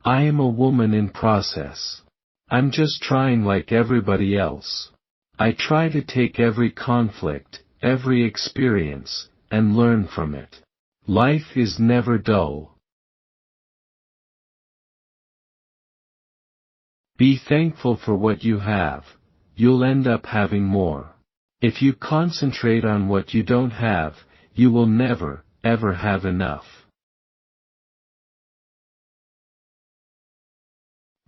I am a woman in process. I'm just trying like everybody else. I try to take every conflict, every experience, and learn from it. Life is never dull. Be thankful for what you have. You'll end up having more. If you concentrate on what you don't have, you will never, ever have enough.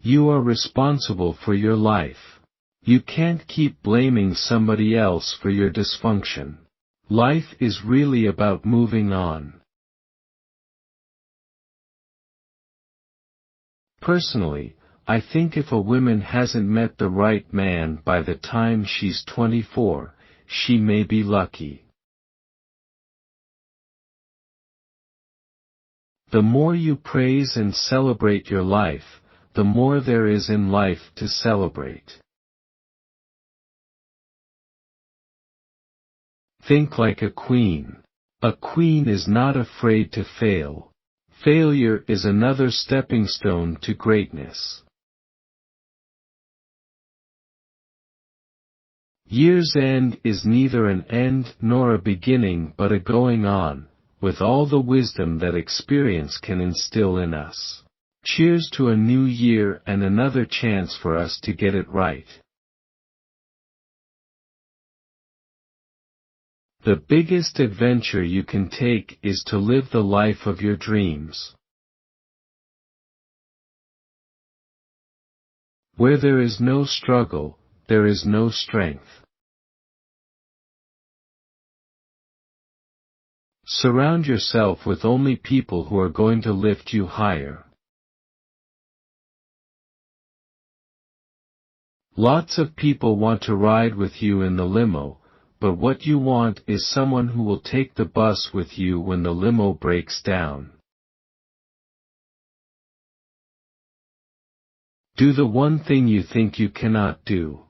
You are responsible for your life. You can't keep blaming somebody else for your dysfunction. Life is really about moving on. Personally, I think if a woman hasn't met the right man by the time she's 24, she may be lucky. The more you praise and celebrate your life, the more there is in life to celebrate. Think like a queen. A queen is not afraid to fail. Failure is another stepping stone to greatness. Year's end is neither an end nor a beginning but a going on, with all the wisdom that experience can instill in us. Cheers to a new year and another chance for us to get it right. The biggest adventure you can take is to live the life of your dreams. Where there is no struggle, there is no strength. Surround yourself with only people who are going to lift you higher. Lots of people want to ride with you in the limo, but what you want is someone who will take the bus with you when the limo breaks down. Do the one thing you think you cannot do.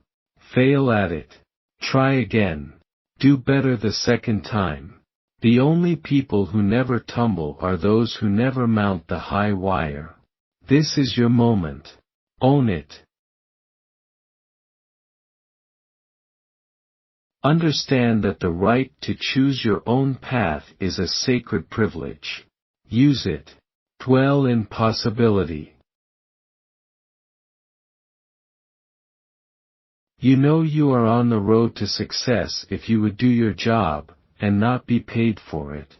Fail at it. Try again. Do better the second time. The only people who never tumble are those who never mount the high wire. This is your moment. Own it. Understand that the right to choose your own path is a sacred privilege. Use it. Dwell in possibility. You know you are on the road to success if you would do your job, and not be paid for it.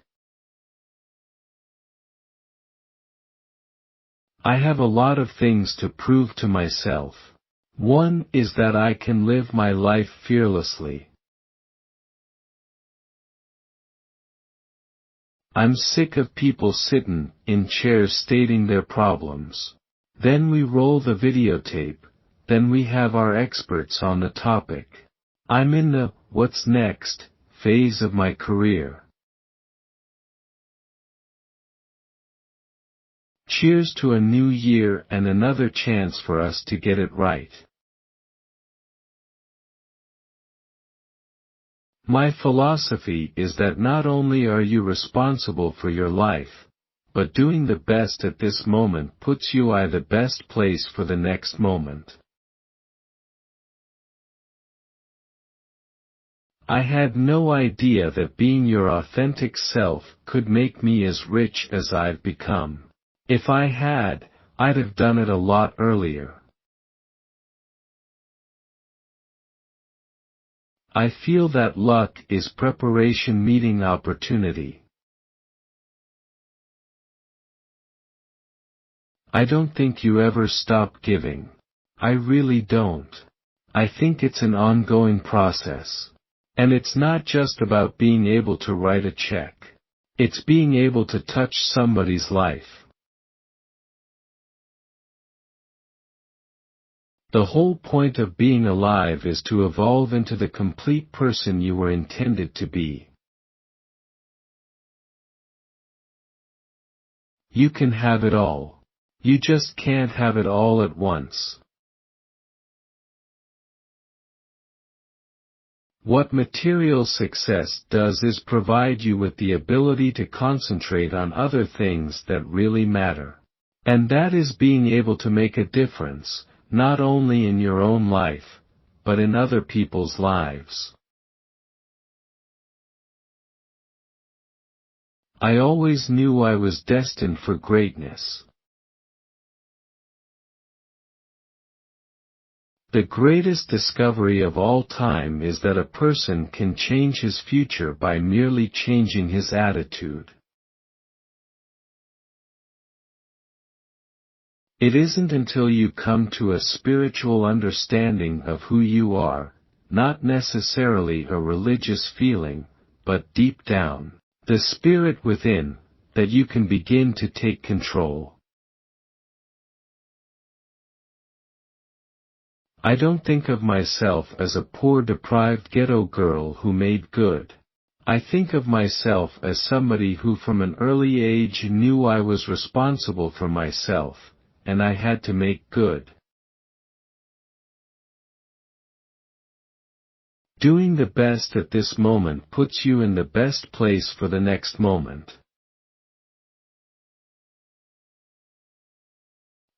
I have a lot of things to prove to myself. One is that I can live my life fearlessly. I'm sick of people sittin' in chairs stating their problems. Then we roll the videotape, then we have our experts on the topic. I'm in the "what's next" phase of my career. Cheers to a new year and another chance for us to get it right. My philosophy is that not only are you responsible for your life, but doing the best at this moment puts you in the best place for the next moment. I had no idea that being your authentic self could make me as rich as I've become. If I had, I'd have done it a lot earlier. I feel that luck is preparation meeting opportunity. I don't think you ever stop giving. I really don't. I think it's an ongoing process. And it's not just about being able to write a check. It's being able to touch somebody's life. The whole point of being alive is to evolve into the complete person you were intended to be. You can have it all. You just can't have it all at once. What material success does is provide you with the ability to concentrate on other things that really matter. And that is being able to make a difference, not only in your own life, but in other people's lives. I always knew I was destined for greatness. The greatest discovery of all time is that a person can change his future by merely changing his attitude. It isn't until you come to a spiritual understanding of who you are, not necessarily a religious feeling, but deep down, the spirit within, that you can begin to take control. I don't think of myself as a poor deprived ghetto girl who made good. I think of myself as somebody who from an early age knew I was responsible for myself, and I had to make good. Doing the best at this moment puts you in the best place for the next moment.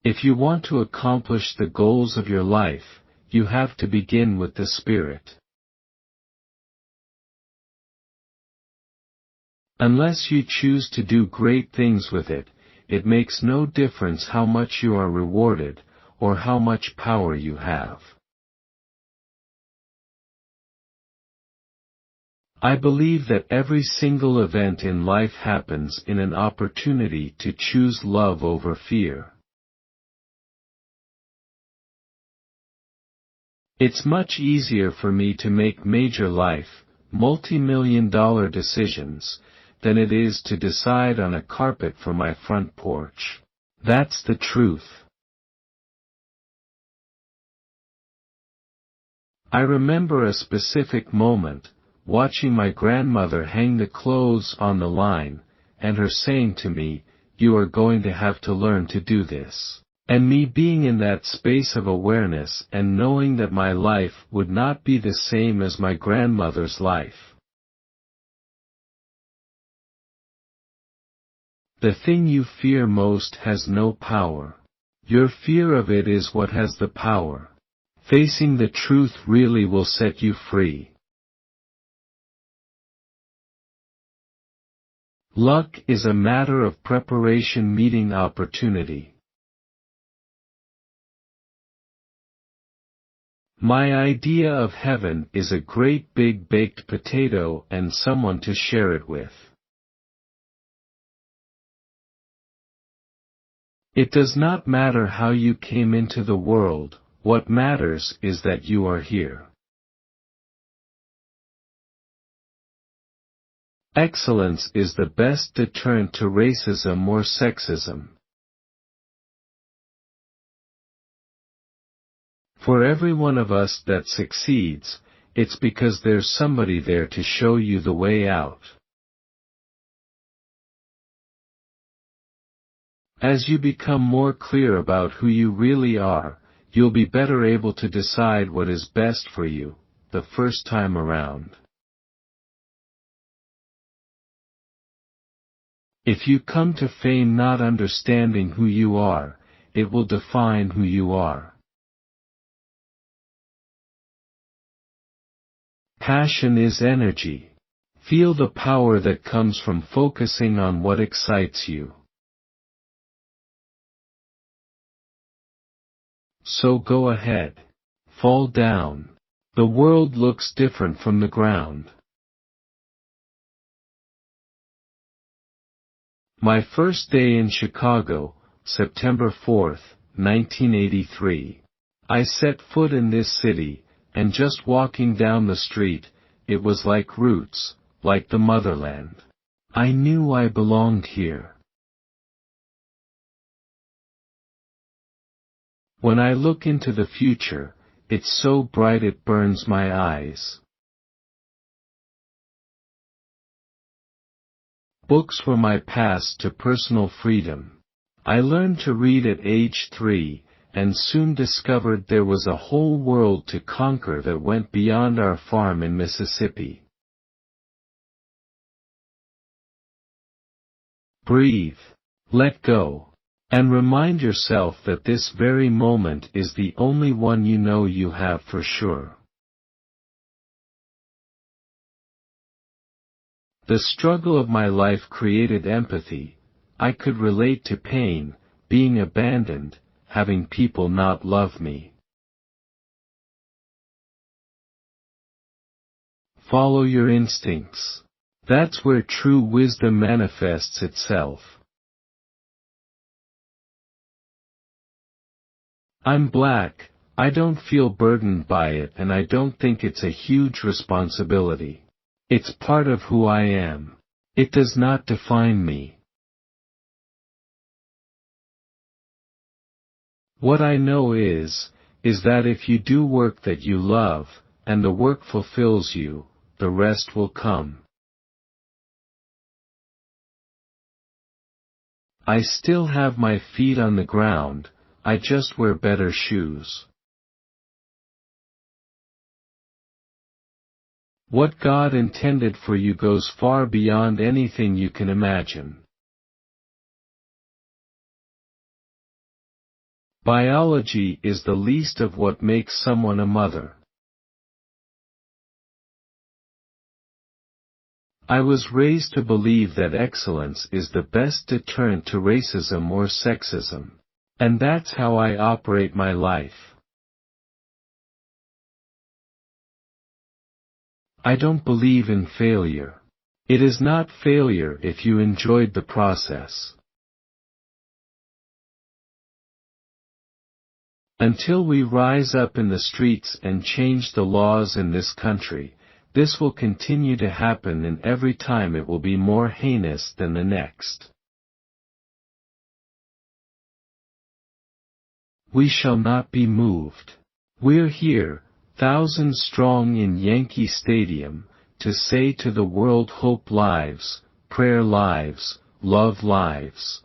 If you want to accomplish the goals of your life, you have to begin with the spirit. Unless you choose to do great things with it, it makes no difference how much you are rewarded, or how much power you have. I believe that every single event in life happens in an opportunity to choose love over fear. It's much easier for me to make major life, multi-million-dollar decisions, than it is to decide on a carpet for my front porch. That's the truth. I remember a specific moment, watching my grandmother hang the clothes on the line, and her saying to me, "You are going to have to learn to do this." And me being in that space of awareness and knowing that my life would not be the same as my grandmother's life. The thing you fear most has no power. Your fear of it is what has the power. Facing the truth really will set you free. Luck is a matter of preparation meeting opportunity. My idea of heaven is a great big baked potato and someone to share it with. It does not matter how you came into the world, what matters is that you are here. Excellence is the best deterrent to racism or sexism. For every one of us that succeeds, it's because there's somebody there to show you the way out. As you become more clear about who you really are, you'll be better able to decide what is best for you, the first time around. If you come to fame not understanding who you are, it will define who you are. Passion is energy. Feel the power that comes from focusing on what excites you. So go ahead. Fall down. The world looks different from the ground. My first day in Chicago, September 4th, 1983. I set foot in this city, and just walking down the street, it was like roots, like the motherland. I knew I belonged here. When I look into the future, it's so bright it burns my eyes. Books were my pass to personal freedom. I learned to read at age 3, and soon discovered there was a whole world to conquer that went beyond our farm in Mississippi. Breathe. Let go. And remind yourself that this very moment is the only one you know you have for sure. The struggle of my life created empathy. I could relate to pain, being abandoned, having people not love me. Follow your instincts. That's where true wisdom manifests itself. I'm black, I don't feel burdened by it, and I don't think it's a huge responsibility. It's part of who I am. It does not define me. What I know is that if you do work that you love, and the work fulfills you, the rest will come. I still have my feet on the ground, I just wear better shoes. What God intended for you goes far beyond anything you can imagine. Biology is the least of what makes someone a mother. I was raised to believe that excellence is the best deterrent to racism or sexism. And that's how I operate my life. I don't believe in failure. It is not failure if you enjoyed the process. Until we rise up in the streets and change the laws in this country, this will continue to happen, and every time it will be more heinous than the next. We shall not be moved. We're here, thousands strong in Yankee Stadium, to say to the world, hope lives, prayer lives, love lives.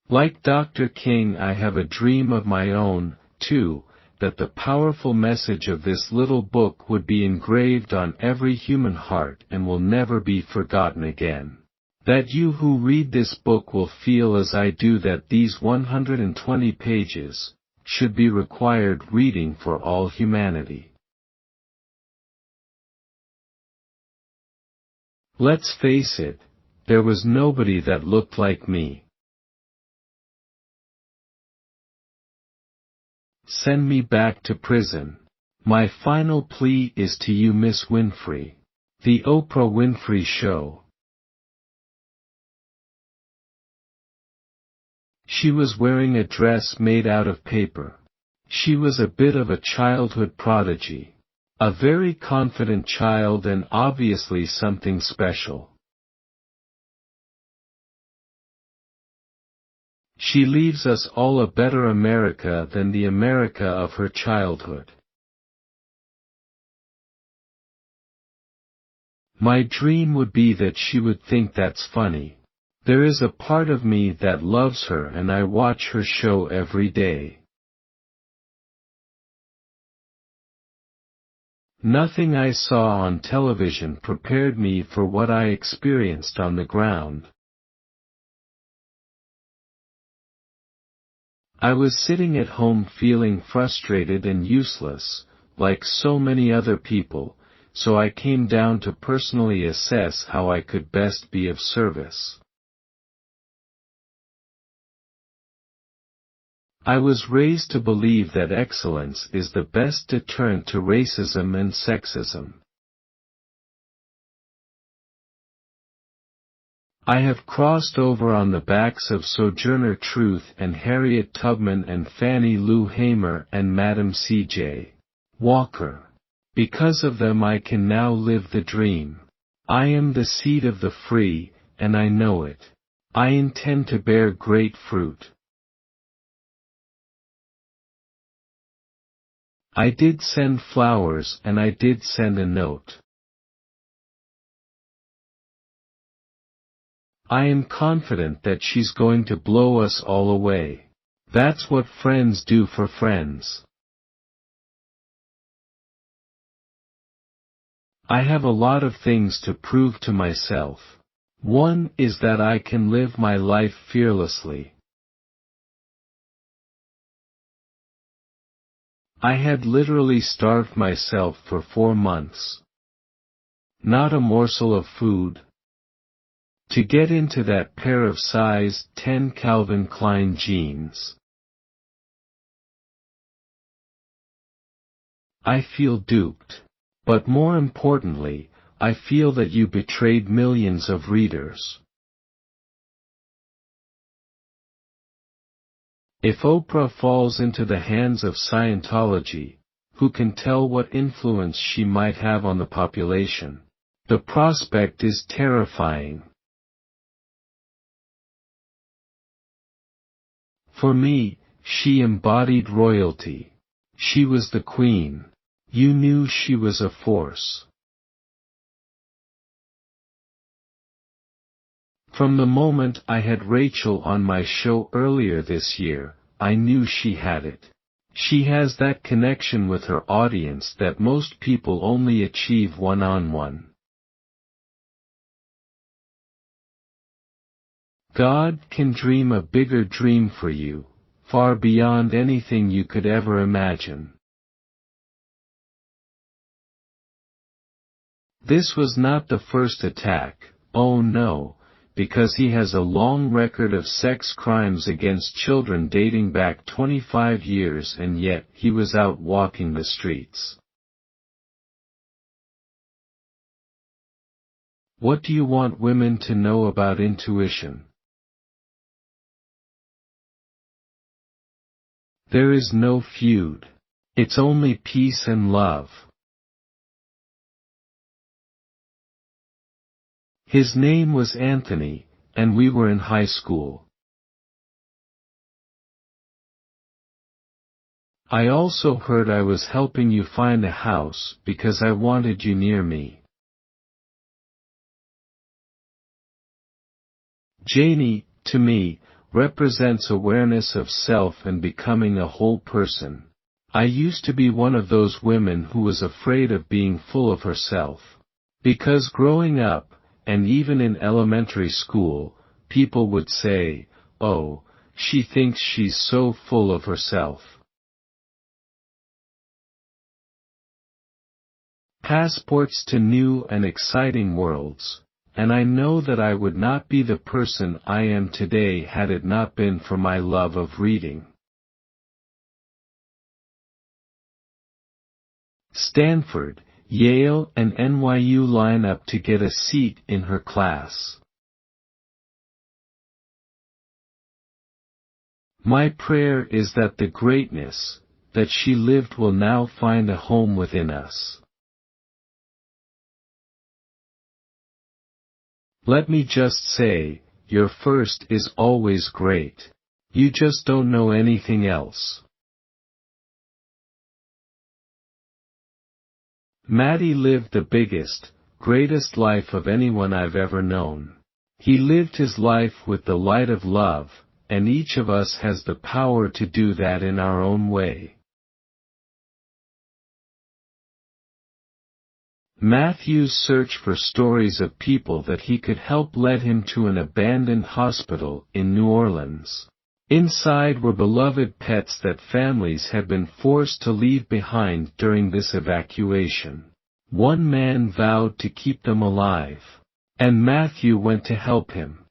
Like Dr. King, I have a dream of my own, too, that the powerful message of this little book would be engraved on every human heart and will never be forgotten again. That you who read this book will feel as I do, that these 120 pages should be required reading for all humanity. Let's face it, there was nobody that looked like me. Send me back to prison. My final plea is to you, Miss Winfrey. The Oprah Winfrey Show. She was wearing a dress made out of paper. She was a bit of a childhood prodigy. A very confident child, and obviously something special. She leaves us all a better America than the America of her childhood. My dream would be that she would think that's funny. There is a part of me that loves her, and I watch her show every day. Nothing I saw on television prepared me for what I experienced on the ground. I was sitting at home feeling frustrated and useless, like so many other people, so I came down to personally assess how I could best be of service. I was raised to believe that excellence is the best deterrent to racism and sexism. I have crossed over on the backs of Sojourner Truth and Harriet Tubman and Fannie Lou Hamer and Madam C.J. Walker. Because of them I can now live the dream. I am the seed of the free, and I know it. I intend to bear great fruit. I did send flowers, and I did send a note. I am confident that she's going to blow us all away. That's what friends do for friends. I have a lot of things to prove to myself. One is that I can live my life fearlessly. I had literally starved myself for 4 months. Not a morsel of food. To get into that pair of size 10 Calvin Klein jeans. I feel duped. But more importantly, I feel that you betrayed millions of readers. If Oprah falls into the hands of Scientology, who can tell what influence she might have on the population? The prospect is terrifying. For me, she embodied royalty. She was the queen. You knew she was a force. From the moment I had Rachel on my show earlier this year, I knew she had it. She has that connection with her audience that most people only achieve one-on-one. God can dream a bigger dream for you, far beyond anything you could ever imagine. This was not the first attack, oh no, because he has a long record of sex crimes against children dating back 25 years, and yet he was out walking the streets. What do you want women to know about intuition? There is no feud. It's only peace and love. His name was Anthony, and we were in high school. I also heard I was helping you find a house because I wanted you near me. Janie, to me, represents awareness of self and becoming a whole person. I used to be one of those women who was afraid of being full of herself. Because growing up, and even in elementary school, people would say, "Oh, she thinks she's so full of herself." Passports to new and exciting worlds, and I know that I would not be the person I am today had it not been for my love of reading. Stanford, Yale and NYU line up to get a seat in her class. My prayer is that the greatness that she lived will now find a home within us. Let me just say, your first is always great. You just don't know anything else. Matty lived the biggest, greatest life of anyone I've ever known. He lived his life with the light of love, and each of us has the power to do that in our own way. Matthew's search for stories of people that he could help led him to an abandoned hospital in New Orleans. Inside were beloved pets that families had been forced to leave behind during this evacuation. One man vowed to keep them alive, and Matthew went to help him.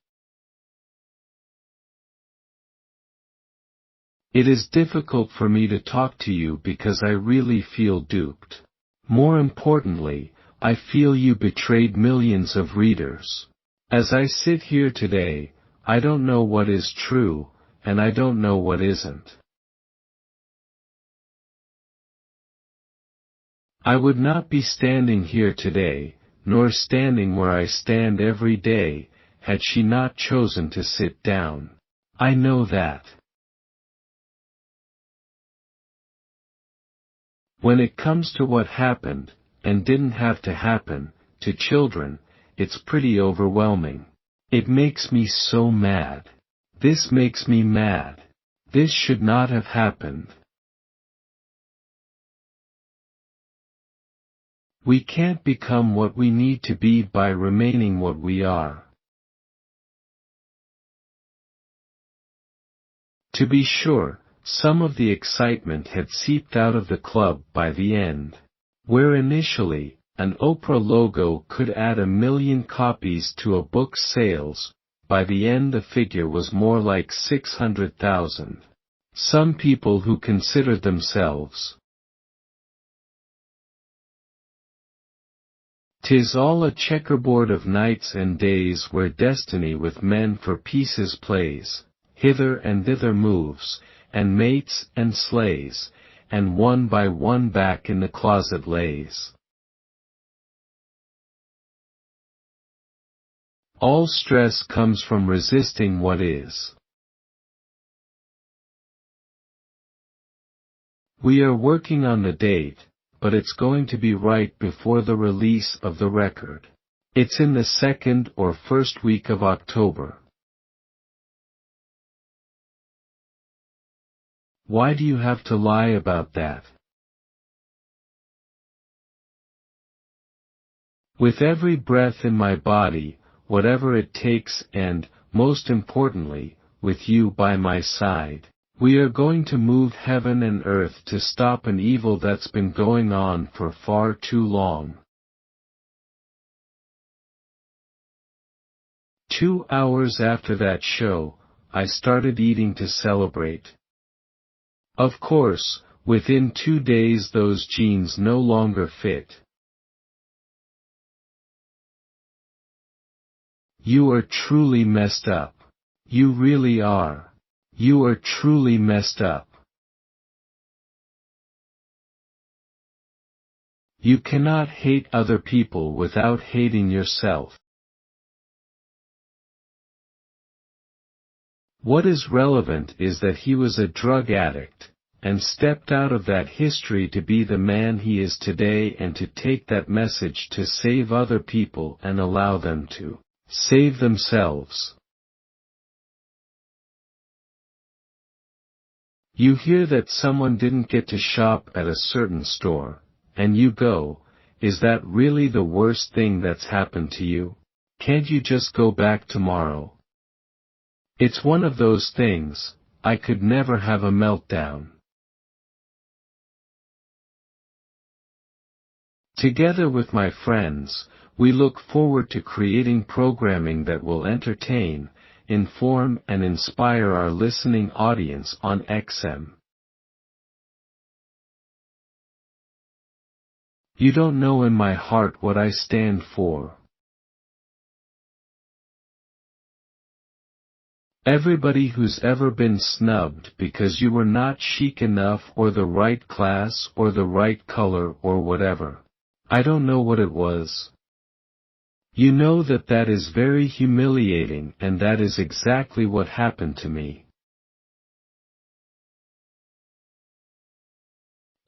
It is difficult for me to talk to you because I really feel duped. More importantly, I feel you betrayed millions of readers. As I sit here today, I don't know what is true, and I don't know what isn't. I would not be standing here today, nor standing where I stand every day, had she not chosen to sit down. I know that. When it comes to what happened, and didn't have to happen, to children, it's pretty overwhelming. It makes me so mad. This makes me mad. This should not have happened. We can't become what we need to be by remaining what we are. To be sure, some of the excitement had seeped out of the club by the end. Where initially, an Oprah logo could add 1 million copies to a book's sales, by the end the figure was more like 600,000. Some people who considered themselves "'Tis all a checkerboard of nights and days where destiny with men for pieces plays, hither and thither moves, and mates and slays, and one by one back in the closet lays. All stress comes from resisting what is." We are working on the date, but it's going to be right before the release of the record. It's in the second or first week of October. Why do you have to lie about that? With every breath in my body, whatever it takes and, most importantly, with you by my side, we are going to move heaven and earth to stop an evil that's been going on for far too long. 2 hours after that show, I started eating to celebrate. Of course, within 2 days those jeans no longer fit. You are truly messed up. You really are. You are truly messed up. You cannot hate other people without hating yourself. What is relevant is that he was a drug addict, and stepped out of that history to be the man he is today and to take that message to save other people and allow them to save themselves. You hear that someone didn't get to shop at a certain store, and you go, is that really the worst thing that's happened to you? Can't you just go back tomorrow? It's one of those things, I could never have a meltdown. Together with my friends, we look forward to creating programming that will entertain, inform and inspire our listening audience on XM. You don't know in my heart what I stand for. Everybody who's ever been snubbed because you were not chic enough or the right class or the right color or whatever. I don't know what it was. You know that is very humiliating, and that is exactly what happened to me.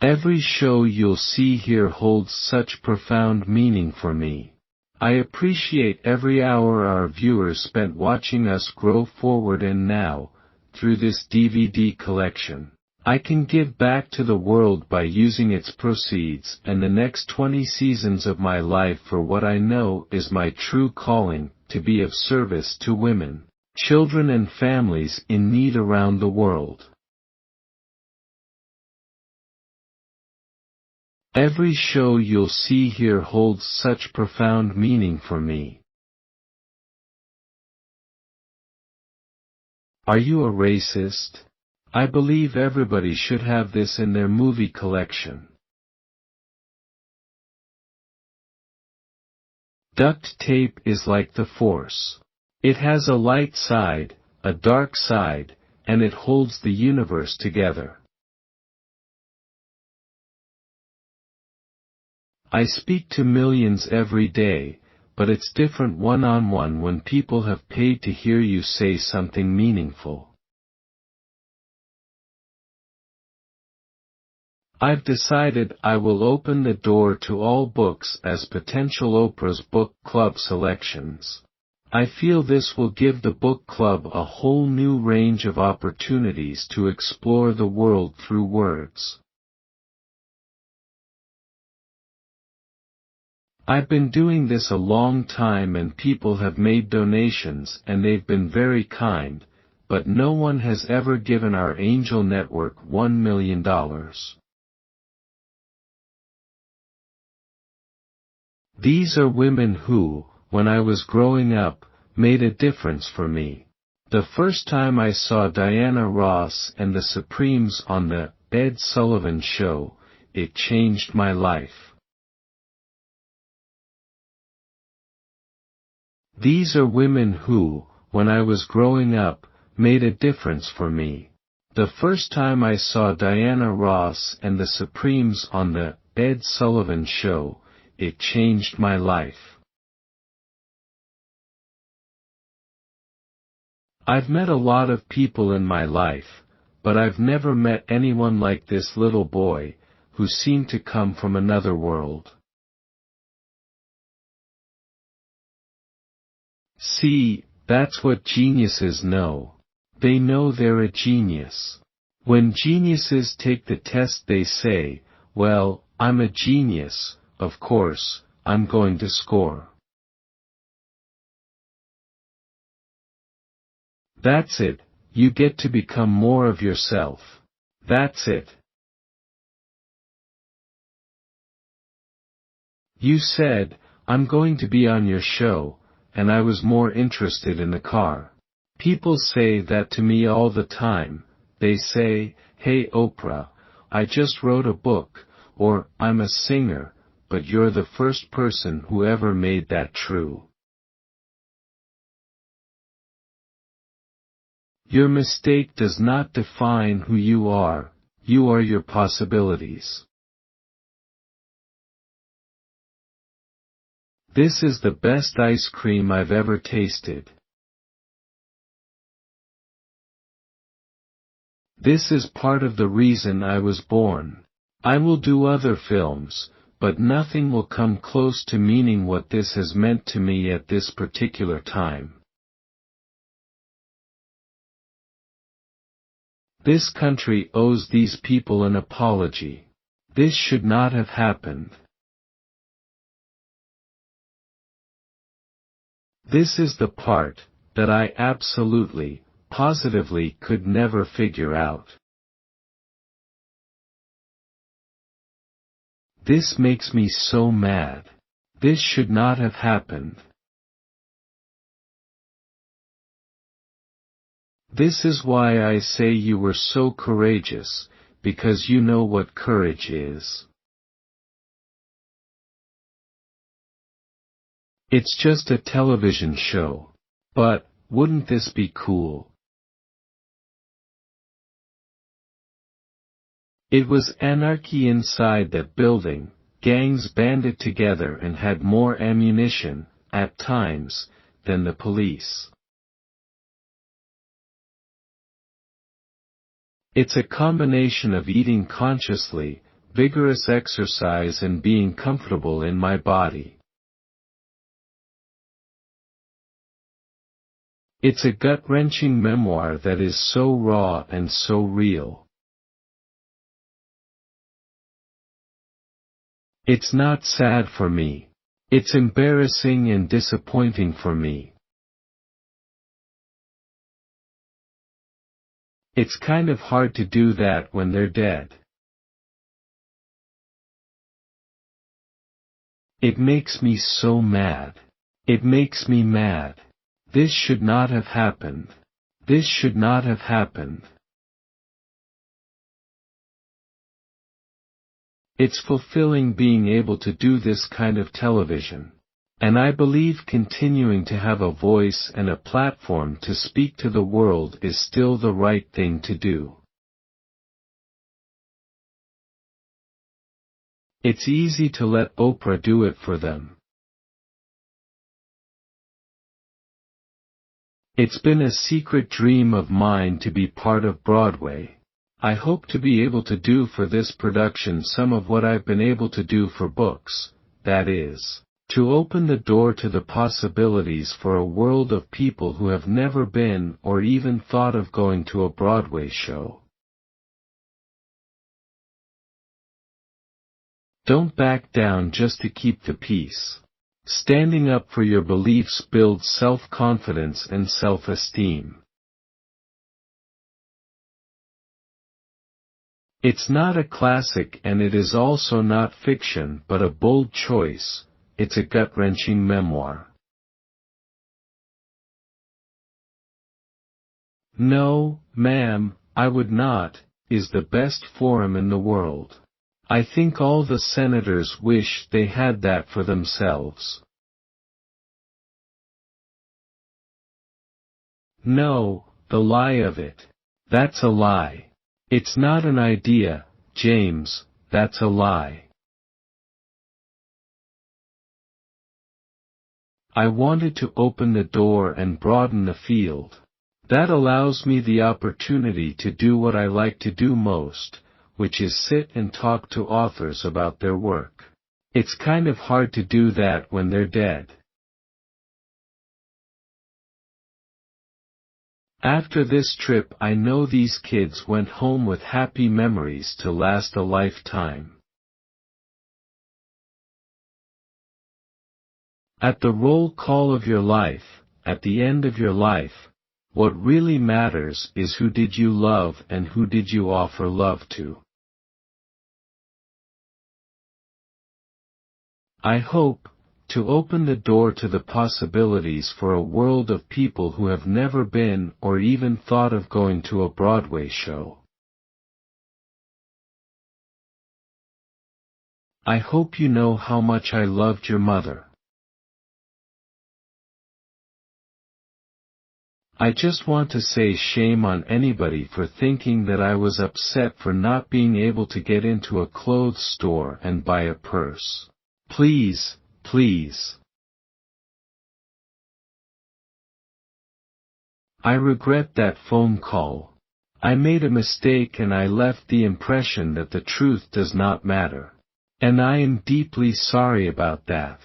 Every show you'll see here holds such profound meaning for me. I appreciate every hour our viewers spent watching us grow forward, and now, through this DVD collection, I can give back to the world by using its proceeds and the next 20 seasons of my life for what I know is my true calling, to be of service to women, children and families in need around the world. Every show you'll see here holds such profound meaning for me. Are you a racist? I believe everybody should have this in their movie collection. Duct tape is like the Force. It has a light side, a dark side, and it holds the universe together. I speak to millions every day, but it's different one-on-one when people have paid to hear you say something meaningful. I've decided I will open the door to all books as potential Oprah's book club selections. I feel this will give the book club a whole new range of opportunities to explore the world through words. I've been doing this a long time and people have made donations and they've been very kind, but no one has ever given our angel network $1 million. These are women who, when I was growing up, made a difference for me. The first time I saw Diana Ross and the Supremes on the Ed Sullivan Show, it changed my life. These are women who, when I was growing up, made a difference for me. The first time I saw Diana Ross and the Supremes on the Ed Sullivan Show, it changed my life. I've met a lot of people in my life, but I've never met anyone like this little boy, who seemed to come from another world. See, that's what geniuses know. They know they're a genius. When geniuses take the test they say, well, I'm a genius, of course, I'm going to score. That's it, you get to become more of yourself. That's it. You said, I'm going to be on your show, and I was more interested in the car. People say that to me all the time. They say, hey Oprah, I just wrote a book, or I'm a singer, but you're the first person who ever made that true. Your mistake does not define who you are your possibilities. This is the best ice cream I've ever tasted. This is part of the reason I was born. I will do other films, but nothing will come close to meaning what this has meant to me at this particular time. This country owes these people an apology. This should not have happened. This is the part that I absolutely, positively could never figure out. This makes me so mad. This should not have happened. This is why I say you were so courageous, because you know what courage is. It's just a television show. But, wouldn't this be cool? It was anarchy inside that building, gangs banded together and had more ammunition, at times, than the police. It's a combination of eating consciously, vigorous exercise and being comfortable in my body. It's a gut-wrenching memoir that is so raw and so real. It's not sad for me. It's embarrassing and disappointing for me. It's kind of hard to do that when they're dead. It makes me so mad. It makes me mad. This should not have happened. This should not have happened. It's fulfilling being able to do this kind of television. And I believe continuing to have a voice and a platform to speak to the world is still the right thing to do. It's easy to let Oprah do it for them. It's been a secret dream of mine to be part of Broadway. I hope to be able to do for this production some of what I've been able to do for books, that is, to open the door to the possibilities for a world of people who have never been or even thought of going to a Broadway show. Don't back down just to keep the peace. Standing up for your beliefs builds self-confidence and self-esteem. It's not a classic and it is also not fiction but a bold choice, it's a gut-wrenching memoir. No, ma'am, I would not, is the best forum in the world. I think all the senators wish they had that for themselves. No, the lie of it. That's a lie. It's not an idea, James, that's a lie. I wanted to open the door and broaden the field. That allows me the opportunity to do what I like to do most, which is sit and talk to authors about their work. It's kind of hard to do that when they're dead. After this trip I know these kids went home with happy memories to last a lifetime. At the roll call of your life, at the end of your life, what really matters is who did you love and who did you offer love to. I hope, to open the door to the possibilities for a world of people who have never been or even thought of going to a Broadway show. I hope you know how much I loved your mother. I just want to say shame on anybody for thinking that I was upset for not being able to get into a clothes store and buy a purse. Please, please. I regret that phone call. I made a mistake and I left the impression that the truth does not matter. And I am deeply sorry about that.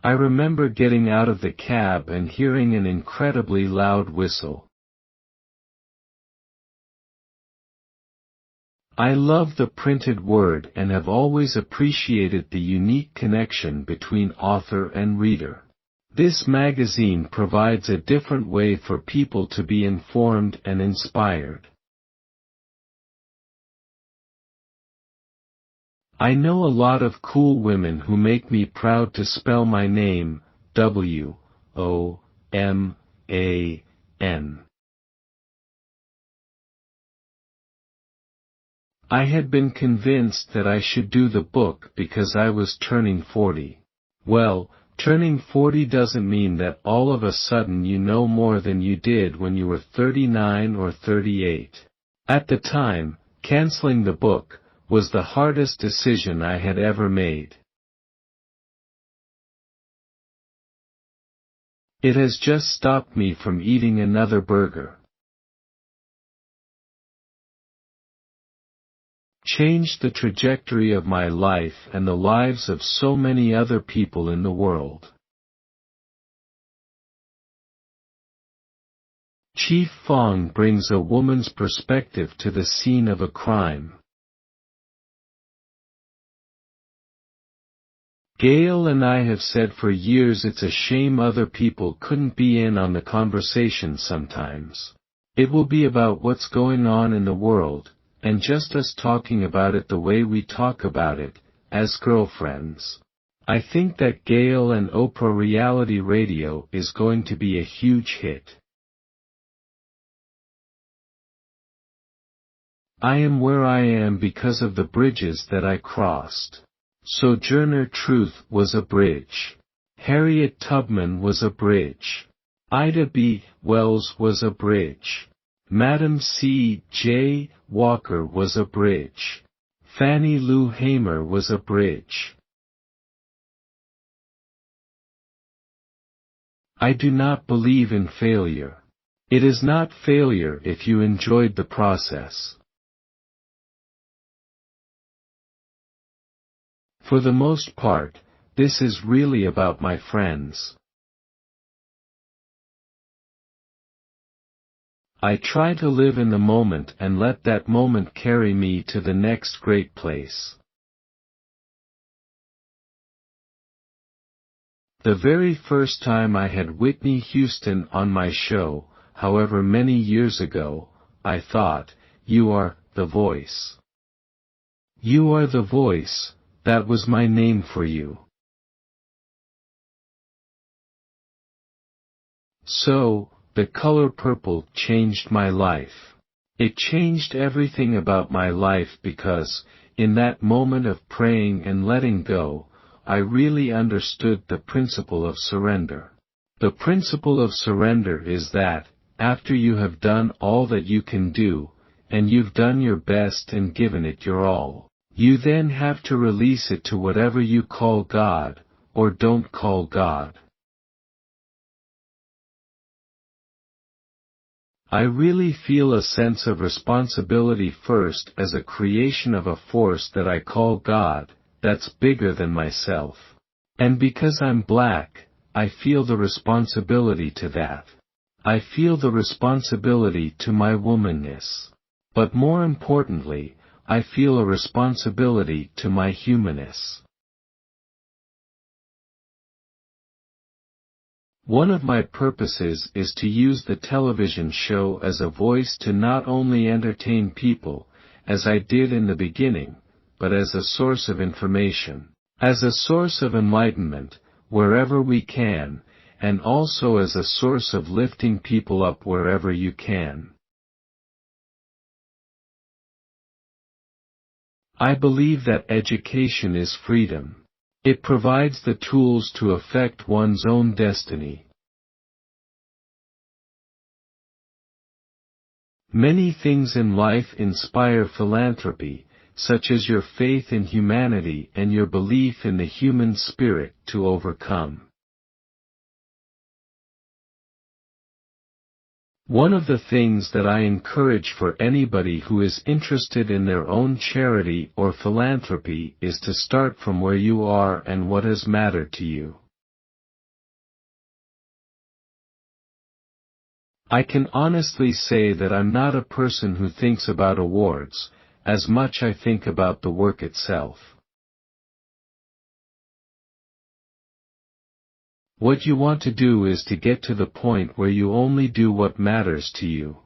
I remember getting out of the cab and hearing an incredibly loud whistle. I love the printed word and have always appreciated the unique connection between author and reader. This magazine provides a different way for people to be informed and inspired. I know a lot of cool women who make me proud to spell my name, W-O-M-A-N. I had been convinced that I should do the book because I was turning 40. Well, turning 40 doesn't mean that all of a sudden you know more than you did when you were 39 or 38. At the time, canceling the book was the hardest decision I had ever made. It has just stopped me from eating another burger. Changed the trajectory of my life and the lives of so many other people in the world. Chief Fong brings a woman's perspective to the scene of a crime. Gail and I have said for years it's a shame other people couldn't be in on the conversation sometimes. It will be about what's going on in the world, and just us talking about it the way we talk about it, as girlfriends. I think that Gail and Oprah reality radio is going to be a huge hit. I am where I am because of the bridges that I crossed. Sojourner Truth was a bridge. Harriet Tubman was a bridge. Ida B. Wells was a bridge. Madam C. J. Walker was a bridge. Fannie Lou Hamer was a bridge. I do not believe in failure. It is not failure if you enjoyed the process. For the most part, this is really about my friends. I try to live in the moment and let that moment carry me to the next great place. The very first time I had Whitney Houston on my show, however many years ago, I thought, you are the voice. You are the voice, that was my name for you. So, the color purple changed my life. It changed everything about my life because, in that moment of praying and letting go, I really understood the principle of surrender. The principle of surrender is that, after you have done all that you can do, and you've done your best and given it your all, you then have to release it to whatever you call God, or don't call God. I really feel a sense of responsibility first as a creation of a force that I call God, that's bigger than myself. And because I'm black, I feel the responsibility to that. I feel the responsibility to my womanness. But more importantly, I feel a responsibility to my humanness. One of my purposes is to use the television show as a voice to not only entertain people, as I did in the beginning, but as a source of information, as a source of enlightenment, wherever we can, and also as a source of lifting people up wherever you can. I believe that education is freedom. It provides the tools to affect one's own destiny. Many things in life inspire philanthropy, such as your faith in humanity and your belief in the human spirit to overcome. One of the things that I encourage for anybody who is interested in their own charity or philanthropy is to start from where you are and what has mattered to you. I can honestly say that I'm not a person who thinks about awards, as much I think about the work itself. What you want to do is to get to the point where you only do what matters to you.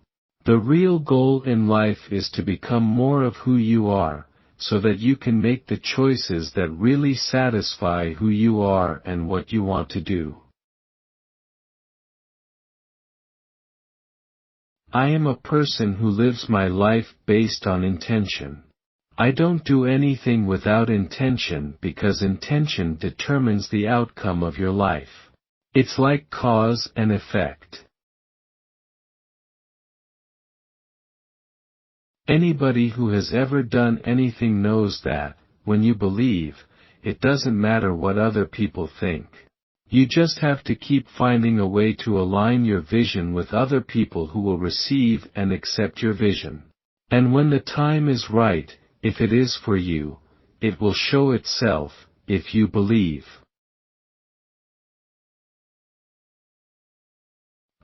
The real goal in life is to become more of who you are, so that you can make the choices that really satisfy who you are and what you want to do. I am a person who lives my life based on intention. I don't do anything without intention because intention determines the outcome of your life. It's like cause and effect. Anybody who has ever done anything knows that, when you believe, it doesn't matter what other people think. You just have to keep finding a way to align your vision with other people who will receive and accept your vision. And when the time is right, if it is for you, it will show itself, if you believe.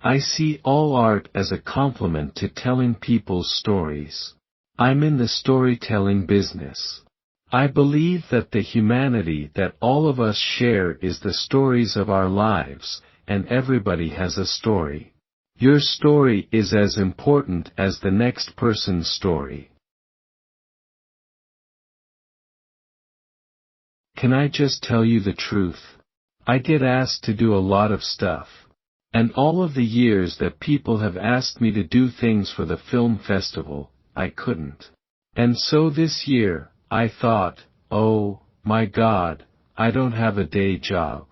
I see all art as a complement to telling people's stories. I'm in the storytelling business. I believe that the humanity that all of us share is the stories of our lives, and everybody has a story. Your story is as important as the next person's story. Can I just tell you the truth? I get asked to do a lot of stuff. And all of the years that people have asked me to do things for the film festival, I couldn't. And so this year, I thought, oh, my God, I don't have a day job.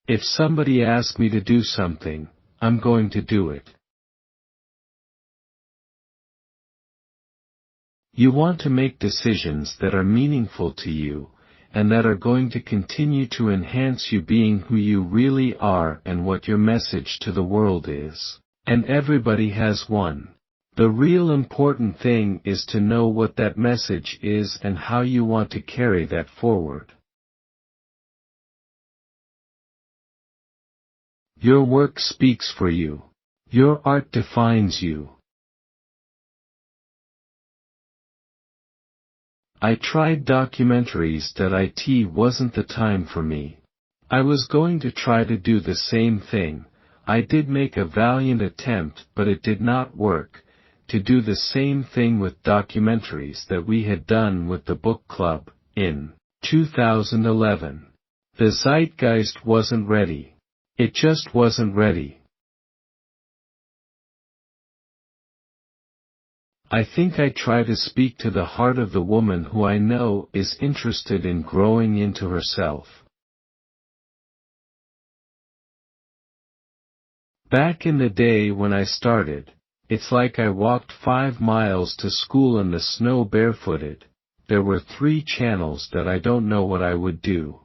If somebody asks me to do something, I'm going to do it. You want to make decisions that are meaningful to you, and that are going to continue to enhance you being who you really are and what your message to the world is. And everybody has one. The real important thing is to know what that message is and how you want to carry that forward. Your work speaks for you. Your art defines you. I tried documentaries that it wasn't the time for me. I was going to try to do the same thing, I did make a valiant attempt, but it did not work, to do the same thing with documentaries that we had done with the book club, in 2011. The zeitgeist wasn't ready. It just wasn't ready. I think I try to speak to the heart of the woman who I know is interested in growing into herself. Back in the day when I started, it's like I walked 5 miles to school in the snow barefooted. There were 3 channels that I don't know what I would do.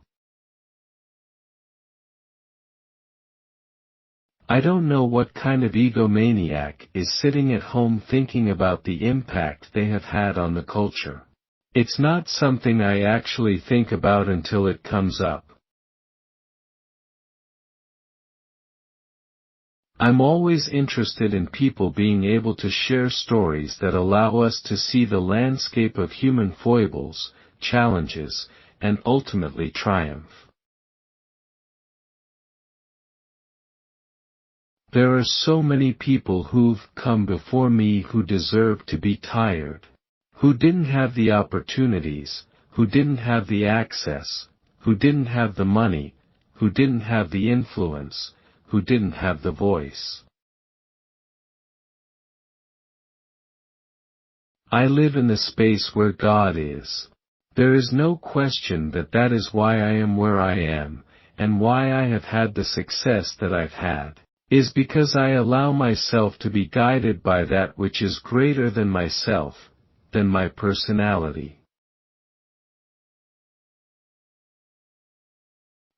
I don't know what kind of egomaniac is sitting at home thinking about the impact they have had on the culture. It's not something I actually think about until it comes up. I'm always interested in people being able to share stories that allow us to see the landscape of human foibles, challenges, and ultimately triumph. There are so many people who've come before me who deserve to be tired. Who didn't have the opportunities, who didn't have the access, who didn't have the money, who didn't have the influence, who didn't have the voice. I live in the space where God is. There is no question that that is why I am where I am, and why I have had the success that I've had, is because I allow myself to be guided by that which is greater than myself, than my personality.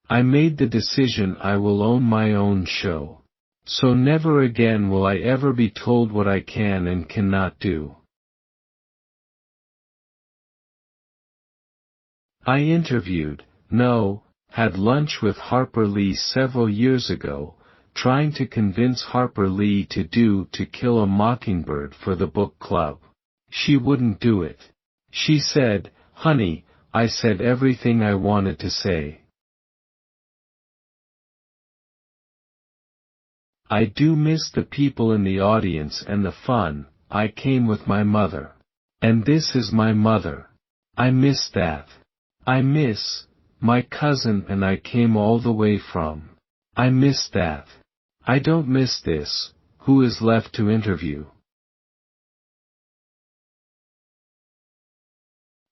I made the decision I will own my own show. So never again will I ever be told what I can and cannot do. I had lunch with Harper Lee several years ago, trying to convince Harper Lee to do To Kill a Mockingbird for the book club. She wouldn't do it. She said, "Honey, I said everything I wanted to say." I do miss the people in the audience and the fun. I came with my mother. And this is my mother. I miss that. I miss, my cousin and I came all the way from. I miss that. I don't miss this, who is left to interview.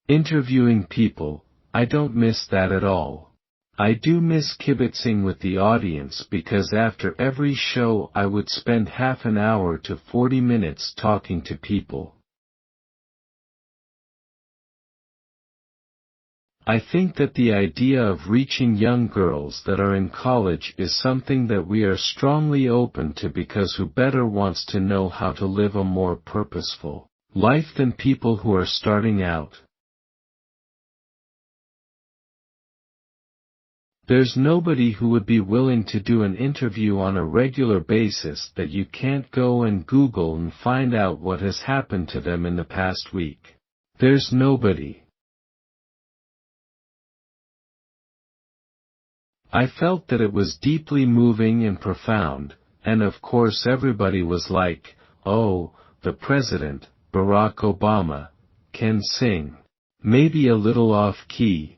Interviewing people, I don't miss that at all. I do miss kibitzing with the audience because after every show I would spend half an hour to 40 minutes talking to people. I think that the idea of reaching young girls that are in college is something that we are strongly open to because who better wants to know how to live a more purposeful life than people who are starting out. There's nobody who would be willing to do an interview on a regular basis that you can't go and Google and find out what has happened to them in the past week. There's nobody. I felt that it was deeply moving and profound, and of course everybody was like, "Oh, the President, Barack Obama, can sing. Maybe a little off-key."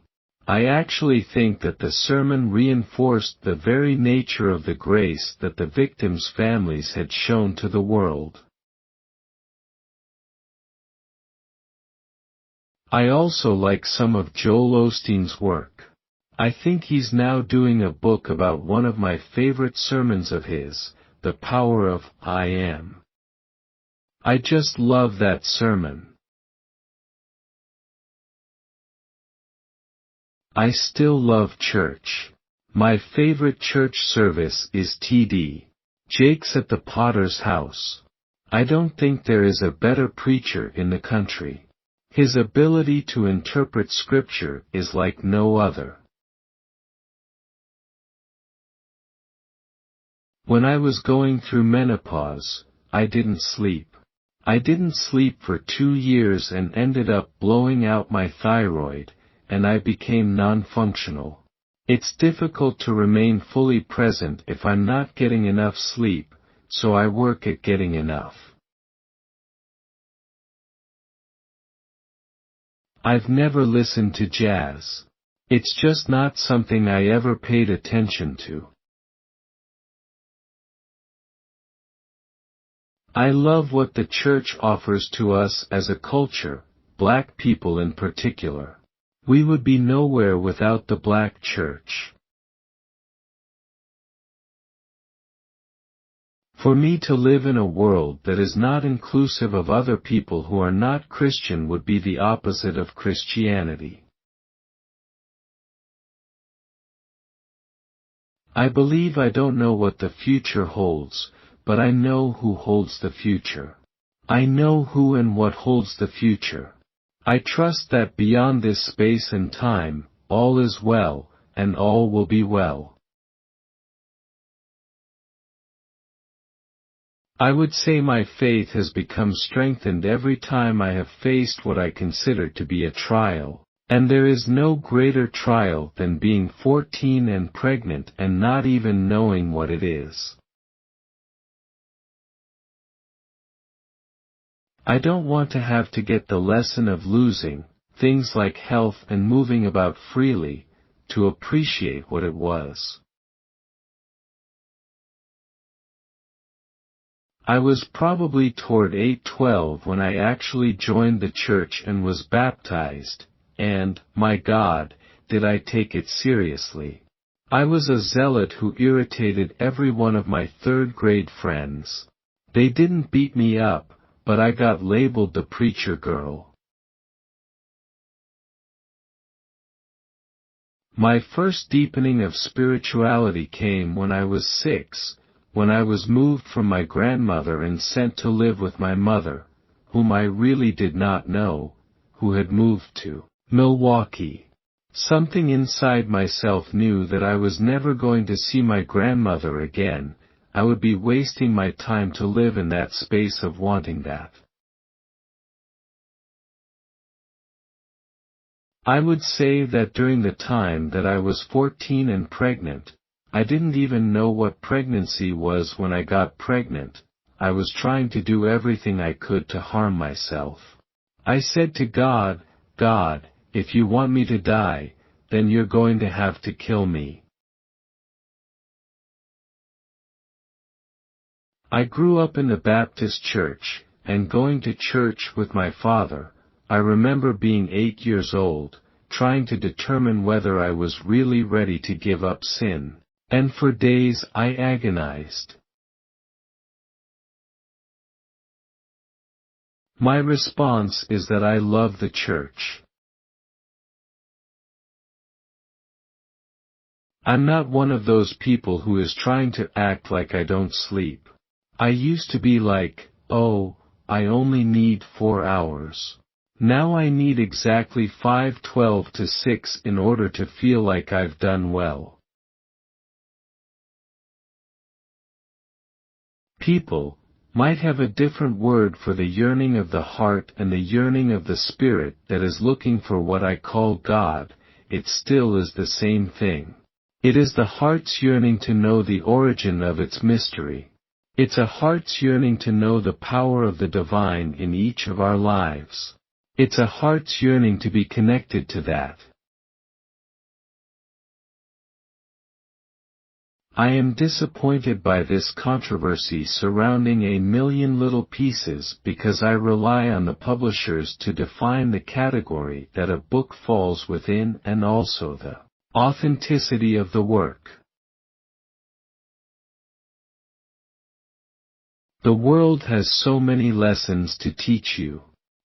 I actually think that the sermon reinforced the very nature of the grace that the victims' families had shown to the world. I also like some of Joel Osteen's work. I think he's now doing a book about one of my favorite sermons of his, The Power of I Am. I just love that sermon. I still love church. My favorite church service is T.D. Jakes at the Potter's House. I don't think there is a better preacher in the country. His ability to interpret scripture is like no other. When I was going through menopause, I didn't sleep. I didn't sleep for 2 years and ended up blowing out my thyroid, and I became non-functional. It's difficult to remain fully present if I'm not getting enough sleep, so I work at getting enough. I've never listened to jazz. It's just not something I ever paid attention to. I love what the church offers to us as a culture, black people in particular. We would be nowhere without the black church. For me to live in a world that is not inclusive of other people who are not Christian would be the opposite of Christianity. I believe I don't know what the future holds, but I know who holds the future. I know who and what holds the future. I trust that beyond this space and time, all is well, and all will be well. I would say my faith has become strengthened every time I have faced what I consider to be a trial, and there is no greater trial than being 14 and pregnant and not even knowing what it is. I don't want to have to get the lesson of losing, things like health and moving about freely, to appreciate what it was. I was probably toward 8-12 when I actually joined the church and was baptized, and, my God, did I take it seriously. I was a zealot who irritated every one of my third-grade friends. They didn't beat me up, but I got labeled the preacher girl. My first deepening of spirituality came when I was 6, when I was moved from my grandmother and sent to live with my mother, whom I really did not know, who had moved to Milwaukee. Something inside myself knew that I was never going to see my grandmother again. I would be wasting my time to live in that space of wanting that. I would say that during the time that I was 14 and pregnant, I didn't even know what pregnancy was when I got pregnant. I was trying to do everything I could to harm myself. I said to God, God, if you want me to die, then you're going to have to kill me. I grew up in the Baptist church, and going to church with my father. I remember being 8 years old, trying to determine whether I was really ready to give up sin, and for days I agonized. My response is that I love the church. I'm not one of those people who is trying to act like I don't sleep. I used to be like, oh, I only need 4 hours. Now I need exactly 5:12 to 6 in order to feel like I've done well. People might have a different word for the yearning of the heart and the yearning of the spirit that is looking for what I call God. It still is the same thing. It is the heart's yearning to know the origin of its mystery. It's a heart's yearning to know the power of the divine in each of our lives. It's a heart's yearning to be connected to that. I am disappointed by this controversy surrounding A Million Little Pieces because I rely on the publishers to define the category that a book falls within and also the authenticity of the work. The world has so many lessons to teach you.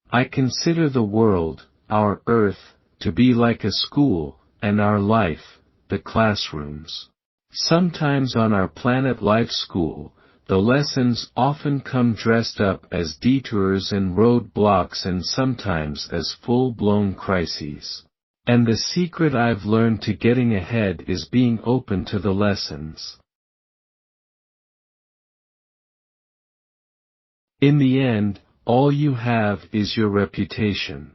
I consider the world, our earth, to be like a school, and our life, the classrooms. Sometimes on our planet life school, the lessons often come dressed up as detours and roadblocks and sometimes as full-blown crises. And the secret I've learned to getting ahead is being open to the lessons. In the end, all you have is your reputation.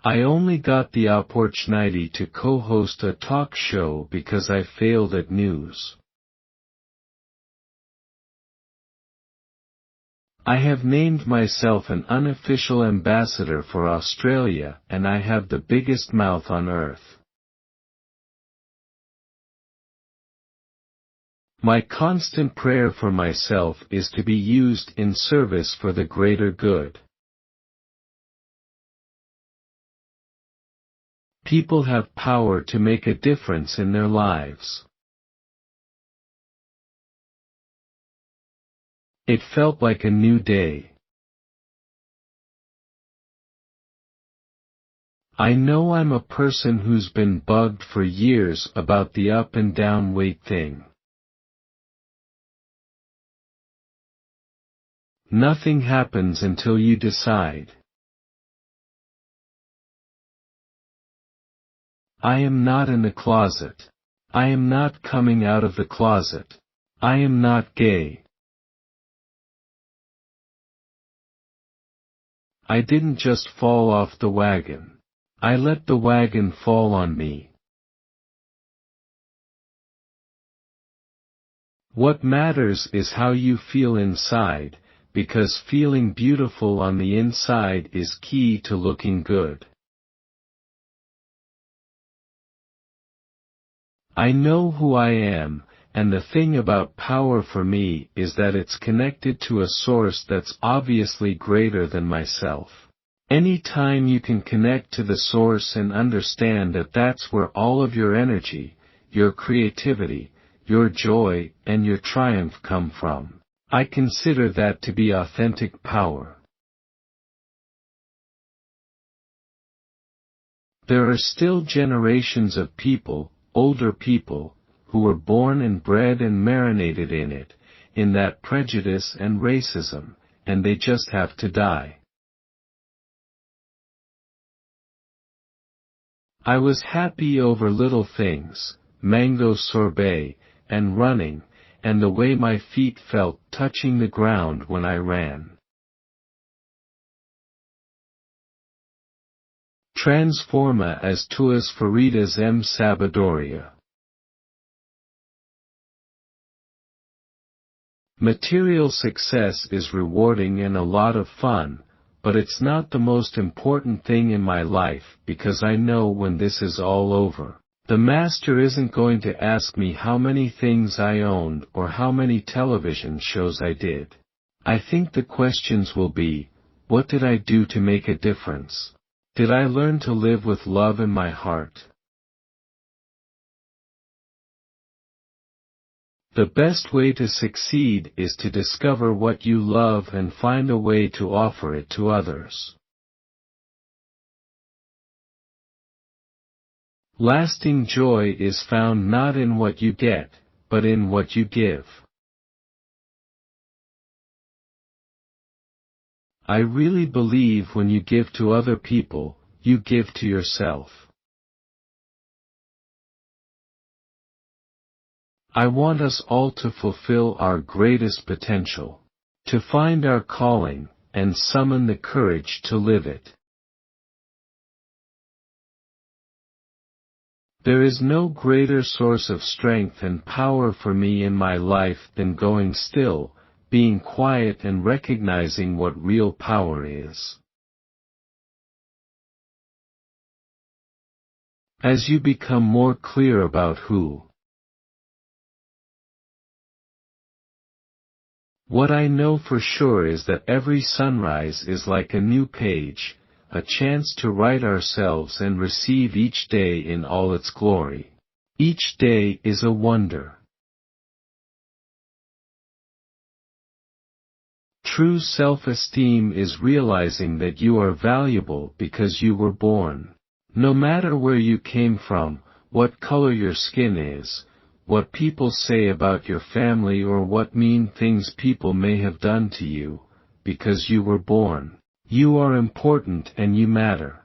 I only got the opportunity to co-host a talk show because I failed at news. I have named myself an unofficial ambassador for Australia, and I have the biggest mouth on earth. My constant prayer for myself is to be used in service for the greater good. People have power to make a difference in their lives. It felt like a new day. I know I'm a person who's been bugged for years about the up and down weight thing. Nothing happens until you decide. I am not in the closet. I am not coming out of the closet. I am not gay. I didn't just fall off the wagon. I let the wagon fall on me. What matters is how you feel inside, because feeling beautiful on the inside is key to looking good. I know who I am, and the thing about power for me is that it's connected to a source that's obviously greater than myself. Any time you can connect to the source and understand that that's where all of your energy, your creativity, your joy, and your triumph come from, I consider that to be authentic power. There are still generations of people, older people, who were born and bred and marinated in that prejudice and racism, and they just have to die. I was happy over little things, mango sorbet, and running, and the way my feet felt touching the ground when I ran. Transforma as tuas feridas em sabedoria. Material success is rewarding and a lot of fun, but it's not the most important thing in my life because I know when this is all over, the master isn't going to ask me how many things I owned or how many television shows I did. I think the questions will be, what did I do to make a difference? Did I learn to live with love in my heart? The best way to succeed is to discover what you love and find a way to offer it to others. Lasting joy is found not in what you get, but in what you give. I really believe when you give to other people, you give to yourself. I want us all to fulfill our greatest potential, to find our calling, and summon the courage to live it. There is no greater source of strength and power for me in my life than going still, being quiet and recognizing what real power is. As you become more clear about what I know for sure is that every sunrise is like a new page, a chance to write ourselves and receive each day in all its glory. Each day is a wonder. True self-esteem is realizing that you are valuable because you were born. No matter where you came from, what color your skin is, what people say about your family or what mean things people may have done to you, because you were born, you are important and you matter.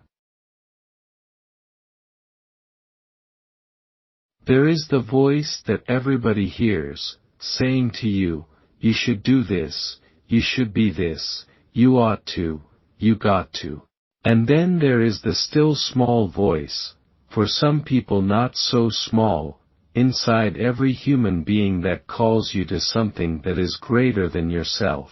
There is the voice that everybody hears, saying to you, you should do this, you should be this, you ought to, you got to. And then there is the still small voice, for some people not so small, inside every human being that calls you to something that is greater than yourself.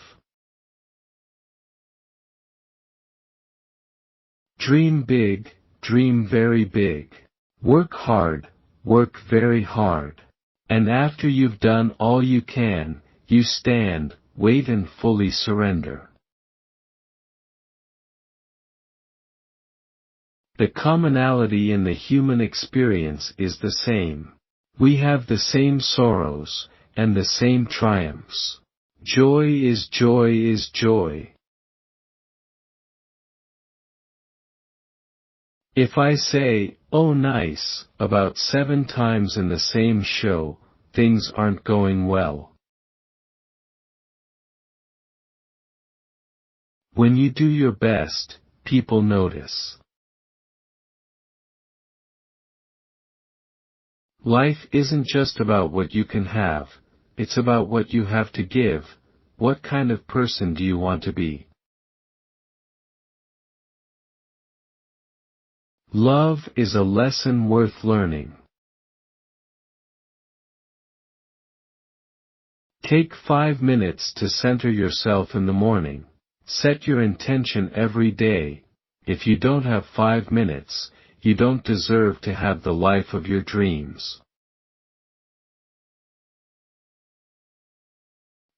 Dream big, dream very big. Work hard, work very hard. And after you've done all you can, you stand, wait and fully surrender. The commonality in the human experience is the same. We have the same sorrows, and the same triumphs. Joy is joy is joy. If I say, "Oh nice," about 7 times in the same show, things aren't going well. When you do your best, people notice. Life isn't just about what you can have, it's about what you have to give. What kind of person do you want to be? Love is a lesson worth learning. Take 5 minutes to center yourself in the morning. Set your intention every day. If you don't have 5 minutes, you don't deserve to have the life of your dreams.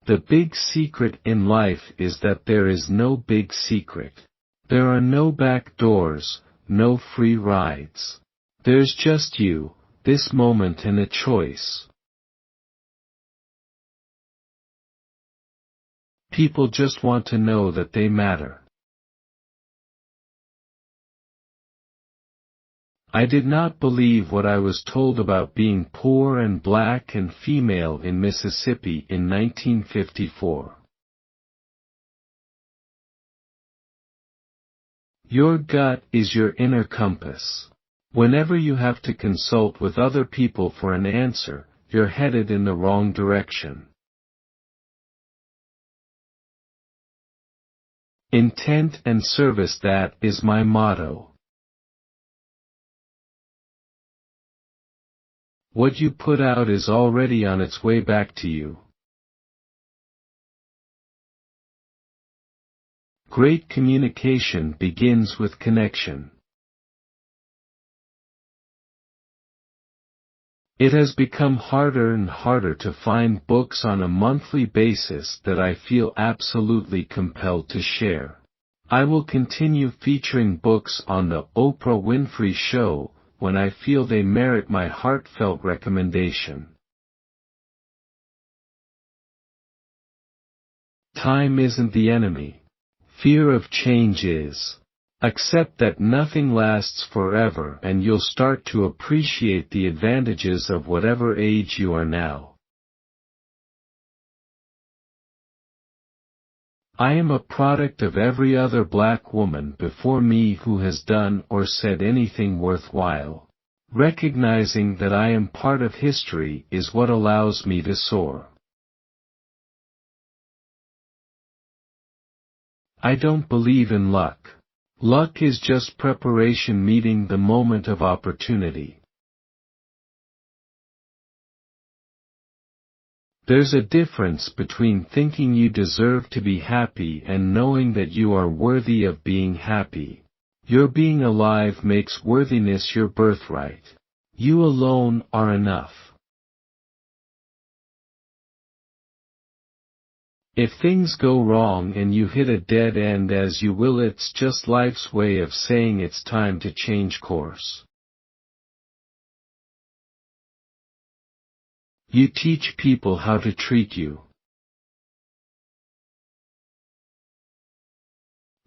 The big secret in life is that there is no big secret. There are no back doors, no free rides. There's just you, this moment and a choice. People just want to know that they matter. I did not believe what I was told about being poor and black and female in Mississippi in 1954. Your gut is your inner compass. Whenever you have to consult with other people for an answer, you're headed in the wrong direction. Intent and service, that is my motto. What you put out is already on its way back to you. Great communication begins with connection. It has become harder and harder to find books on a monthly basis that I feel absolutely compelled to share. I will continue featuring books on the Oprah Winfrey Show when I feel they merit my heartfelt recommendation. Time isn't the enemy. Fear of change is. Accept that nothing lasts forever and you'll start to appreciate the advantages of whatever age you are now. I am a product of every other black woman before me who has done or said anything worthwhile. Recognizing that I am part of history is what allows me to soar. I don't believe in luck. Luck is just preparation meeting the moment of opportunity. There's a difference between thinking you deserve to be happy and knowing that you are worthy of being happy. Your being alive makes worthiness your birthright. You alone are enough. If things go wrong and you hit a dead end as you will, it's just life's way of saying it's time to change course. You teach people how to treat you.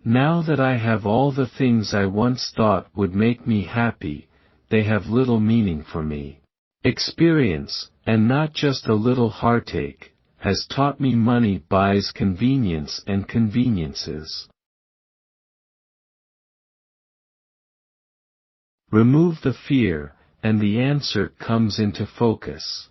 Now that I have all the things I once thought would make me happy, they have little meaning for me. Experience, and not just a little heartache, has taught me money buys convenience and conveniences. Remove the fear, and the answer comes into focus.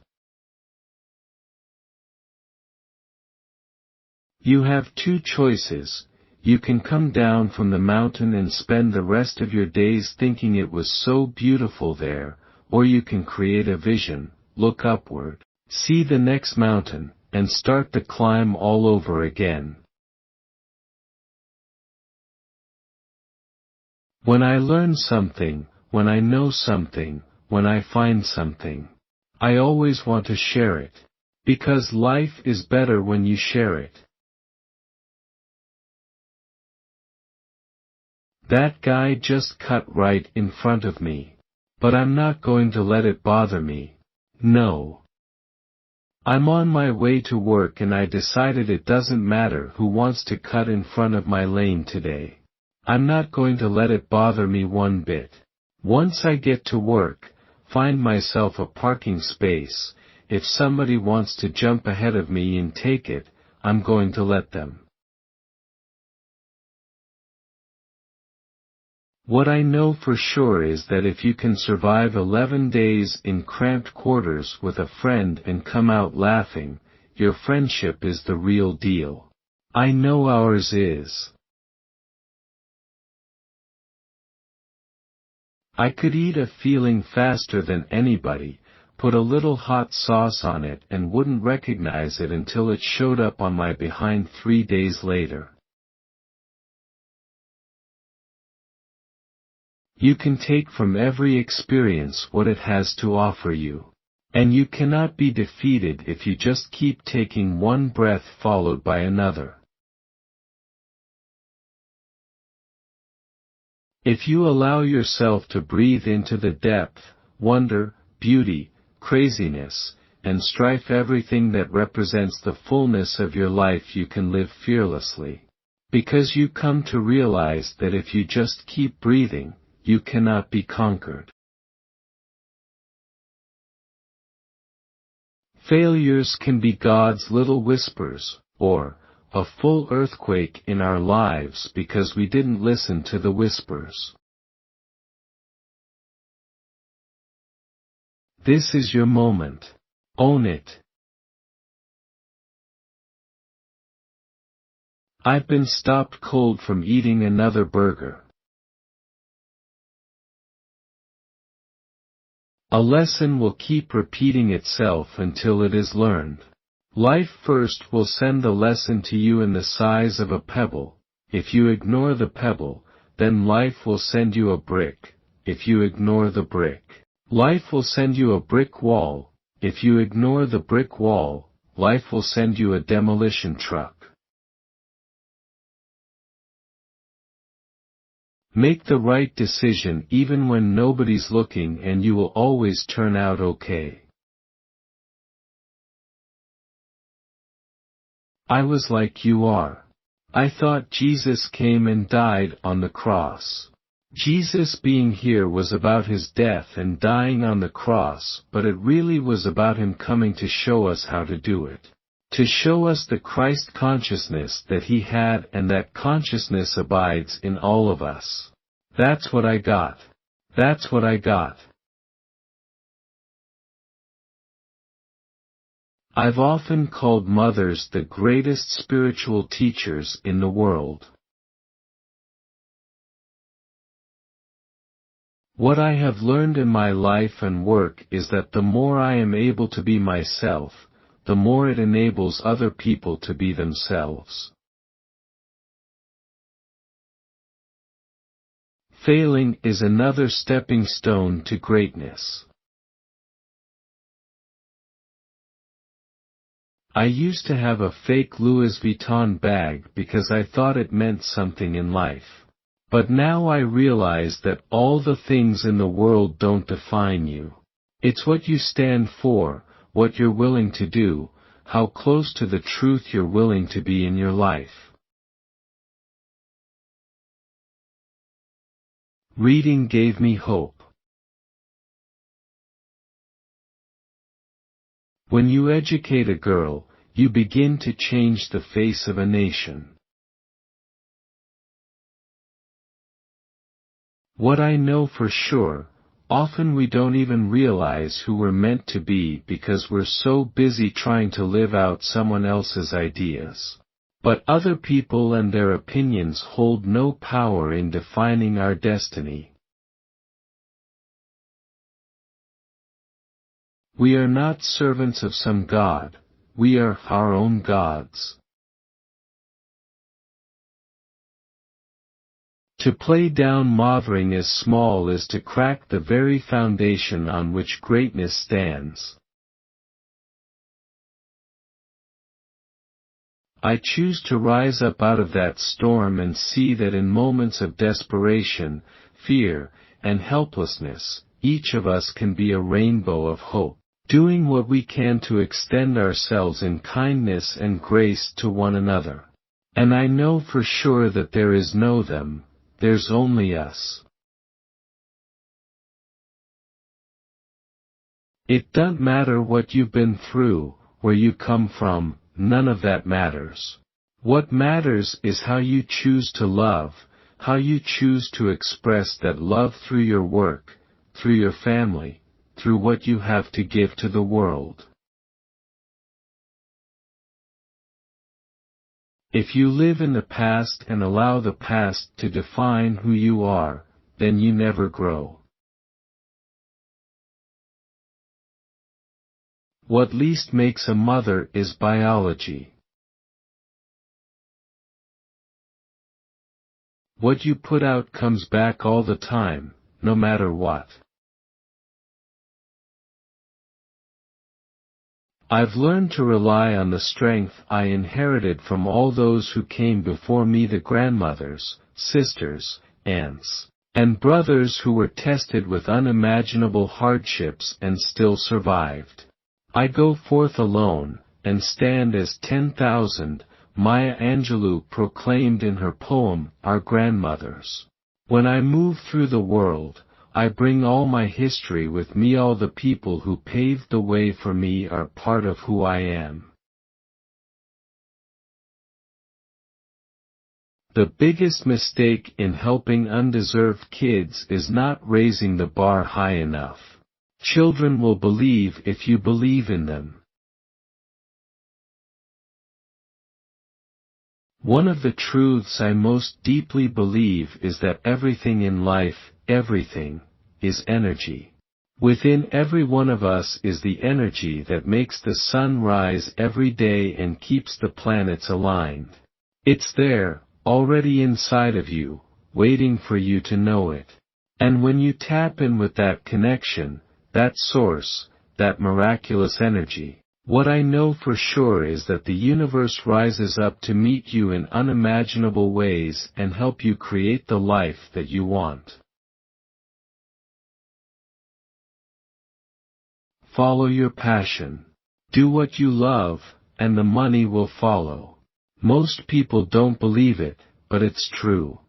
You have 2 choices. You can come down from the mountain and spend the rest of your days thinking it was so beautiful there, or you can create a vision, look upward, see the next mountain, and start the climb all over again. When I learn something, when I know something, when I find something, I always want to share it. Because life is better when you share it. That guy just cut right in front of me. But I'm not going to let it bother me. No. I'm on my way to work and I decided it doesn't matter who wants to cut in front of my lane today. I'm not going to let it bother me one bit. Once I get to work, find myself a parking space, if somebody wants to jump ahead of me and take it, I'm going to let them. What I know for sure is that if you can survive 11 days in cramped quarters with a friend and come out laughing, your friendship is the real deal. I know ours is. I could eat a feeling faster than anybody, put a little hot sauce on it and wouldn't recognize it until it showed up on my behind 3 days later. You can take from every experience what it has to offer you. And you cannot be defeated if you just keep taking one breath followed by another. If you allow yourself to breathe into the depth, wonder, beauty, craziness, and strife, everything that represents the fullness of your life, you can live fearlessly. Because you come to realize that if you just keep breathing, you cannot be conquered. Failures can be God's little whispers, or a full earthquake in our lives because we didn't listen to the whispers. This is your moment. Own it. I've been stopped cold from eating another burger. A lesson will keep repeating itself until it is learned. Life first will send the lesson to you in the size of a pebble. If you ignore the pebble, then life will send you a brick. If you ignore the brick, life will send you a brick wall. If you ignore the brick wall, life will send you a demolition truck. Make the right decision even when nobody's looking and you will always turn out okay. I was like you are. I thought Jesus came and died on the cross. Jesus being here was about his death and dying on the cross, but it really was about him coming to show us how to do it. To show us the Christ consciousness that he had, and that consciousness abides in all of us. That's what I got. That's what I got. I've often called mothers the greatest spiritual teachers in the world. What I have learned in my life and work is that the more I am able to be myself, the more it enables other people to be themselves. Failing is another stepping stone to greatness. I used to have a fake Louis Vuitton bag because I thought it meant something in life. But now I realize that all the things in the world don't define you. It's what you stand for, what you're willing to do, how close to the truth you're willing to be in your life. Reading gave me hope. When you educate a girl, you begin to change the face of a nation. What I know for sure, often we don't even realize who we're meant to be because we're so busy trying to live out someone else's ideas. But other people and their opinions hold no power in defining our destiny. We are not servants of some god, we are our own gods. To play down mothering as small is to crack the very foundation on which greatness stands. I choose to rise up out of that storm and see that in moments of desperation, fear, and helplessness, each of us can be a rainbow of hope, doing what we can to extend ourselves in kindness and grace to one another. And I know for sure that there is no them, there's only us. It doesn't matter what you've been through, where you come from, none of that matters. What matters is how you choose to love, how you choose to express that love through your work, through your family, through what you have to give to the world. If you live in the past and allow the past to define who you are, then you never grow. What least makes a mother is biology. What you put out comes back all the time, no matter what. I've learned to rely on the strength I inherited from all those who came before me, the grandmothers, sisters, aunts, and brothers who were tested with unimaginable hardships and still survived. I go forth alone, and stand as 10,000, Maya Angelou proclaimed in her poem, Our Grandmothers. When I move through the world, I bring all my history with me. All the people who paved the way for me are part of who I am. The biggest mistake in helping undeserved kids is not raising the bar high enough. Children will believe if you believe in them. One of the truths I most deeply believe is that everything in life, everything, is energy. Within every one of us is the energy that makes the sun rise every day and keeps the planets aligned. It's there, already inside of you, waiting for you to know it. And when you tap in with that connection, that source, that miraculous energy, what I know for sure is that the universe rises up to meet you in unimaginable ways and help you create the life that you want. Follow your passion. Do what you love, and the money will follow. Most people don't believe it, but it's true.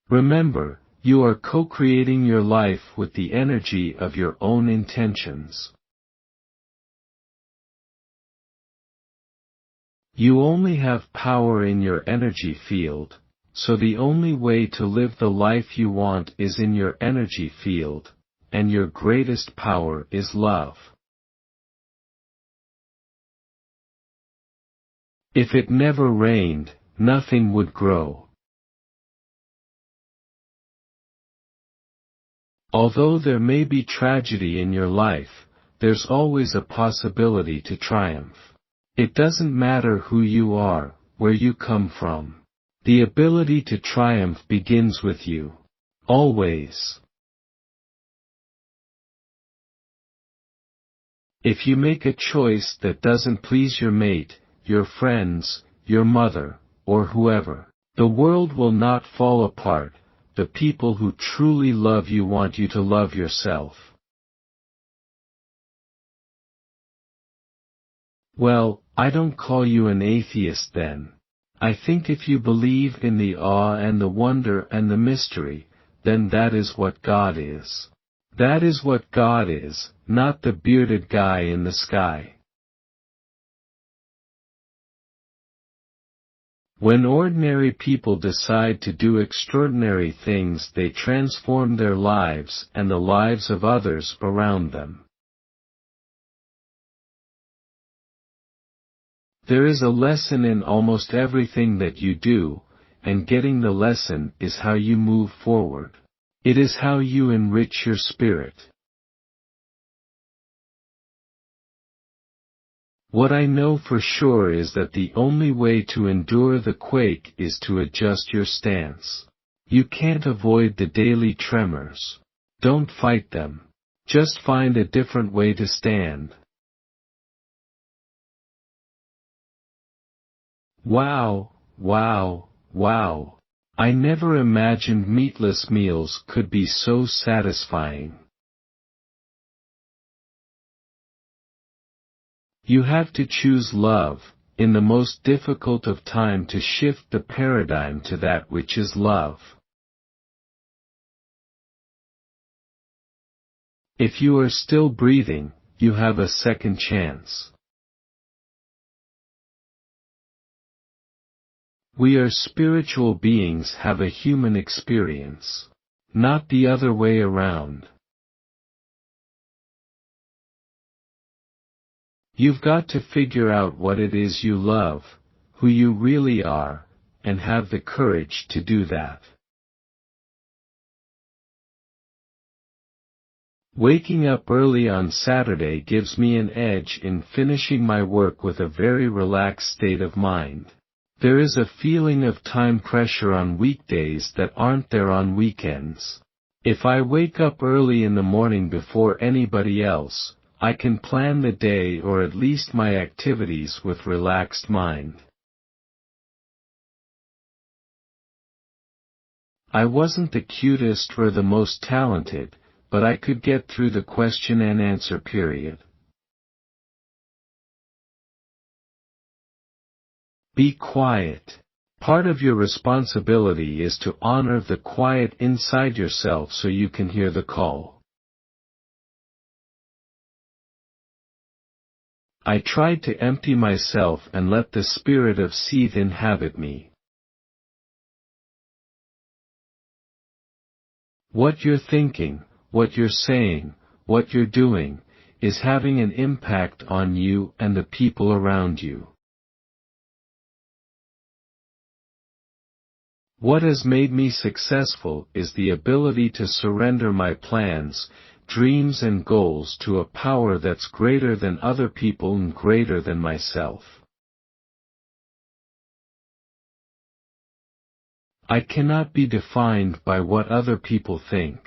Remember, you are co-creating your life with the energy of your own intentions. You only have power in your energy field, so the only way to live the life you want is in your energy field, and your greatest power is love. If it never rained, nothing would grow. Although there may be tragedy in your life, there's always a possibility to triumph. It doesn't matter who you are, where you come from. The ability to triumph begins with you. Always. If you make a choice that doesn't please your mate, your friends, your mother, or whoever, the world will not fall apart. The people who truly love you want you to love yourself. Well, I don't call you an atheist then. I think if you believe in the awe and the wonder and the mystery, then that is what God is. That is what God is, not the bearded guy in the sky. When ordinary people decide to do extraordinary things, they transform their lives and the lives of others around them. There is a lesson in almost everything that you do, and getting the lesson is how you move forward. It is how you enrich your spirit. What I know for sure is that the only way to endure the quake is to adjust your stance. You can't avoid the daily tremors. Don't fight them. Just find a different way to stand. Wow, wow, wow. I never imagined meatless meals could be so satisfying. You have to choose love, in the most difficult of time, to shift the paradigm to that which is love. If you are still breathing, you have a second chance. We are spiritual beings, have a human experience. Not the other way around. You've got to figure out what it is you love, who you really are, and have the courage to do that. Waking up early on Saturday gives me an edge in finishing my work with a very relaxed state of mind. There is a feeling of time pressure on weekdays that aren't there on weekends. If I wake up early in the morning before anybody else, I can plan the day or at least my activities with relaxed mind. I wasn't the cutest or the most talented, but I could get through the question and answer period. Be quiet. Part of your responsibility is to honor the quiet inside yourself so you can hear the call. I tried to empty myself and let the spirit of Seeth inhabit me. What you're thinking, what you're saying, what you're doing, is having an impact on you and the people around you. What has made me successful is the ability to surrender my plans, dreams and goals to a power that's greater than other people and greater than myself. I cannot be defined by what other people think.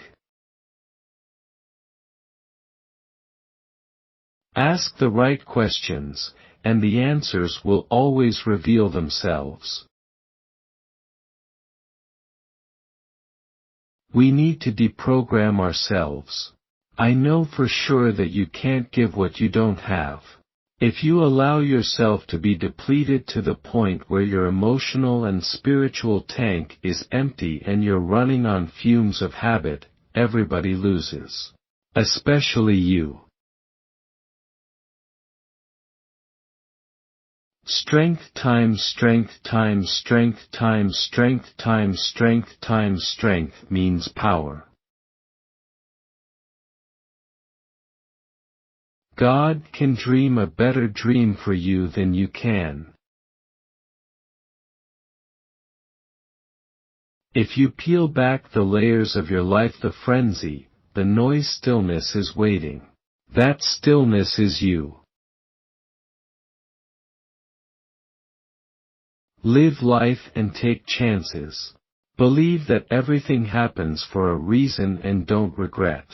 Ask the right questions, and the answers will always reveal themselves. We need to deprogram ourselves. I know for sure that you can't give what you don't have. If you allow yourself to be depleted to the point where your emotional and spiritual tank is empty and you're running on fumes of habit, everybody loses. Especially you. Strength times strength times strength times strength times strength times strength means power. God can dream a better dream for you than you can. If you peel back the layers of your life, the frenzy, the noise, stillness is waiting. That stillness is you. Live life and take chances. Believe that everything happens for a reason and don't regret.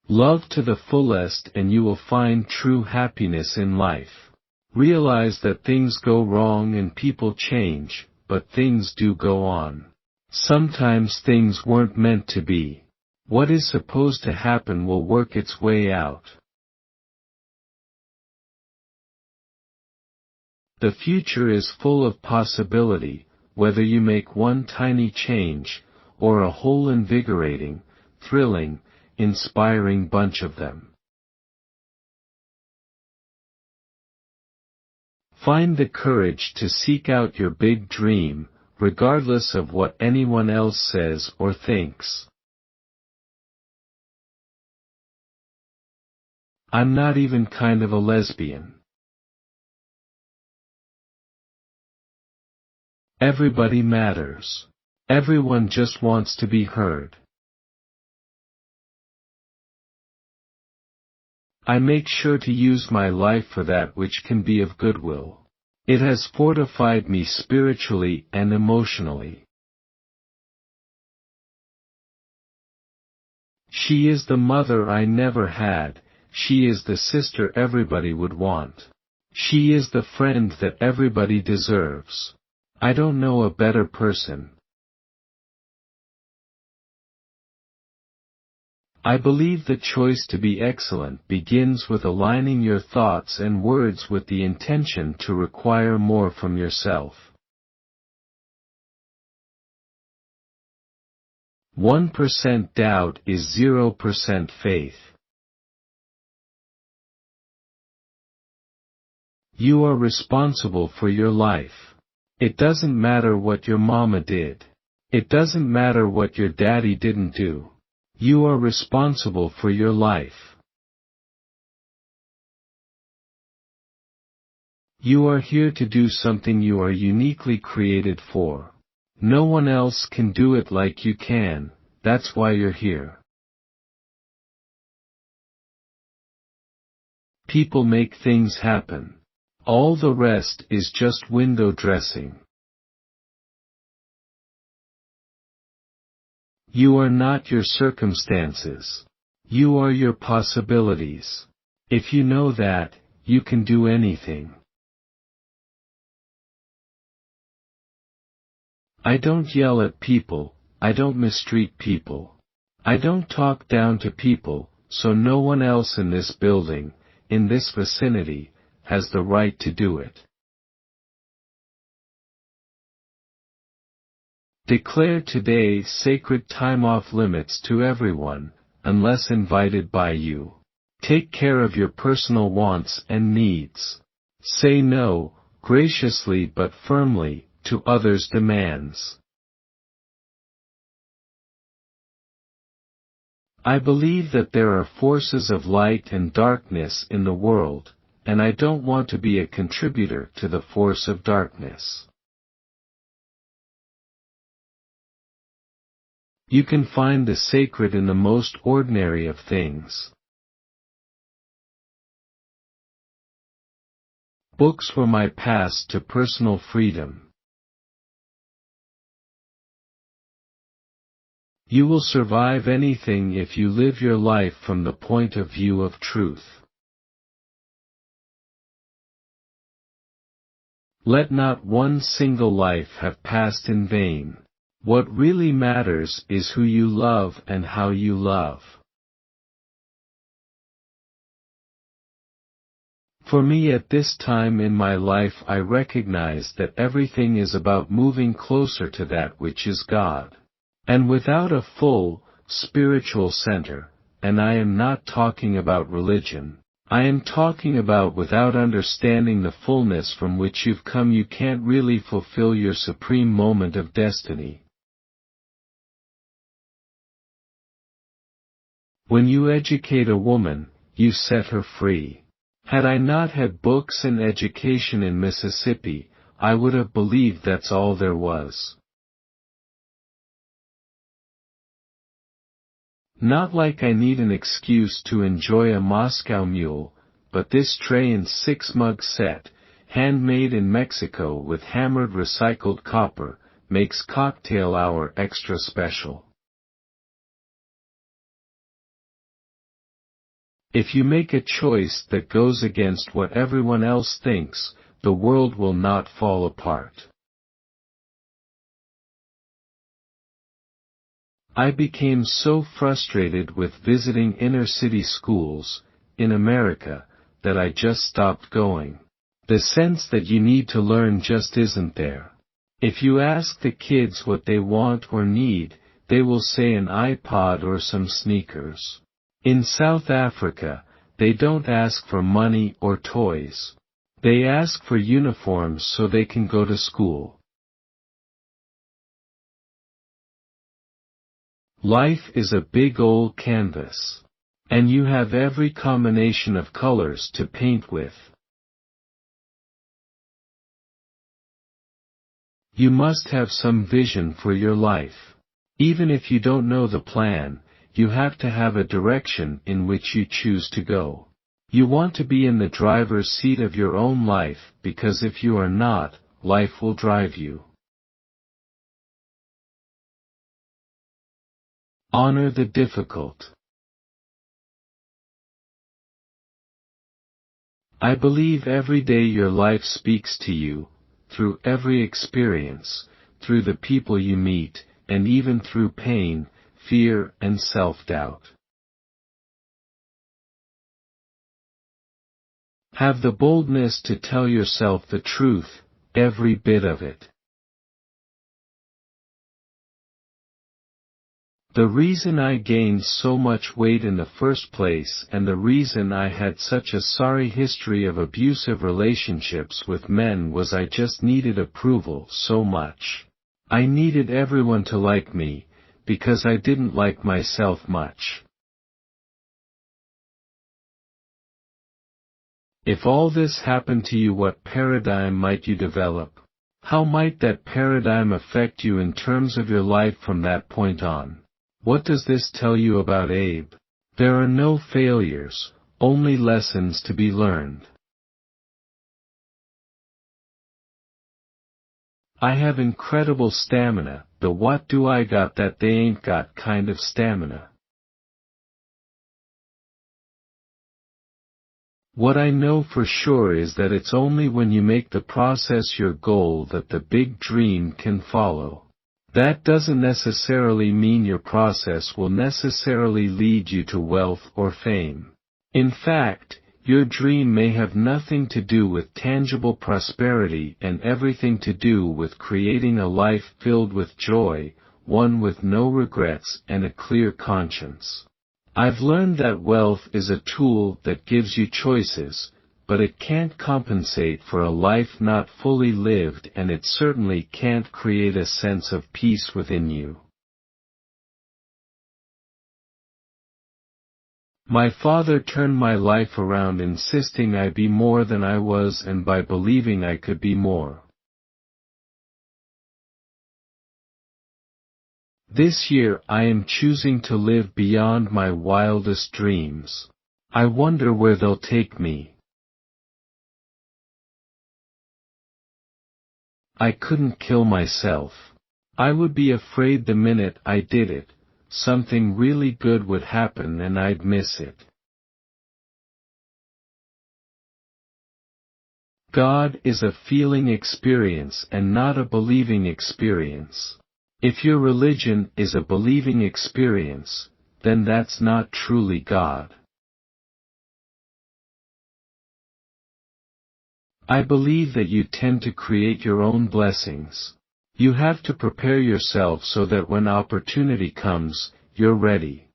Love to the fullest and you will find true happiness in life. Realize that things go wrong and people change, but things do go on. Sometimes things weren't meant to be. What is supposed to happen will work its way out. The future is full of possibility, whether you make one tiny change, or a whole invigorating, thrilling, inspiring bunch of them. Find the courage to seek out your big dream, regardless of what anyone else says or thinks. I'm not even kind of a lesbian. Everybody matters. Everyone just wants to be heard. I make sure to use my life for that which can be of goodwill. It has fortified me spiritually and emotionally. She is the mother I never had, she is the sister everybody would want. She is the friend that everybody deserves. I don't know a better person. I believe the choice to be excellent begins with aligning your thoughts and words with the intention to require more from yourself. 1% doubt is 0% faith. You are responsible for your life. It doesn't matter what your mama did. It doesn't matter what your daddy didn't do. You are responsible for your life. You are here to do something you are uniquely created for. No one else can do it like you can, that's why you're here. People make things happen. All the rest is just window dressing. You are not your circumstances. You are your possibilities. If you know that, you can do anything. I don't yell at people, I don't mistreat people. I don't talk down to people, so no one else in this building, in this vicinity, has the right to do it. Declare today sacred time off limits to everyone, unless invited by you. Take care of your personal wants and needs. Say no, graciously but firmly, to others' demands. I believe that there are forces of light and darkness in the world, and I don't want to be a contributor to the force of darkness. You can find the sacred in the most ordinary of things. Books were my pass to personal freedom. You will survive anything if you live your life from the point of view of truth. Let not one single life have passed in vain. What really matters is who you love and how you love. For me at this time in my life I recognize that everything is about moving closer to that which is God. And without a full, spiritual center, and I am not talking about religion, I am talking about without understanding the fullness from which you've come, you can't really fulfill your supreme moment of destiny. When you educate a woman, you set her free. Had I not had books and education in Mississippi, I would have believed that's all there was. Not like I need an excuse to enjoy a Moscow Mule, but this tray and 6-mug set, handmade in Mexico with hammered recycled copper, makes cocktail hour extra special. If you make a choice that goes against what everyone else thinks, the world will not fall apart. I became so frustrated with visiting inner-city schools, in America, that I just stopped going. The sense that you need to learn just isn't there. If you ask the kids what they want or need, they will say an iPod or some sneakers. In South Africa, they don't ask for money or toys. They ask for uniforms so they can go to school. Life is a big old canvas. And you have every combination of colors to paint with. You must have some vision for your life. Even if you don't know the plan, you have to have a direction in which you choose to go. You want to be in the driver's seat of your own life, because if you are not, life will drive you. Honor the difficult. I believe every day your life speaks to you, through every experience, through the people you meet, and even through pain, fear, and self-doubt. Have the boldness to tell yourself the truth, every bit of it. The reason I gained so much weight in the first place and the reason I had such a sorry history of abusive relationships with men was I just needed approval so much. I needed everyone to like me, because I didn't like myself much. If all this happened to you, what paradigm might you develop? How might that paradigm affect you in terms of your life from that point on? What does this tell you about Abe? There are no failures, only lessons to be learned. I have incredible stamina, the what do I got that they ain't got kind of stamina. What I know for sure is that it's only when you make the process your goal that the big dream can follow. That doesn't necessarily mean your process will necessarily lead you to wealth or fame. In fact, your dream may have nothing to do with tangible prosperity and everything to do with creating a life filled with joy, one with no regrets and a clear conscience. I've learned that wealth is a tool that gives you choices, but it can't compensate for a life not fully lived, and it certainly can't create a sense of peace within you. My father turned my life around, insisting I be more than I was and by believing I could be more. This year I am choosing to live beyond my wildest dreams. I wonder where they'll take me. I couldn't kill myself. I would be afraid the minute I did it, something really good would happen and I'd miss it. God is a feeling experience and not a believing experience. If your religion is a believing experience, then that's not truly God. I believe that you tend to create your own blessings. You have to prepare yourself so that when opportunity comes, you're ready.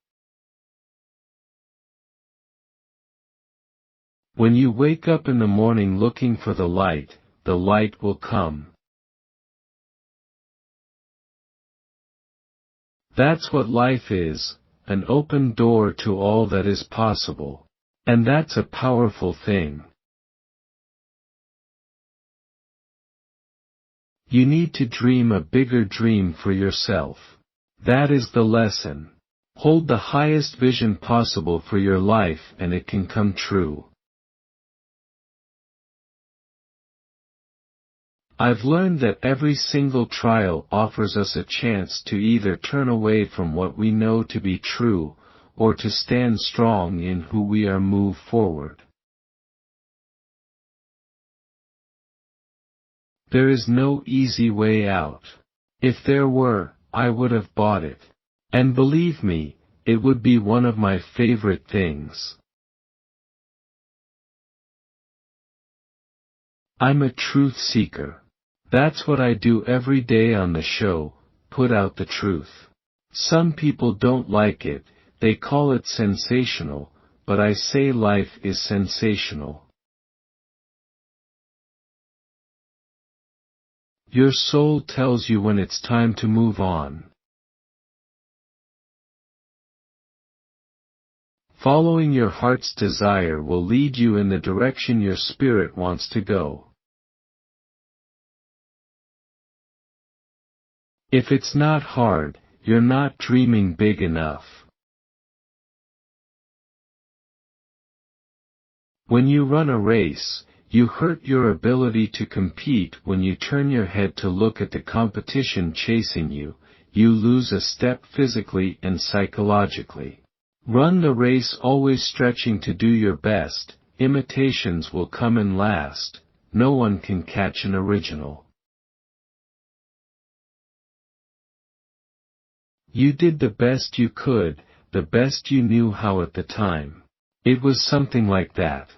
When you wake up in the morning looking for the light will come. That's what life is, an open door to all that is possible. And that's a powerful thing. You need to dream a bigger dream for yourself. That is the lesson. Hold the highest vision possible for your life and it can come true. I've learned that every single trial offers us a chance to either turn away from what we know to be true, or to stand strong in who we are, move forward. There is no easy way out. If there were, I would have bought it. And believe me, it would be one of my favorite things. I'm a truth seeker. That's what I do every day on the show, put out the truth. Some people don't like it, they call it sensational, but I say life is sensational. Your soul tells you when it's time to move on. Following your heart's desire will lead you in the direction your spirit wants to go. If it's not hard, you're not dreaming big enough. When you run a race, you hurt your ability to compete. When you turn your head to look at the competition chasing you, you lose a step physically and psychologically. Run the race always stretching to do your best. Imitations will come in last. No one can catch an original. You did the best you could, the best you knew how at the time. It was something like that.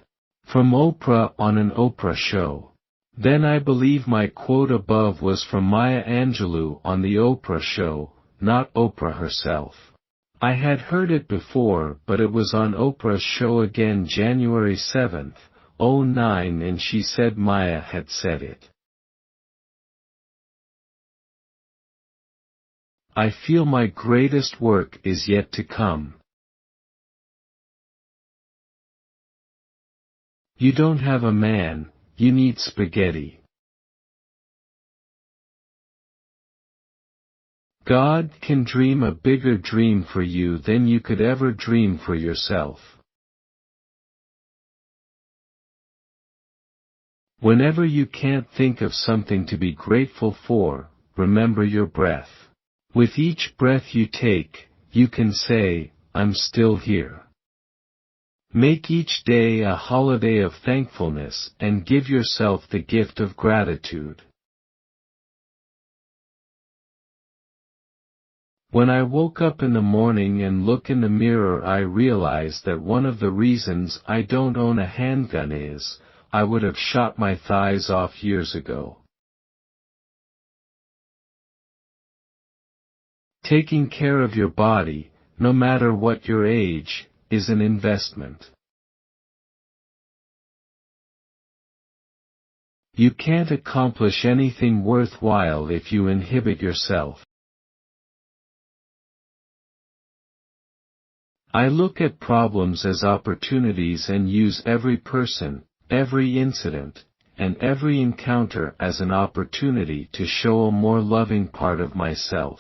From Oprah on an Oprah show. Then I believe my quote above was from Maya Angelou on the Oprah show, not Oprah herself. I had heard it before, but it was on Oprah's show again January 7th, 2009, and she said Maya had said it. I feel my greatest work is yet to come. You don't have a man, you need spaghetti. God can dream a bigger dream for you than you could ever dream for yourself. Whenever you can't think of something to be grateful for, remember your breath. With each breath you take, you can say, I'm still here. Make each day a holiday of thankfulness and give yourself the gift of gratitude. When I woke up in the morning and look in the mirror, I realized that one of the reasons I don't own a handgun is, I would have shot my thighs off years ago. Taking care of your body, no matter what your age, is an investment. You can't accomplish anything worthwhile if you inhibit yourself. I look at problems as opportunities and use every person, every incident, and every encounter as an opportunity to show a more loving part of myself.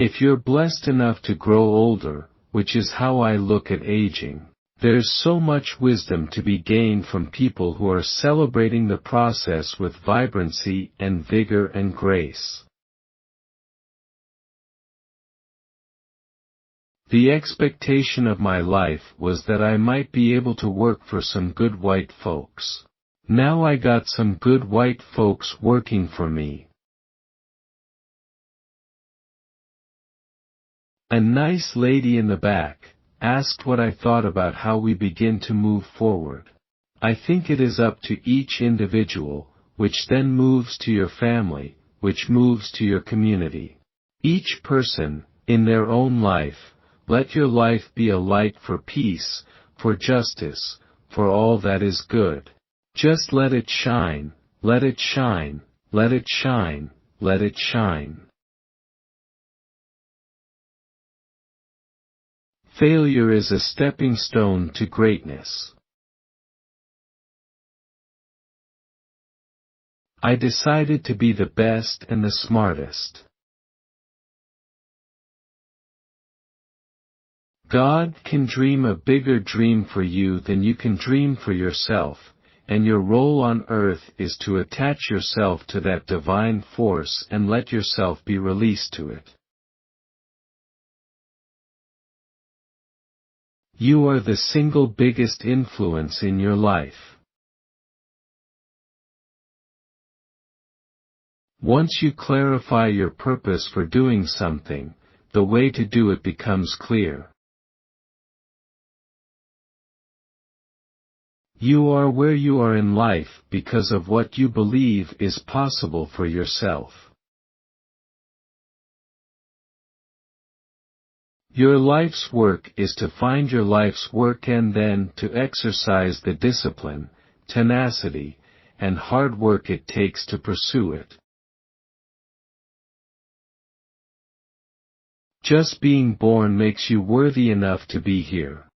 If you're blessed enough to grow older, which is how I look at aging, there's so much wisdom to be gained from people who are celebrating the process with vibrancy and vigor and grace. The expectation of my life was that I might be able to work for some good white folks. Now I got some good white folks working for me. A nice lady in the back asked what I thought about how we begin to move forward. I think it is up to each individual, which then moves to your family, which moves to your community. Each person, in their own life, let your life be a light for peace, for justice, for all that is good. Just let it shine, let it shine, let it shine, let it shine. Failure is a stepping stone to greatness. I decided to be the best and the smartest. God can dream a bigger dream for you than you can dream for yourself, and your role on earth is to attach yourself to that divine force and let yourself be released to it. You are the single biggest influence in your life. Once you clarify your purpose for doing something, the way to do it becomes clear. You are where you are in life because of what you believe is possible for yourself. Your life's work is to find your life's work and then to exercise the discipline, tenacity, and hard work it takes to pursue it. Just being born makes you worthy enough to be here.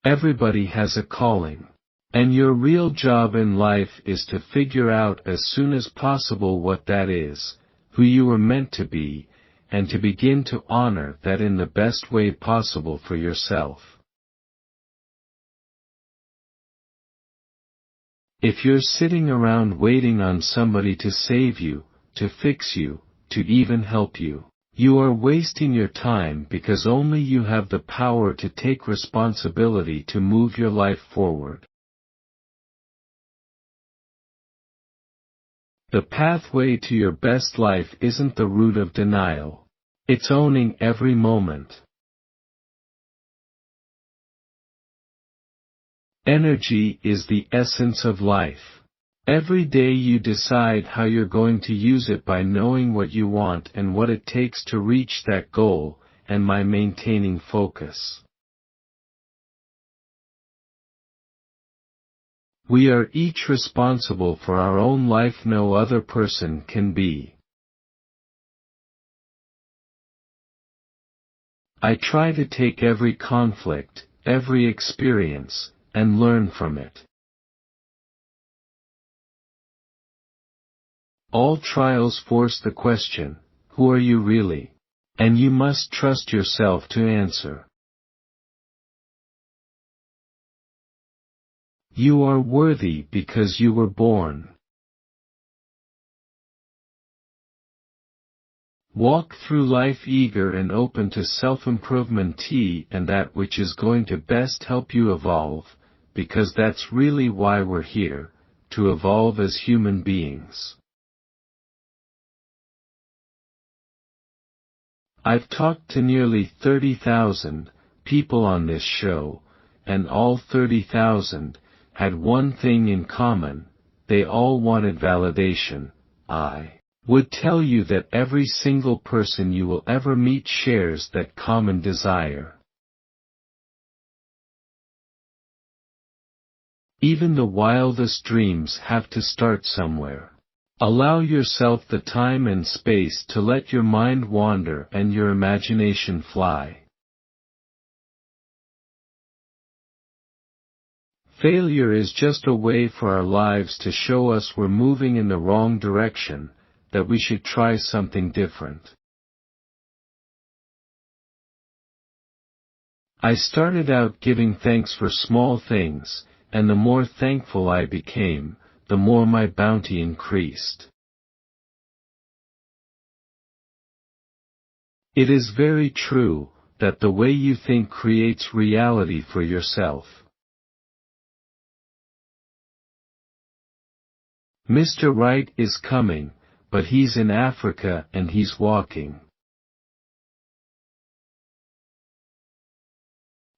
Everybody has a calling. And your real job in life is to figure out as soon as possible what that is, who you were meant to be, and to begin to honor that in the best way possible for yourself. If you're sitting around waiting on somebody to save you, to fix you, to even help you, you are wasting your time because only you have the power to take responsibility to move your life forward. The pathway to your best life isn't the route of denial. It's owning every moment. Energy is the essence of life. Every day you decide how you're going to use it by knowing what you want and what it takes to reach that goal, and by maintaining focus. We are each responsible for our own life. No other person can be. I try to take every conflict, every experience, and learn from it. All trials force the question, who are you really? And you must trust yourself to answer. You are worthy because you were born. Walk through life eager and open to self-improvement and that which is going to best help you evolve, because that's really why we're here, to evolve as human beings. I've talked to nearly 30,000 people on this show, and all 30,000 had one thing in common: they all wanted validation. I would tell you that every single person you will ever meet shares that common desire. Even the wildest dreams have to start somewhere. Allow yourself the time and space to let your mind wander and your imagination fly. Failure is just a way for our lives to show us we're moving in the wrong direction, that we should try something different. I started out giving thanks for small things, and the more thankful I became, the more my bounty increased. It is very true that the way you think creates reality for yourself. Mr. Right is coming, but he's in Africa and he's walking.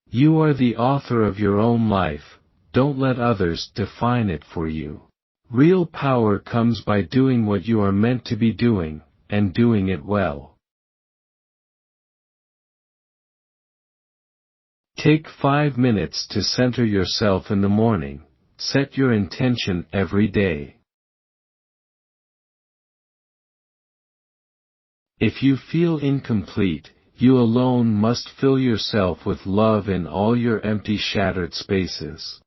You are the author of your own life, don't let others define it for you. Real power comes by doing what you are meant to be doing, and doing it well. Take 5 minutes to center yourself in the morning. Set your intention every day. If you feel incomplete, you alone must fill yourself with love in all your empty, shattered spaces.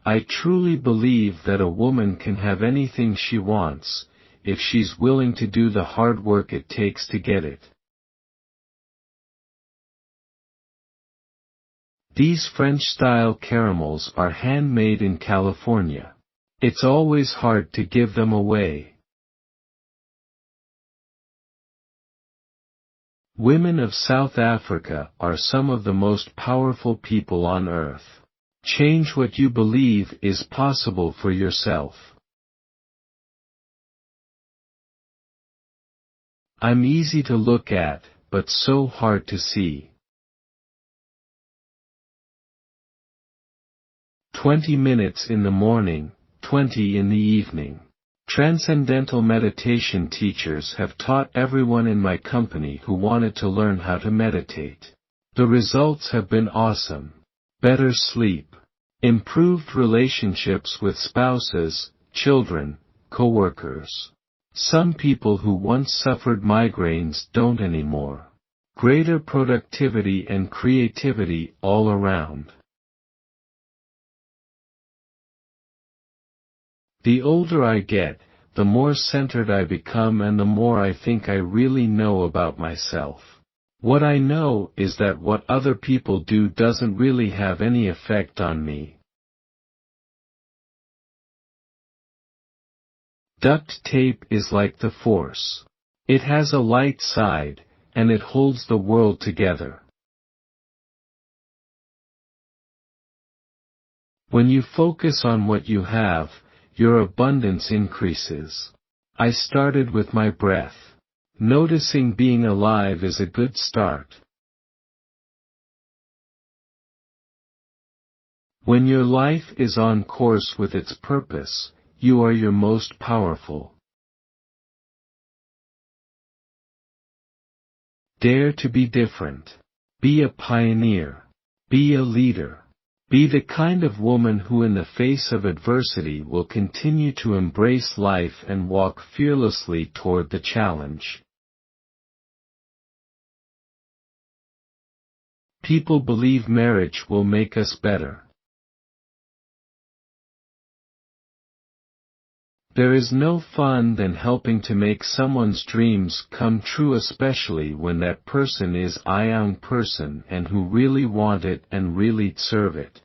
I truly believe that a woman can have anything she wants, if she's willing to do the hard work it takes to get it. These French-style caramels are handmade in California. It's always hard to give them away. Women of South Africa are some of the most powerful people on earth. Change what you believe is possible for yourself. I'm easy to look at, but so hard to see. 20 minutes in the morning, 20 in the evening. Transcendental meditation teachers have taught everyone in my company who wanted to learn how to meditate. The results have been awesome. Better sleep. Improved relationships with spouses, children, coworkers. Some people who once suffered migraines don't anymore. greater productivity and creativity all around. The older I get, the more centered I become and the more I think I really know about myself. What I know is that what other people do doesn't really have any effect on me. Duct tape is like the Force. It has a light side, and it holds the world together. When you focus on what you have, your abundance increases. I started with my breath. Noticing being alive is a good start. When your life is on course with its purpose, you are your most powerful. Dare to be different. Be a pioneer. Be a leader. Be the kind of woman who in the face of adversity will continue to embrace life and walk fearlessly toward the challenge. People believe marriage will make us better. There is no fun than helping to make someone's dreams come true, especially when that person is a young person and who really want it and really deserve it.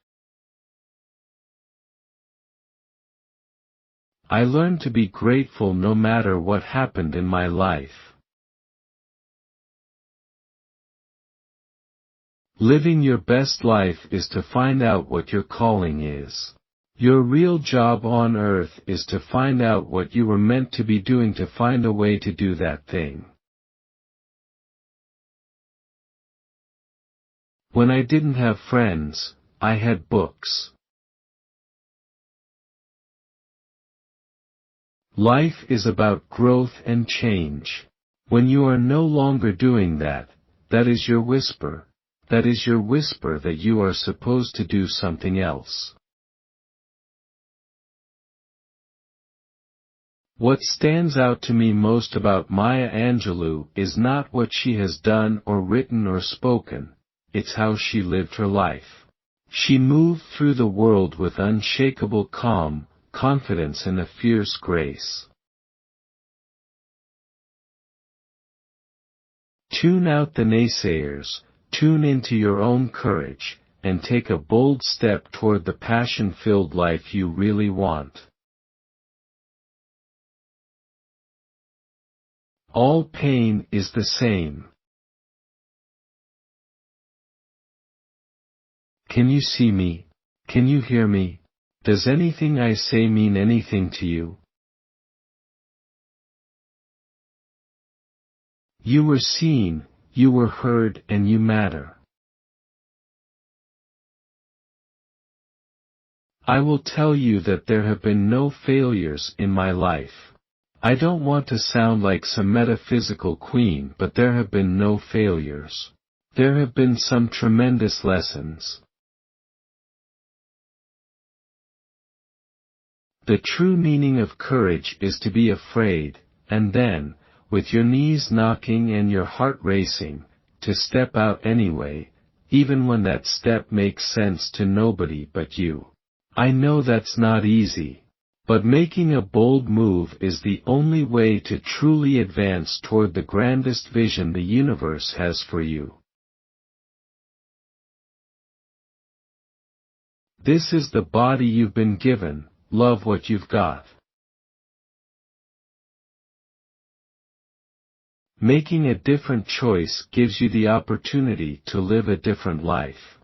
I learned to be grateful no matter what happened in my life. Living your best life is to find out what your calling is. Your real job on earth is to find out what you were meant to be doing, to find a way to do that thing. When I didn't have friends, I had books. Life is about growth and change. When you are no longer doing that, that is your whisper. That is your whisper that you are supposed to do something else. What stands out to me most about Maya Angelou is not what she has done or written or spoken, it's how she lived her life. She moved through the world with unshakable calm, confidence and a fierce grace. Tune out the naysayers, tune into your own courage, and take a bold step toward the passion-filled life you really want. All pain is the same. Can you see me? Can you hear me? Does anything I say mean anything to you? You were seen, you were heard, and you matter. I will tell you that there have been no failures in my life. I don't want to sound like some metaphysical queen, but there have been no failures. There have been some tremendous lessons. The true meaning of courage is to be afraid, and then, with your knees knocking and your heart racing, to step out anyway, even when that step makes sense to nobody but you. I know that's not easy. But making a bold move is the only way to truly advance toward the grandest vision the universe has for you. This is the body you've been given, love what you've got. Making a different choice gives you the opportunity to live a different life.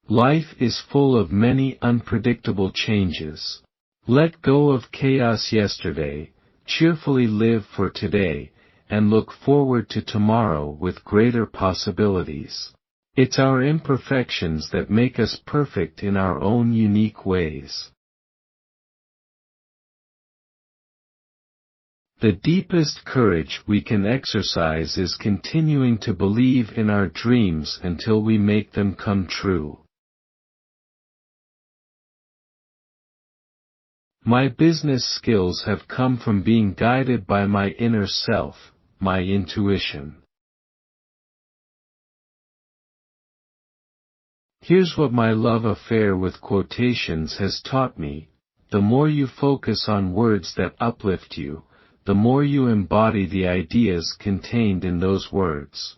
Life is full of many unpredictable changes. Let go of chaos yesterday, cheerfully live for today, and look forward to tomorrow with greater possibilities. It's our imperfections that make us perfect in our own unique ways. The deepest courage we can exercise is continuing to believe in our dreams until we make them come true. My business skills have come from being guided by my inner self, my intuition. Here's what my love affair with quotations has taught me: the more you focus on words that uplift you, the more you embody the ideas contained in those words.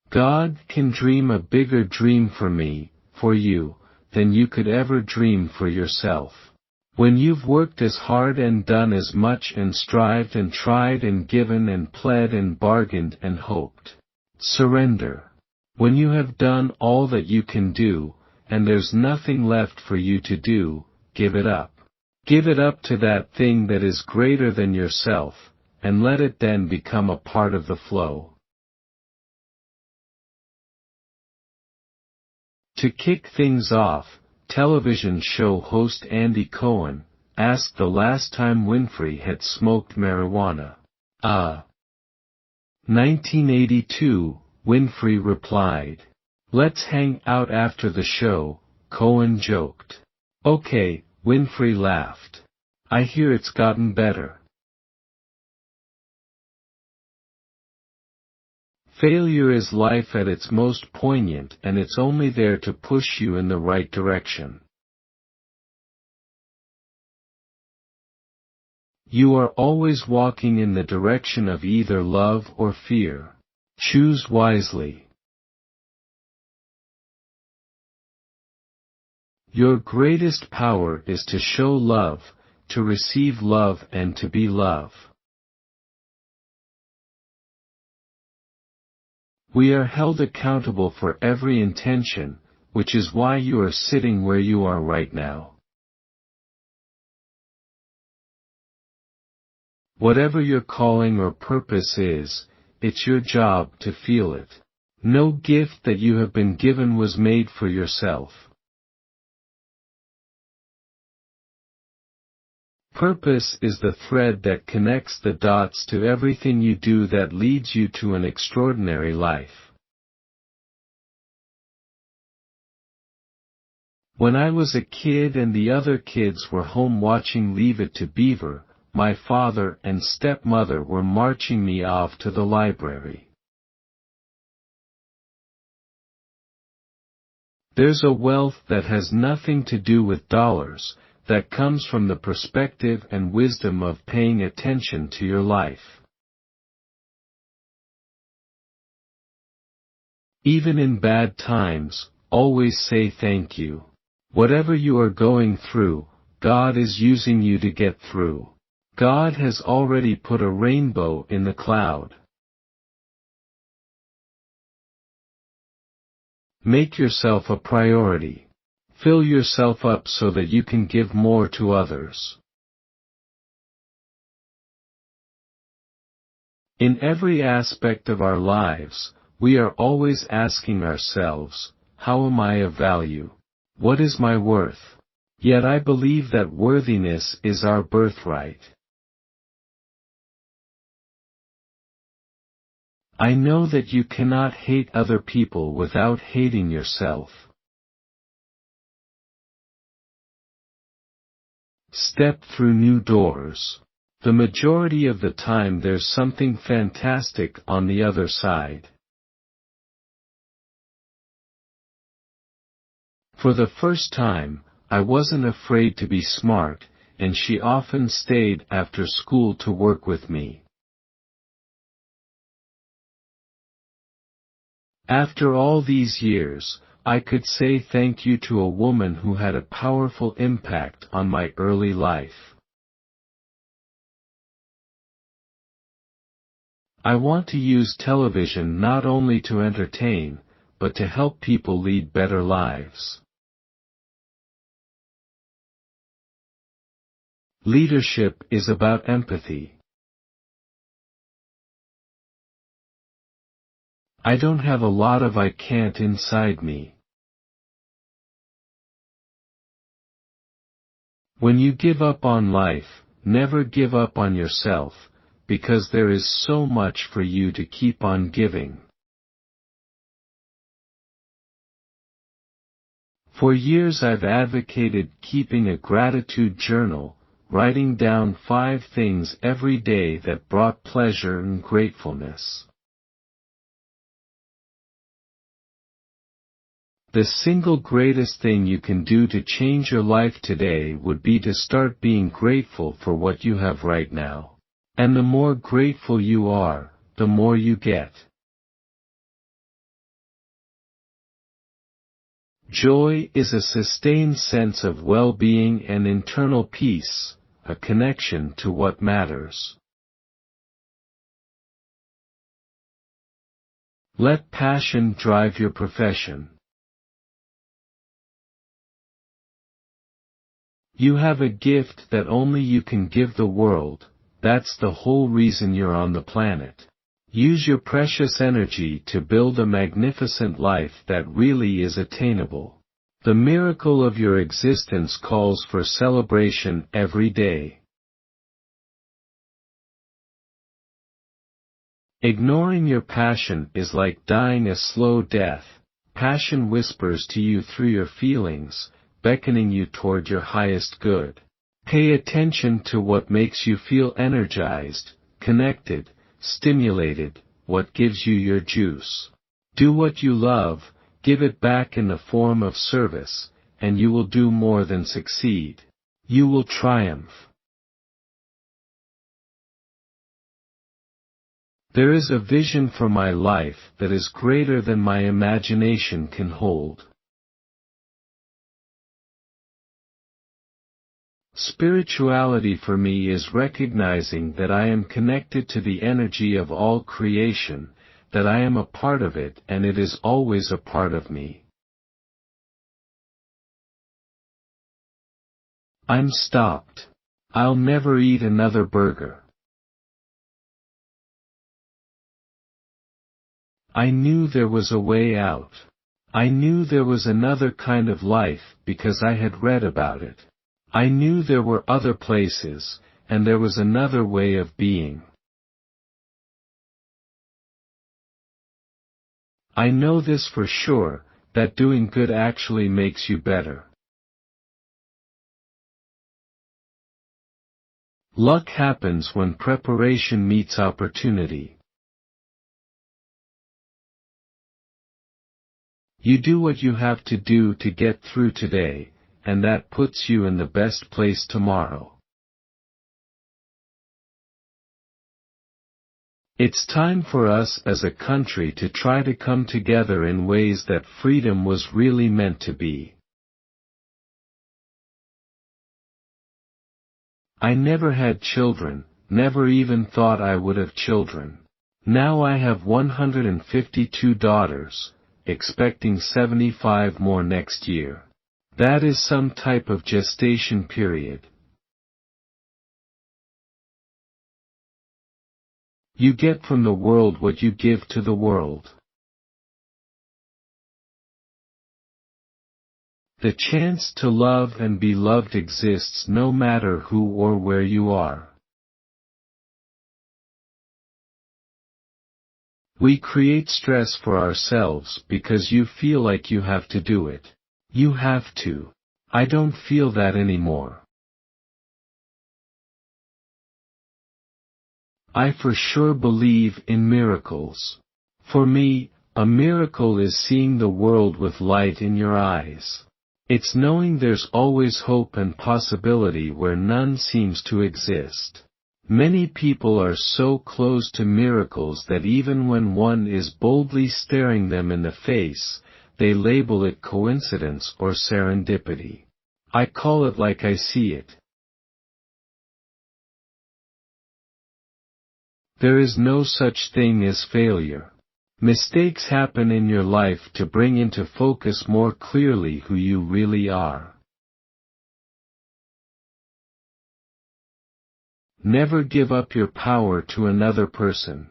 God can dream a bigger dream for me, for you, than you could ever dream for yourself. When you've worked as hard and done as much and strived and tried and given and pled and bargained and hoped, surrender. When you have done all that you can do, and there's nothing left for you to do, give it up. Give it up to that thing that is greater than yourself, and let it then become a part of the flow. To kick things off, television show host Andy Cohen asked the last time Winfrey had smoked marijuana. 1982, Winfrey replied. Let's hang out after the show, Cohen joked. Okay, Winfrey laughed. I hear it's gotten better. Failure is life at its most poignant, and it's only there to push you in the right direction. You are always walking in the direction of either love or fear. Choose wisely. Your greatest power is to show love, to receive love and to be love. We are held accountable for every intention, which is why you are sitting where you are right now. Whatever your calling or purpose is, it's your job to feel it. No gift that you have been given was made for yourself. Purpose is the thread that connects the dots to everything you do that leads you to an extraordinary life. When I was a kid and the other kids were home watching Leave It to Beaver, my father and stepmother were marching me off to the library. There's a wealth that has nothing to do with dollars, that comes from the perspective and wisdom of paying attention to your life. Even in bad times, always say thank you. Whatever you are going through, God is using you to get through. God has already put a rainbow in the cloud. Make yourself a priority. Fill yourself up so that you can give more to others. In every aspect of our lives, we are always asking ourselves, how am I of value? What is my worth? Yet I believe that worthiness is our birthright. I know that you cannot hate other people without hating yourself. Step through new doors. The majority of the time there's something fantastic on the other side. For the first time, I wasn't afraid to be smart, and she often stayed after school to work with me. After all these years, I could say thank you to a woman who had a powerful impact on my early life. I want to use television not only to entertain, but to help people lead better lives. Leadership is about empathy. I don't have a lot of I can't inside me. When you give up on life, never give up on yourself, because there is so much for you to keep on giving. For years I've advocated keeping a gratitude journal, writing down 5 things every day that brought pleasure and gratefulness. The single greatest thing you can do to change your life today would be to start being grateful for what you have right now. And the more grateful you are, the more you get. Joy is a sustained sense of well-being and internal peace, a connection to what matters. Let passion drive your profession. You have a gift that only you can give the world. That's the whole reason you're on the planet. Use your precious energy to build a magnificent life that really is attainable. The miracle of your existence calls for celebration every day. Ignoring your passion is like dying a slow death. Passion whispers to you through your feelings, beckoning you toward your highest good. Pay attention to what makes you feel energized, connected, stimulated, what gives you your juice. Do what you love, give it back in the form of service, and you will do more than succeed. You will triumph. There is a vision for my life that is greater than my imagination can hold. Spirituality for me is recognizing that I am connected to the energy of all creation, that I am a part of it and it is always a part of me. I'm stopped. I'll never eat another burger. I knew there was a way out. I knew there was another kind of life because I had read about it. I knew there were other places, and there was another way of being. I know this for sure, that doing good actually makes you better. Luck happens when preparation meets opportunity. You do what you have to do to get through today, and that puts you in the best place tomorrow. It's time for us as a country to try to come together in ways that freedom was really meant to be. I never had children, never even thought I would have children. Now I have 152 daughters, expecting 75 more next year. That is some type of gestation period. You get from the world what you give to the world. The chance to love and be loved exists no matter who or where you are. We create stress for ourselves because you feel like you have to do it. You have to. I don't feel that anymore. I for sure believe in miracles. For me, a miracle is seeing the world with light in your eyes. It's knowing there's always hope and possibility where none seems to exist. Many people are so close to miracles that even when one is boldly staring them in the face, they label it coincidence or serendipity. I call it like I see it. There is no such thing as failure. Mistakes happen in your life to bring into focus more clearly who you really are. Never give up your power to another person.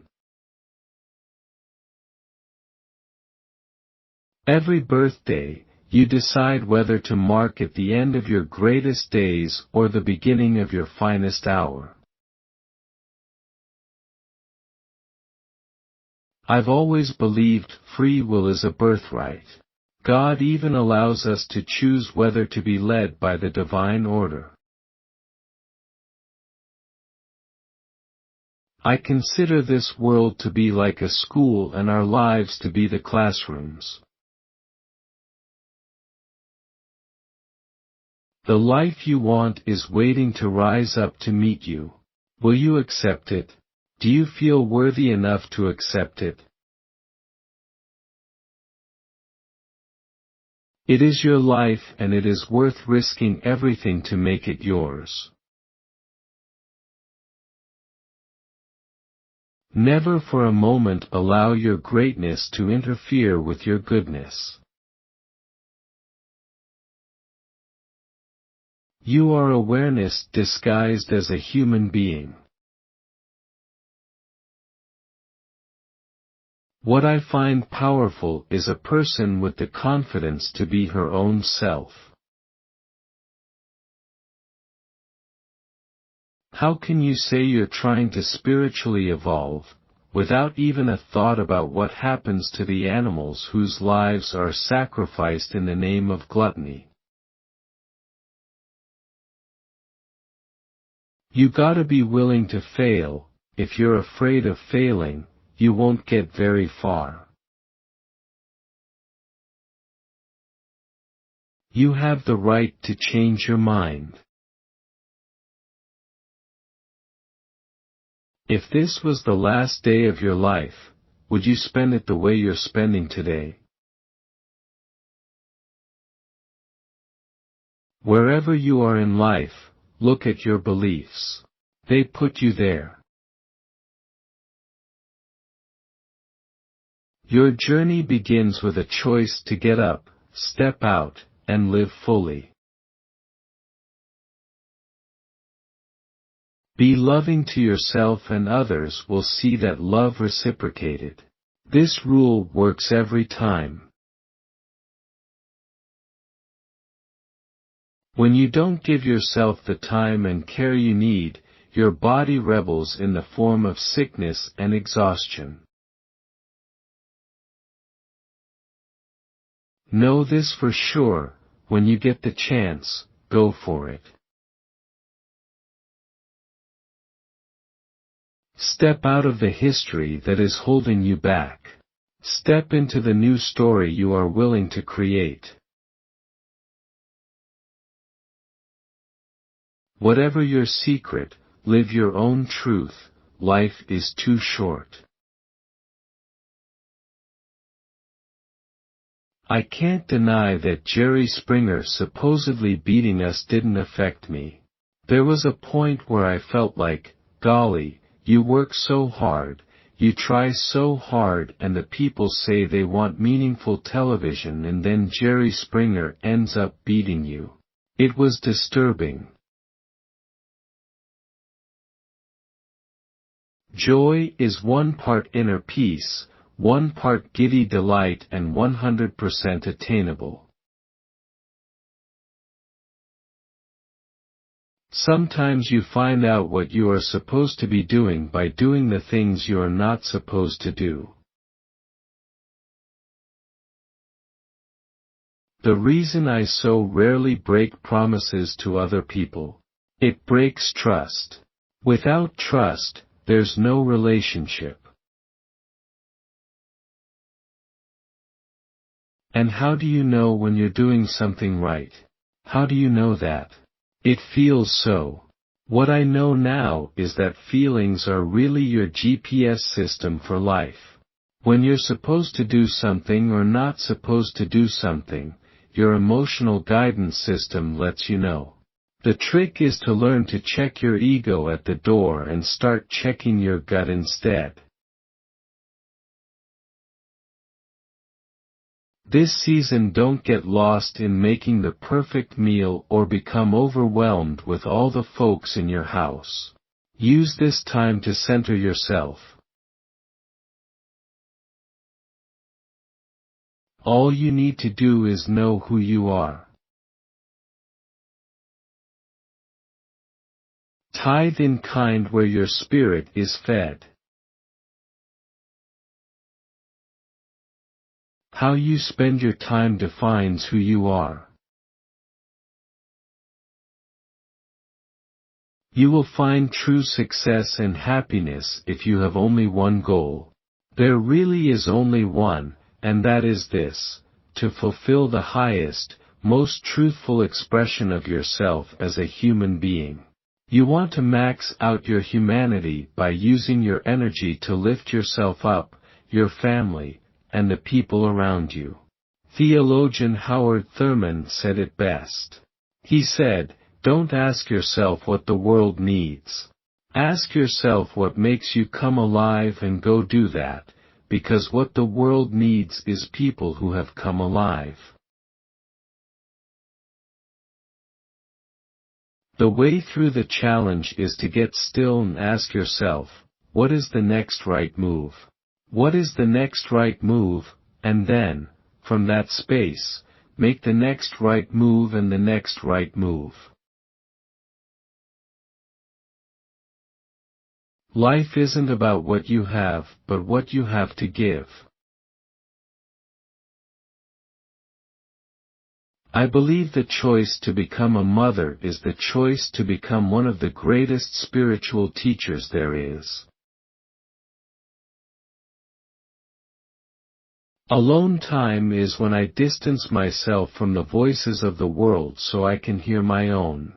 Every birthday, you decide whether to mark at the end of your greatest days or the beginning of your finest hour. I've always believed free will is a birthright. God even allows us to choose whether to be led by the divine order. I consider this world to be like a school and our lives to be the classrooms. The life you want is waiting to rise up to meet you. Will you accept it? Do you feel worthy enough to accept it? It is your life and it is worth risking everything to make it yours. Never for a moment allow your greatness to interfere with your goodness. You are awareness disguised as a human being. What I find powerful is a person with the confidence to be her own self. How can you say you're trying to spiritually evolve, without even a thought about what happens to the animals whose lives are sacrificed in the name of gluttony? You gotta be willing to fail. If you're afraid of failing, you won't get very far. You have the right to change your mind. If this was the last day of your life, would you spend it the way you're spending today? Wherever you are in life, look at your beliefs. They put you there. Your journey begins with a choice to get up, step out, and live fully. Be loving to yourself and others will see that love reciprocated. This rule works every time. When you don't give yourself the time and care you need, your body rebels in the form of sickness and exhaustion. Know this for sure, when you get the chance, go for it. Step out of the history that is holding you back. Step into the new story you are willing to create. Whatever your secret, live your own truth. Life is too short. I can't deny that Jerry Springer supposedly beating us didn't affect me. There was a point where I felt like, golly, you work so hard, you try so hard, and the people say they want meaningful television and then Jerry Springer ends up beating you. It was disturbing. Joy is 1 part inner peace, 1 part giddy delight and 100% attainable. Sometimes you find out what you are supposed to be doing by doing the things you are not supposed to do. The reason I so rarely break promises to other people. It breaks trust. Without trust, there's no relationship. And how do you know when you're doing something right? How do you know that? It feels so. What I know now is that feelings are really your GPS system for life. When you're supposed to do something or not supposed to do something, your emotional guidance system lets you know. The trick is to learn to check your ego at the door and start checking your gut instead. This season, don't get lost in making the perfect meal or become overwhelmed with all the folks in your house. Use this time to center yourself. All you need to do is know who you are. Tithe in kind where your spirit is fed. How you spend your time defines who you are. You will find true success and happiness if you have only one goal. There really is only one, and that is this: to fulfill the highest, most truthful expression of yourself as a human being. You want to max out your humanity by using your energy to lift yourself up, your family, and the people around you. Theologian Howard Thurman said it best. He said, "Don't ask yourself what the world needs. Ask yourself what makes you come alive and go do that, because what the world needs is people who have come alive." The way through the challenge is to get still and ask yourself, what is the next right move? What is the next right move? And then, from that space, make the next right move and the next right move. Life isn't about what you have, but what you have to give. I believe the choice to become a mother is the choice to become one of the greatest spiritual teachers there is. Alone time is when I distance myself from the voices of the world so I can hear my own.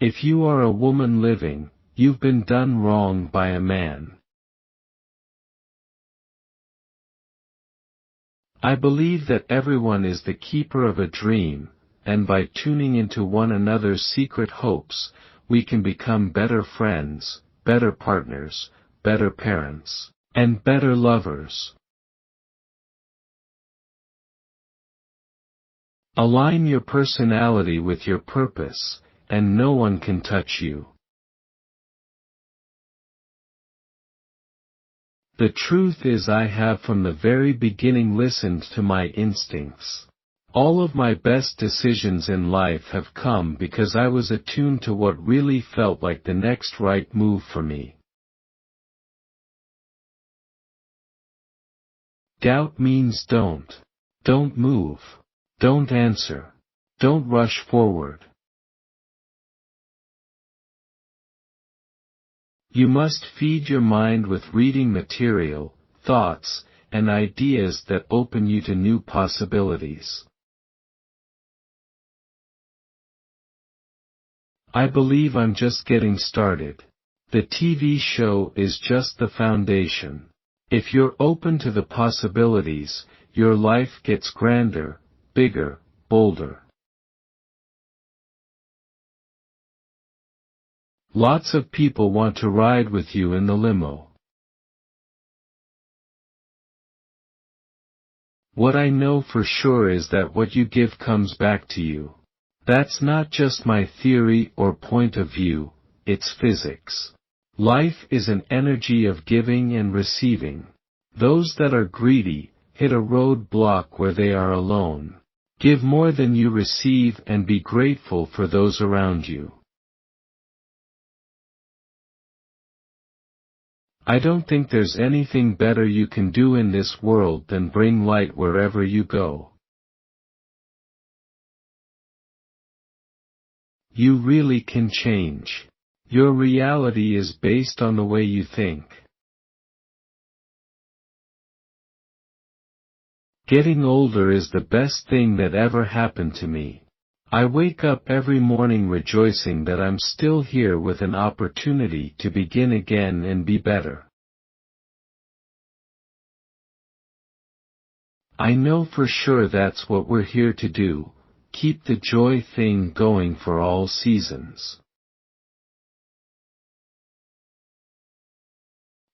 If you are a woman living, you've been done wrong by a man. I believe that everyone is the keeper of a dream, and by tuning into one another's secret hopes, we can become better friends, better partners, better parents, and better lovers. Align your personality with your purpose, and no one can touch you. The truth is, I have from the very beginning listened to my instincts. All of my best decisions in life have come because I was attuned to what really felt like the next right move for me. Doubt means don't. Don't move. Don't answer. Don't rush forward. You must feed your mind with reading material, thoughts, and ideas that open you to new possibilities. I believe I'm just getting started. The TV show is just the foundation. If you're open to the possibilities, your life gets grander, bigger, bolder. Lots of people want to ride with you in the limo. What I know for sure is that what you give comes back to you. That's not just my theory or point of view, it's physics. Life is an energy of giving and receiving. Those that are greedy hit a roadblock where they are alone. Give more than you receive and be grateful for those around you. I don't think there's anything better you can do in this world than bring light wherever you go. You really can change. Your reality is based on the way you think. Getting older is the best thing that ever happened to me. I wake up every morning rejoicing that I'm still here with an opportunity to begin again and be better. I know for sure that's what we're here to do, keep the joy thing going for all seasons.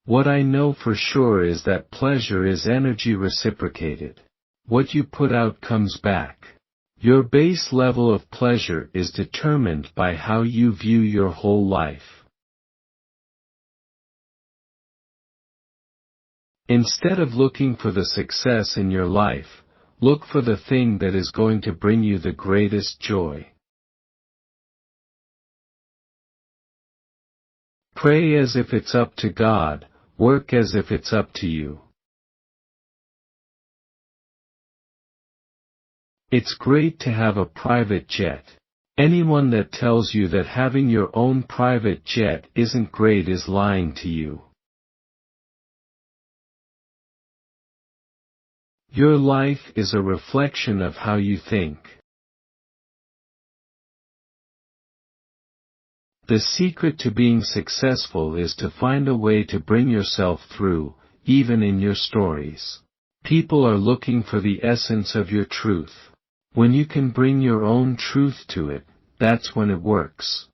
What I know for sure is that pleasure is energy reciprocated. What you put out comes back. Your base level of pleasure is determined by how you view your whole life. Instead of looking for the success in your life, look for the thing that is going to bring you the greatest joy. Pray as if it's up to God, Work as if it's up to you. It's great to have a private jet. Anyone that tells you that having your own private jet isn't great is lying to you. Your life is a reflection of how you think. The secret to being successful is to find a way to bring yourself through, even in your stories. People are looking for the essence of your truth. When you can bring your own truth to it, that's when it works.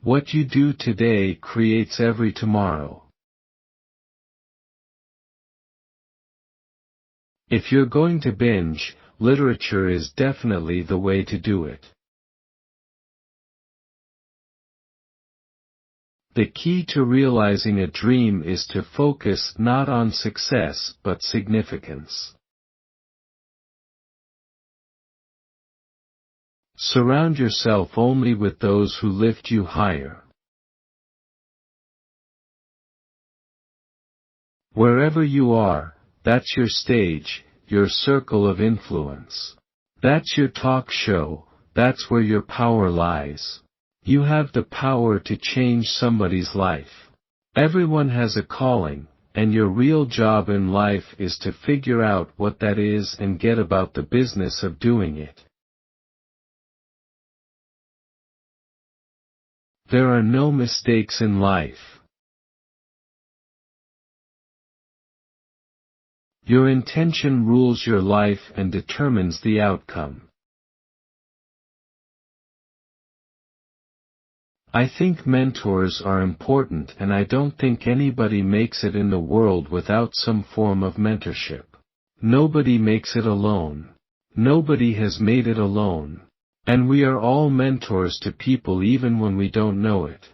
What you do today creates every tomorrow. If you're going to binge, literature is definitely the way to do it. The key to realizing a dream is to focus not on success but significance. Surround yourself only with those who lift you higher. Wherever you are, that's your stage, your circle of influence. That's your talk show, that's where your power lies. You have the power to change somebody's life. Everyone has a calling, and your real job in life is to figure out what that is and get about the business of doing it. There are no mistakes in life. Your intention rules your life and determines the outcome. I think mentors are important, and I don't think anybody makes it in the world without some form of mentorship. Nobody makes it alone. Nobody has made it alone. And we are all mentors to people even when we don't know it.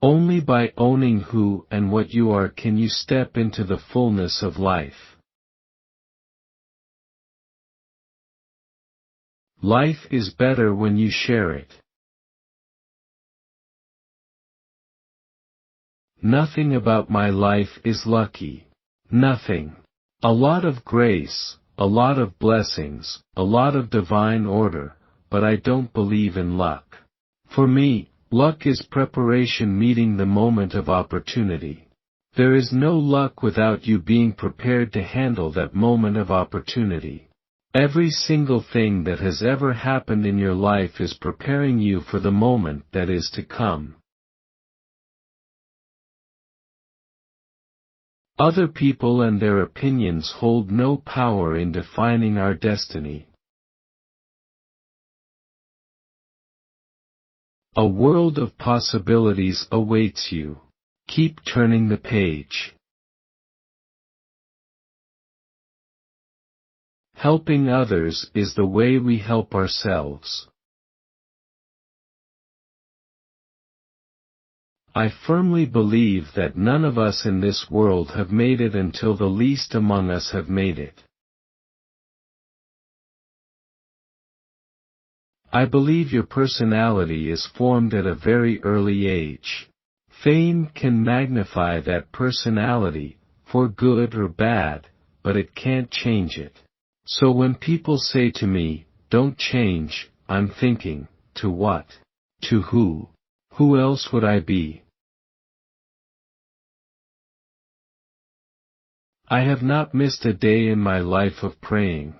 Only by owning who and what you are can you step into the fullness of life. Life is better when you share it. Nothing about my life is lucky. Nothing. A lot of grace, a lot of blessings, a lot of divine order, but I don't believe in luck. For me, luck is preparation meeting the moment of opportunity. There is no luck without you being prepared to handle that moment of opportunity. Every single thing that has ever happened in your life is preparing you for the moment that is to come. Other people and their opinions hold no power in defining our destiny. A world of possibilities awaits you. Keep turning the page. Helping others is the way we help ourselves. I firmly believe that none of us in this world have made it until the least among us have made it. I believe your personality is formed at a very early age. Fame can magnify that personality, for good or bad, but it can't change it. So when people say to me, "Don't change," I'm thinking, to what? To who? Who else would I be? I have not missed a day in my life of praying.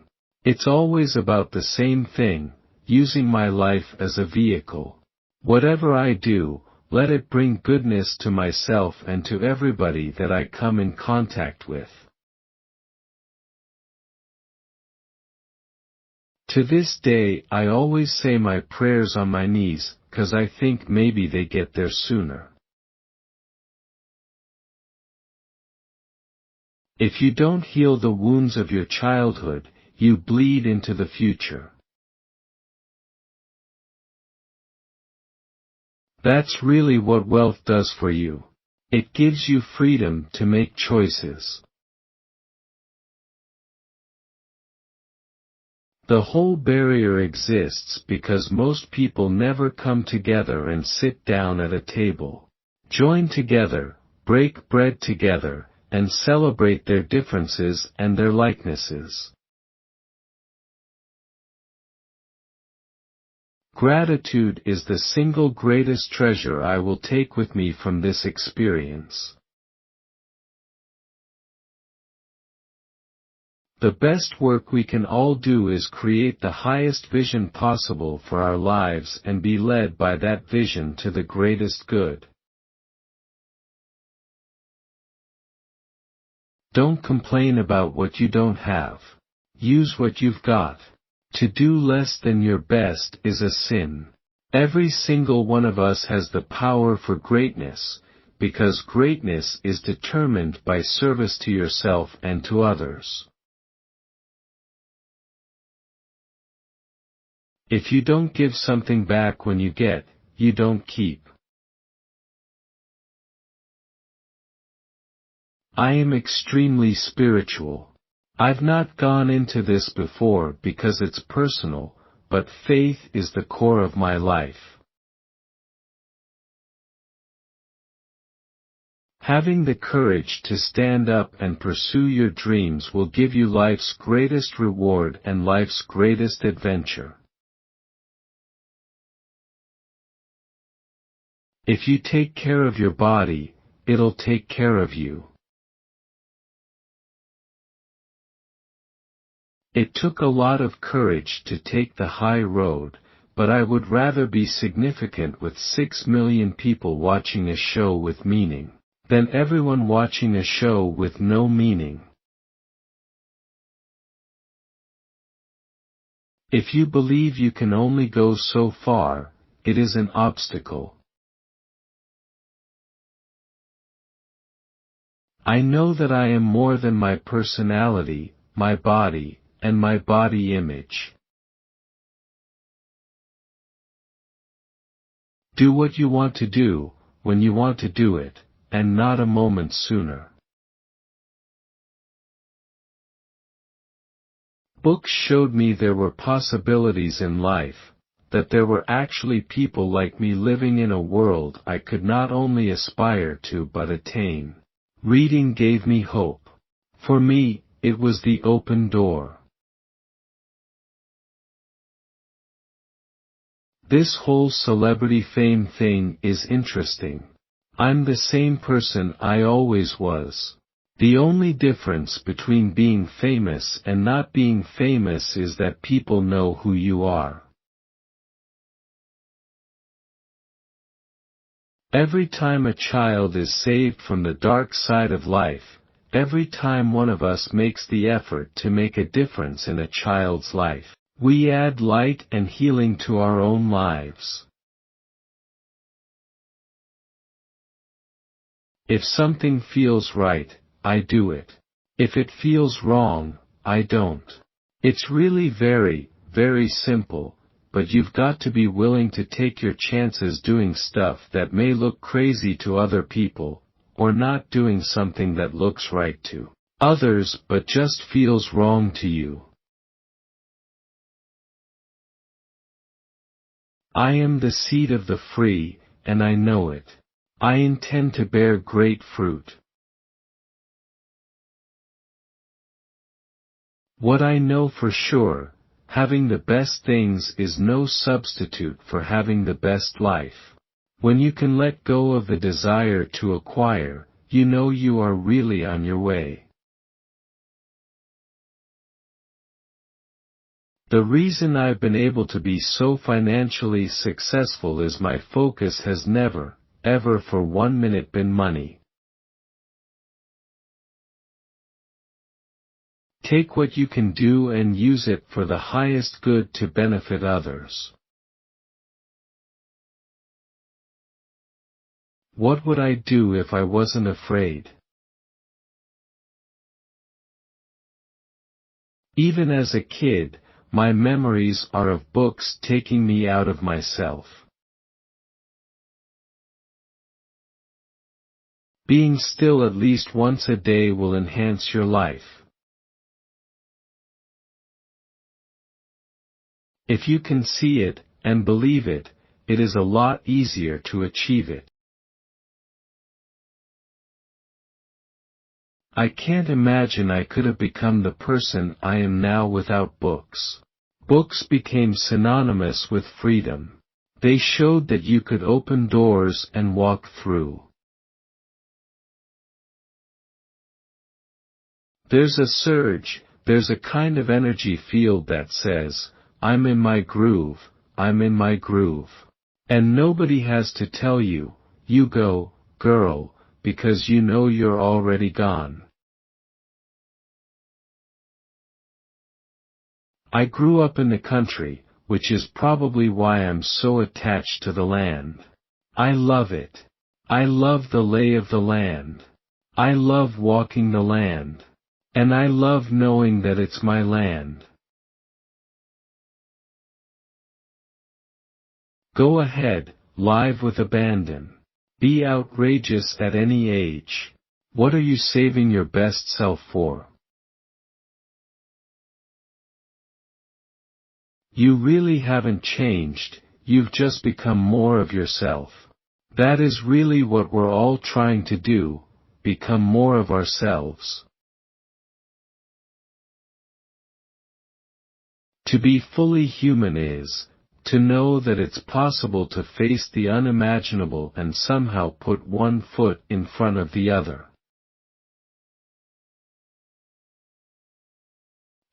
It's always about the same thing, using my life as a vehicle. Whatever I do, let it bring goodness to myself and to everybody that I come in contact with. To this day I always say my prayers on my knees, 'cause I think maybe they get there sooner. If you don't heal the wounds of your childhood, you bleed into the future. That's really what wealth does for you. It gives you freedom to make choices. The whole barrier exists because most people never come together and sit down at a table, join together, break bread together, and celebrate their differences and their likenesses. Gratitude is the single greatest treasure I will take with me from this experience. The best work we can all do is create the highest vision possible for our lives and be led by that vision to the greatest good. Don't complain about what you don't have. Use what you've got. To do less than your best is a sin. Every single one of us has the power for greatness, because greatness is determined by service to yourself and to others. If you don't give something back when you get, you don't keep. I am extremely spiritual. I've not gone into this before because it's personal, but faith is the core of my life. Having the courage to stand up and pursue your dreams will give you life's greatest reward and life's greatest adventure. If you take care of your body, it'll take care of you. It took a lot of courage to take the high road, but I would rather be significant with 6 million people watching a show with meaning, than everyone watching a show with no meaning. If you believe you can only go so far, it is an obstacle. I know that I am more than my personality, my body, and my body image. Do what you want to do, when you want to do it, and not a moment sooner. Books showed me there were possibilities in life, that there were actually people like me living in a world I could not only aspire to but attain. Reading gave me hope. For me, it was the open door. This whole celebrity fame thing is interesting. I'm the same person I always was. The only difference between being famous and not being famous is that people know who you are. Every time a child is saved from the dark side of life, every time one of us makes the effort to make a difference in a child's life, we add light and healing to our own lives. If something feels right, I do it. If it feels wrong, I don't. It's really very, very simple. But you've got to be willing to take your chances doing stuff that may look crazy to other people, or not doing something that looks right to others but just feels wrong to you. I am the seed of the free, and I know it. I intend to bear great fruit. What I know for sure, having the best things is no substitute for having the best life. When you can let go of the desire to acquire, you know you are really on your way. The reason I've been able to be so financially successful is my focus has never, ever for 1 minute been money. Take what you can do and use it for the highest good to benefit others. What would I do if I wasn't afraid? Even as a kid, my memories are of books taking me out of myself. Being still at least once a day will enhance your life. If you can see it, and believe it, it is a lot easier to achieve it. I can't imagine I could have become the person I am now without books. Books became synonymous with freedom. They showed that you could open doors and walk through. There's a surge, there's a kind of energy field that says, I'm in my groove, I'm in my groove. And nobody has to tell you, you go, girl, because you know you're already gone. I grew up in the country, which is probably why I'm so attached to the land. I love it. I love the lay of the land. I love walking the land. And I love knowing that it's my land. Go ahead, live with abandon. Be outrageous at any age. What are you saving your best self for? You really haven't changed, you've just become more of yourself. That is really what we're all trying to do, become more of ourselves. To be fully human is, to know that it's possible to face the unimaginable and somehow put one foot in front of the other.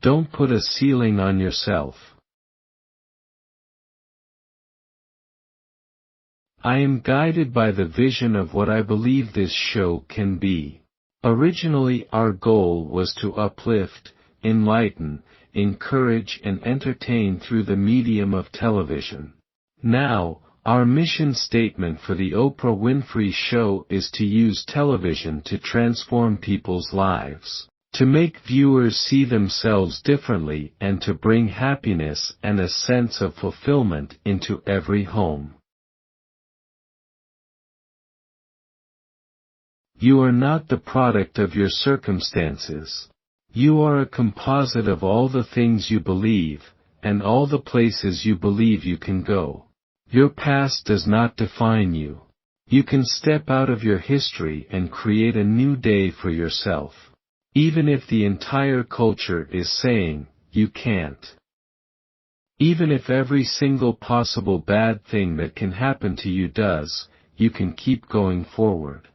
Don't put a ceiling on yourself. I am guided by the vision of what I believe this show can be. Originally, our goal was to uplift, enlighten, encourage and entertain through the medium of television. Now, our mission statement for the Oprah Winfrey Show is to use television to transform people's lives, to make viewers see themselves differently and to bring happiness and a sense of fulfillment into every home. You are not the product of your circumstances. You are a composite of all the things you believe, and all the places you believe you can go. Your past does not define you. You can step out of your history and create a new day for yourself. Even if the entire culture is saying, you can't. Even if every single possible bad thing that can happen to you does, you can keep going forward.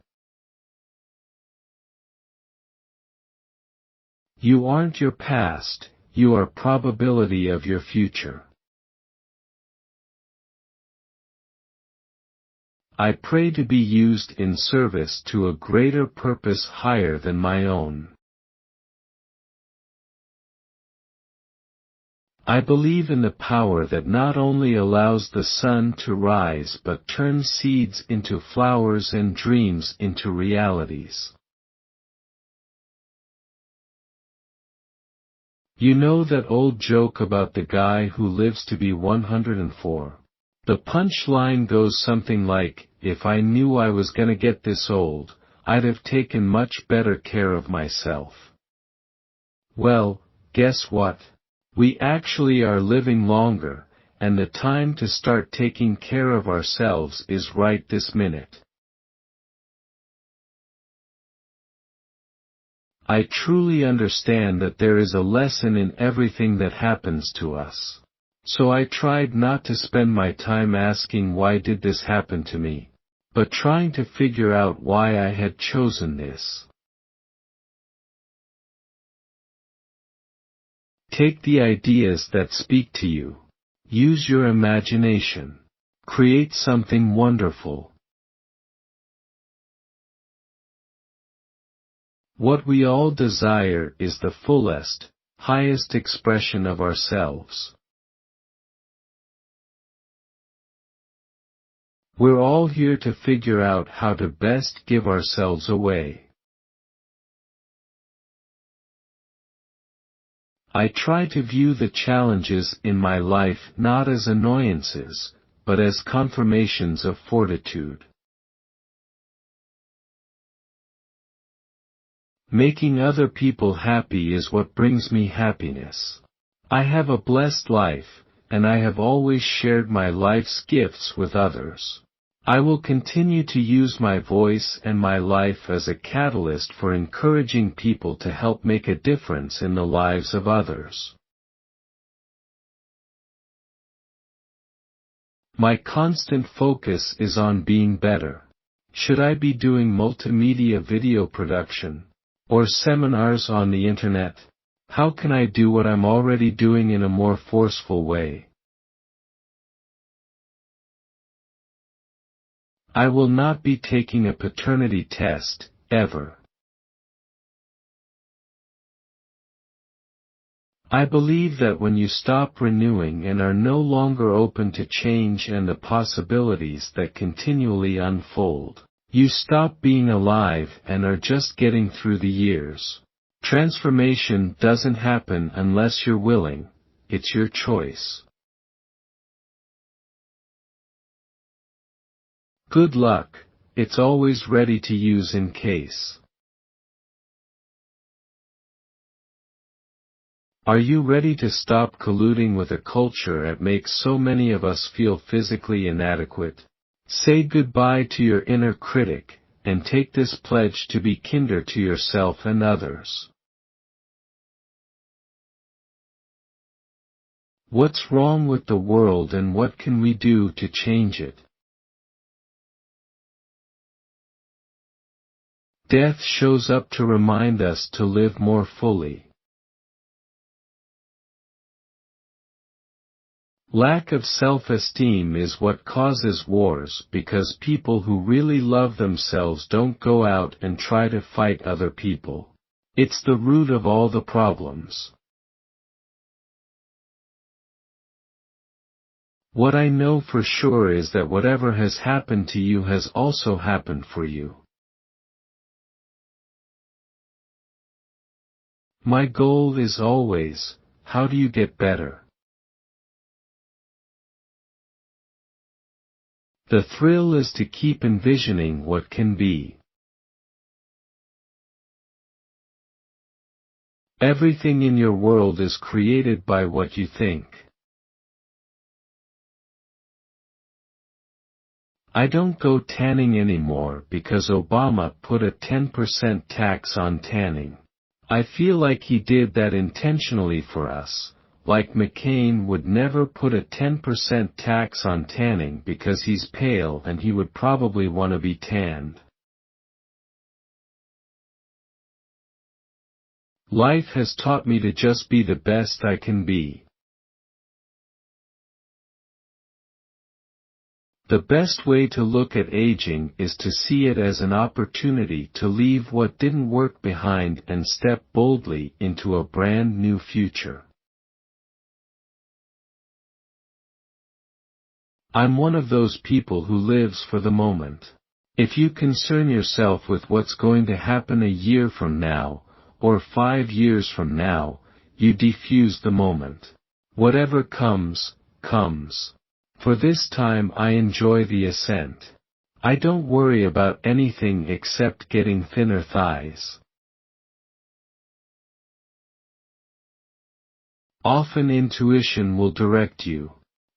You aren't your past, you are probability of your future. I pray to be used in service to a greater purpose higher than my own. I believe in the power that not only allows the sun to rise but turns seeds into flowers and dreams into realities. You know that old joke about the guy who lives to be 104? The punchline goes something like, if I knew I was gonna get this old, I'd have taken much better care of myself. Well, guess what? We actually are living longer, and the time to start taking care of ourselves is right this minute. I truly understand that there is a lesson in everything that happens to us. So I tried not to spend my time asking why did this happen to me, but trying to figure out why I had chosen this. Take the ideas that speak to you. Use your imagination. Create something wonderful. What we all desire is the fullest, highest expression of ourselves. We're all here to figure out how to best give ourselves away. I try to view the challenges in my life not as annoyances, but as confirmations of fortitude. Making other people happy is what brings me happiness. I have a blessed life, and I have always shared my life's gifts with others. I will continue to use my voice and my life as a catalyst for encouraging people to help make a difference in the lives of others. My constant focus is on being better. Should I be doing multimedia video production? Or seminars on the internet? How can I do what I'm already doing in a more forceful way? I will not be taking a paternity test, ever. I believe that when you stop renewing and are no longer open to change and the possibilities that continually unfold, you stop being alive and are just getting through the years. Transformation doesn't happen unless you're willing, it's your choice. Good luck, it's always ready to use in case. Are you ready to stop colluding with a culture that makes so many of us feel physically inadequate? Say goodbye to your inner critic, and take this pledge to be kinder to yourself and others. What's wrong with the world and what can we do to change it? Death shows up to remind us to live more fully. Lack of self-esteem is what causes wars because people who really love themselves don't go out and try to fight other people. It's the root of all the problems. What I know for sure is that whatever has happened to you has also happened for you. My goal is always, how do you get better? The thrill is to keep envisioning what can be. Everything in your world is created by what you think. I don't go tanning anymore because Obama put a 10% tax on tanning. I feel like he did that intentionally for us. Like McCain would never put a 10% tax on tanning because he's pale and he would probably want to be tanned. Life has taught me to just be the best I can be. The best way to look at aging is to see it as an opportunity to leave what didn't work behind and step boldly into a brand new future. I'm one of those people who lives for the moment. If you concern yourself with what's going to happen a year from now, or 5 years from now, you defuse the moment. Whatever comes, comes. For this time I enjoy the ascent. I don't worry about anything except getting thinner thighs. Often intuition will direct you.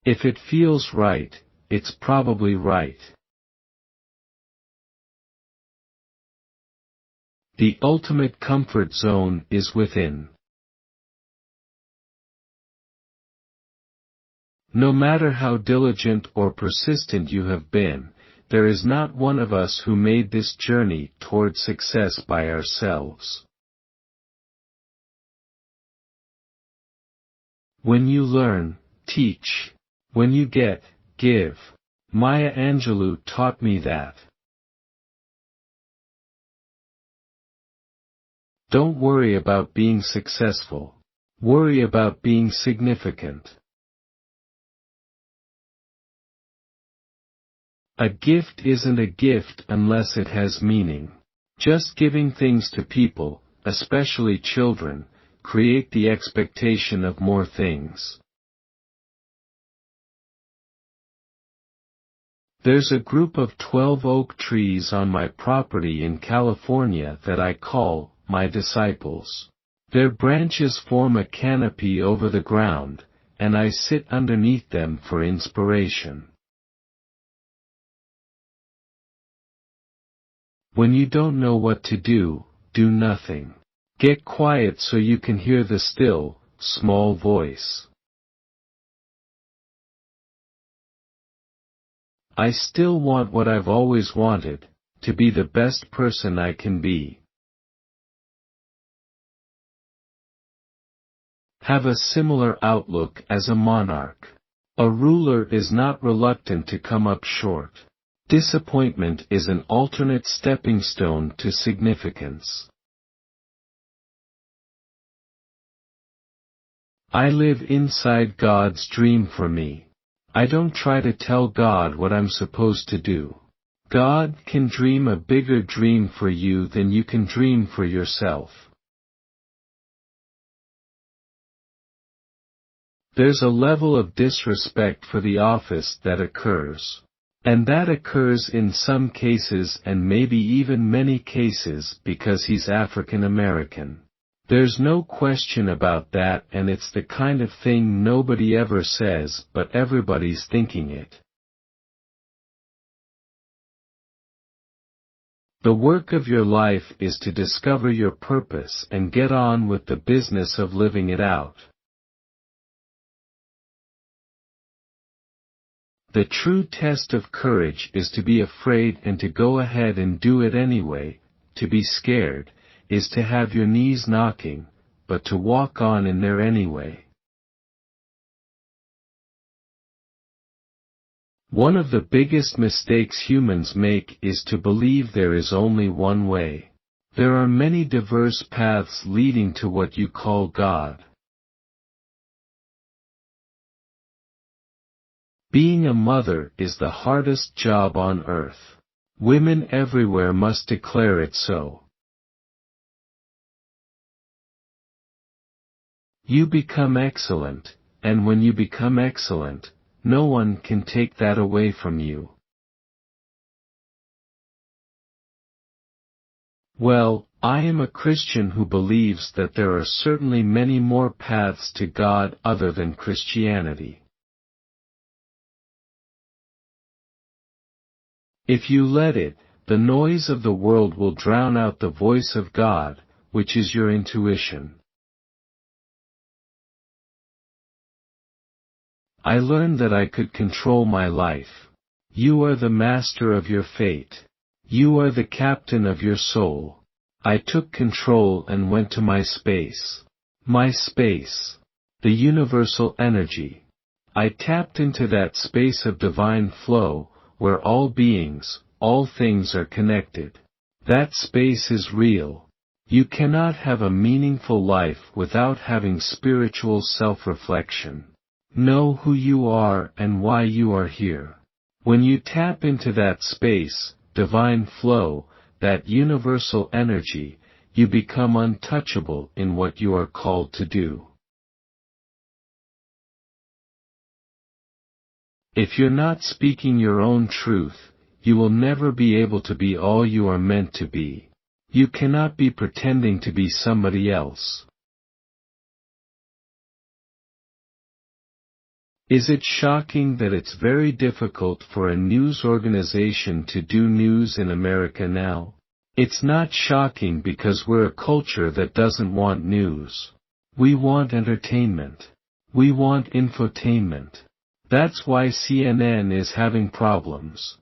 If it feels right, it's probably right. The ultimate comfort zone is within. No matter how diligent or persistent you have been, there is not one of us who made this journey toward success by ourselves. When you learn, teach. When you get, give. Maya Angelou taught me that. Don't worry about being successful. Worry about being significant. A gift isn't a gift unless it has meaning. Just giving things to people, especially children, create the expectation of more things. There's a group of 12 oak trees on my property in California that I call my disciples. Their branches form a canopy over the ground, and I sit underneath them for inspiration. When you don't know what to do, do nothing. Get quiet so you can hear the still, small voice. I still want what I've always wanted, to be the best person I can be. Have a similar outlook as a monarch. A ruler is not reluctant to come up short. Disappointment is an alternate stepping stone to significance. I live inside God's dream for me. I don't try to tell God what I'm supposed to do. God can dream a bigger dream for you than you can dream for yourself. There's a level of disrespect for the office that occurs. And that occurs in some cases and maybe even many cases because he's African American. There's no question about that, and it's the kind of thing nobody ever says, but everybody's thinking it. The work of your life is to discover your purpose and get on with the business of living it out. The true test of courage is to be afraid and to go ahead and do it anyway. To be scared is to have your knees knocking, but to walk on in there anyway. One of the biggest mistakes humans make is to believe there is only one way. There are many diverse paths leading to what you call God. Being a mother is the hardest job on earth. Women everywhere must declare it so. You become excellent, and when you become excellent, no one can take that away from you. Well, I am a Christian who believes that there are certainly many more paths to God other than Christianity. If you let it, the noise of the world will drown out the voice of God, which is your intuition. I learned that I could control my life. You are the master of your fate. You are the captain of your soul. I took control and went to my space. My space. The universal energy. I tapped into that space of divine flow, where all beings, all things are connected. That space is real. You cannot have a meaningful life without having spiritual self-reflection. Know who you are and why you are here. When you tap into that space, divine flow, that universal energy, you become untouchable in what you are called to do. If you're not speaking your own truth, you will never be able to be all you are meant to be. You cannot be pretending to be somebody else. Is it shocking that it's very difficult for a news organization to do news in America now? It's not shocking because we're a culture that doesn't want news. We want entertainment. We want infotainment. That's why CNN is having problems.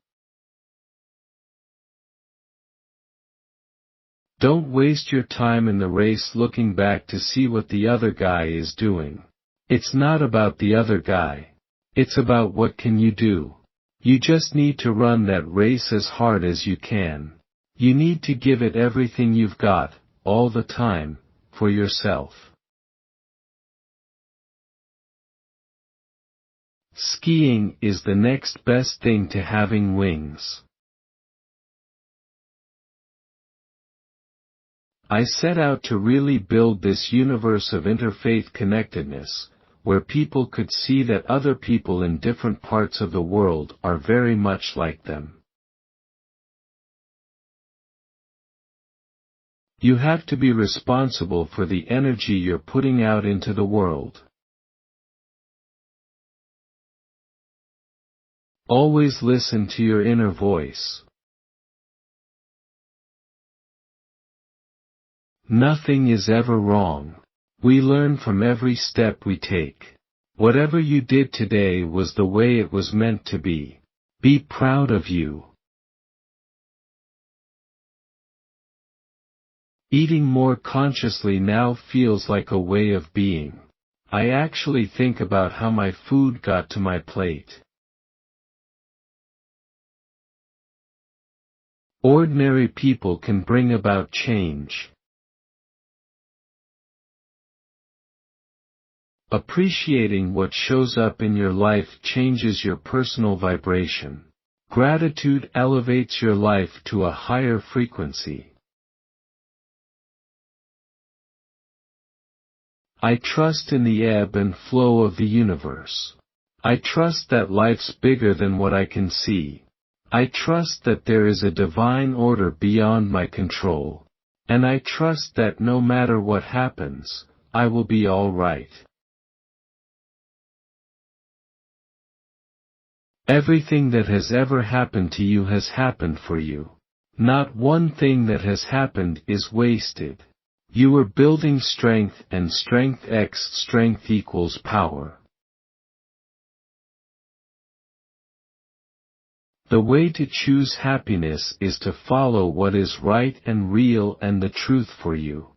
Don't waste your time in the race looking back to see what the other guy is doing. It's not about the other guy. It's about what can you do. You just need to run that race as hard as you can. You need to give it everything you've got, all the time, for yourself. Skiing is the next best thing to having wings. I set out to really build this universe of interfaith connectedness, where people could see that other people in different parts of the world are very much like them. You have to be responsible for the energy you're putting out into the world. Always listen to your inner voice. Nothing is ever wrong. We learn from every step we take. Whatever you did today was the way it was meant to be. Be proud of you. Eating more consciously now feels like a way of being. I actually think about how my food got to my plate. Ordinary people can bring about change. Appreciating what shows up in your life changes your personal vibration. Gratitude elevates your life to a higher frequency. I trust in the ebb and flow of the universe. I trust that life's bigger than what I can see. I trust that there is a divine order beyond my control. And I trust that no matter what happens, I will be all right. Everything that has ever happened to you has happened for you. Not one thing that has happened is wasted. You are building strength, and strength x strength equals power. The way to choose happiness is to follow what is right and real and the truth for you.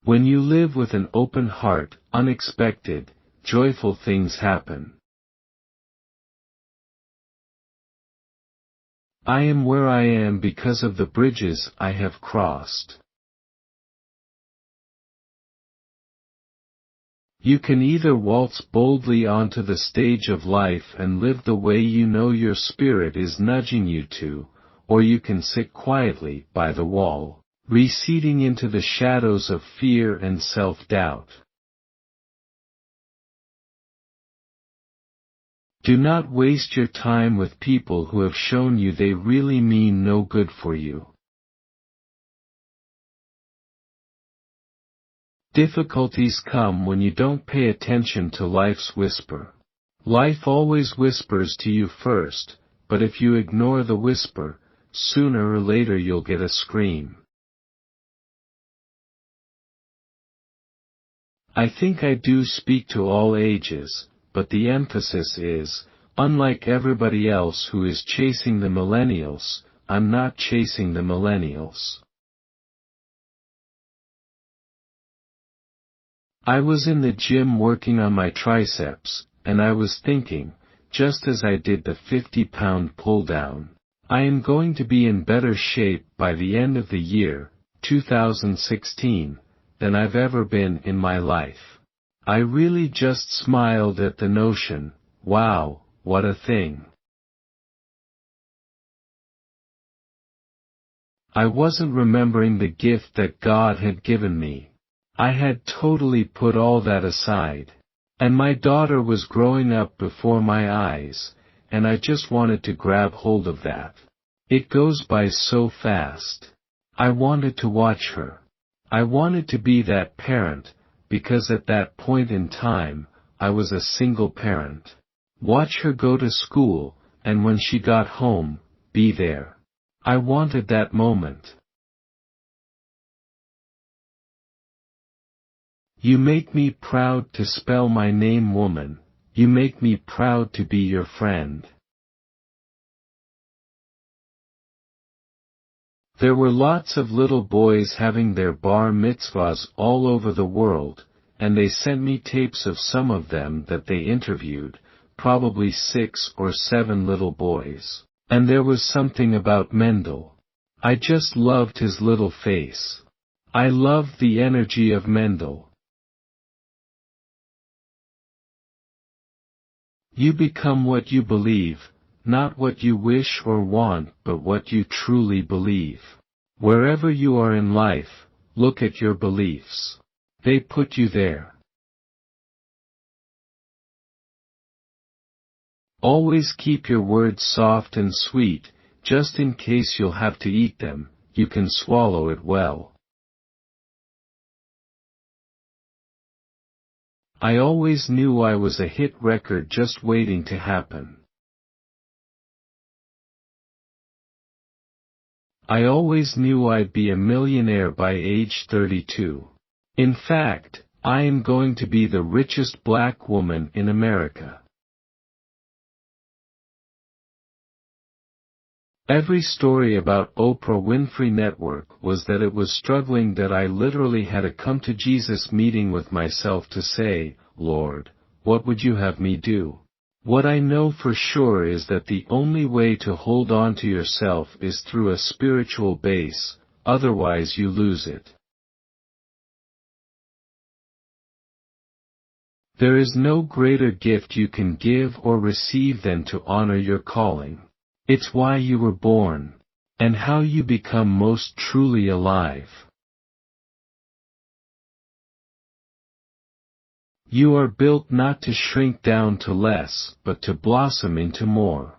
When you live with an open heart, unexpected, joyful things happen. I am where I am because of the bridges I have crossed. You can either waltz boldly onto the stage of life and live the way you know your spirit is nudging you to, or you can sit quietly by the wall, receding into the shadows of fear and self-doubt. Do not waste your time with people who have shown you they really mean no good for you. Difficulties come when you don't pay attention to life's whisper. Life always whispers to you first, but if you ignore the whisper, sooner or later you'll get a scream. I think I do speak to all ages, but the emphasis is, unlike everybody else who is chasing the millennials, I'm not chasing the millennials. I was in the gym working on my triceps, and I was thinking, just as I did the 50-pound pull-down, I am going to be in better shape by the end of the year, 2016, than I've ever been in my life. I really just smiled at the notion, wow, what a thing. I wasn't remembering the gift that God had given me. I had totally put all that aside. And my daughter was growing up before my eyes, and I just wanted to grab hold of that. It goes by so fast. I wanted to watch her. I wanted to be that parent, because at that point in time, I was a single parent. Watch her go to school, and when she got home, be there. I wanted that moment. You make me proud to spell my name woman, you make me proud to be your friend. There were lots of little boys having their bar mitzvahs all over the world, and they sent me tapes of some of them that they interviewed, probably 6 or 7 little boys. And there was something about Mendel. I just loved his little face. I loved the energy of Mendel. You become what you believe, not what you wish or want, but what you truly believe. Wherever you are in life, look at your beliefs. They put you there. Always keep your words soft and sweet, just in case you'll have to eat them, you can swallow it well. I always knew I was a hit record just waiting to happen. I always knew I'd be a millionaire by age 32. In fact, I am going to be the richest black woman in America. Every story about Oprah Winfrey Network was that it was struggling, that I literally had a come to Jesus meeting with myself to say, Lord, what would you have me do? What I know for sure is that the only way to hold on to yourself is through a spiritual base, otherwise you lose it. There is no greater gift you can give or receive than to honor your calling. It's why you were born, and how you become most truly alive. You are built not to shrink down to less, but to blossom into more.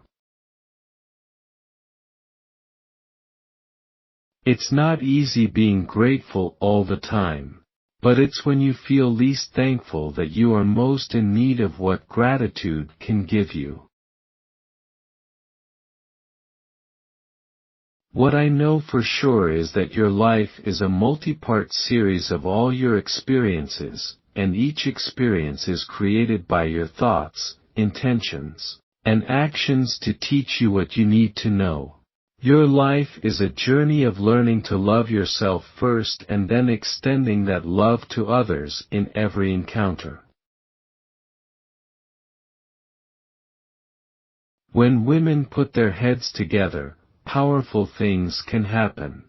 It's not easy being grateful all the time, but it's when you feel least thankful that you are most in need of what gratitude can give you. What I know for sure is that your life is a multi-part series of all your experiences, and each experience is created by your thoughts, intentions, and actions to teach you what you need to know. Your life is a journey of learning to love yourself first and then extending that love to others in every encounter. When women put their heads together, powerful things can happen.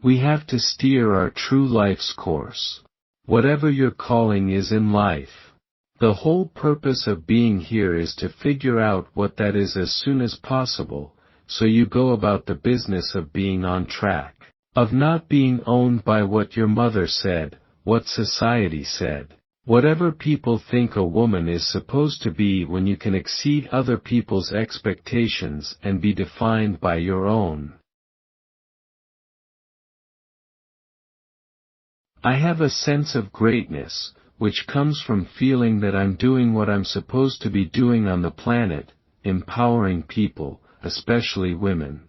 We have to steer our true life's course. Whatever your calling is in life, the whole purpose of being here is to figure out what that is as soon as possible, so you go about the business of being on track, of not being owned by what your mother said, what society said. Whatever people think a woman is supposed to be, when you can exceed other people's expectations and be defined by your own. I have a sense of greatness, which comes from feeling that I'm doing what I'm supposed to be doing on the planet, empowering people, especially women.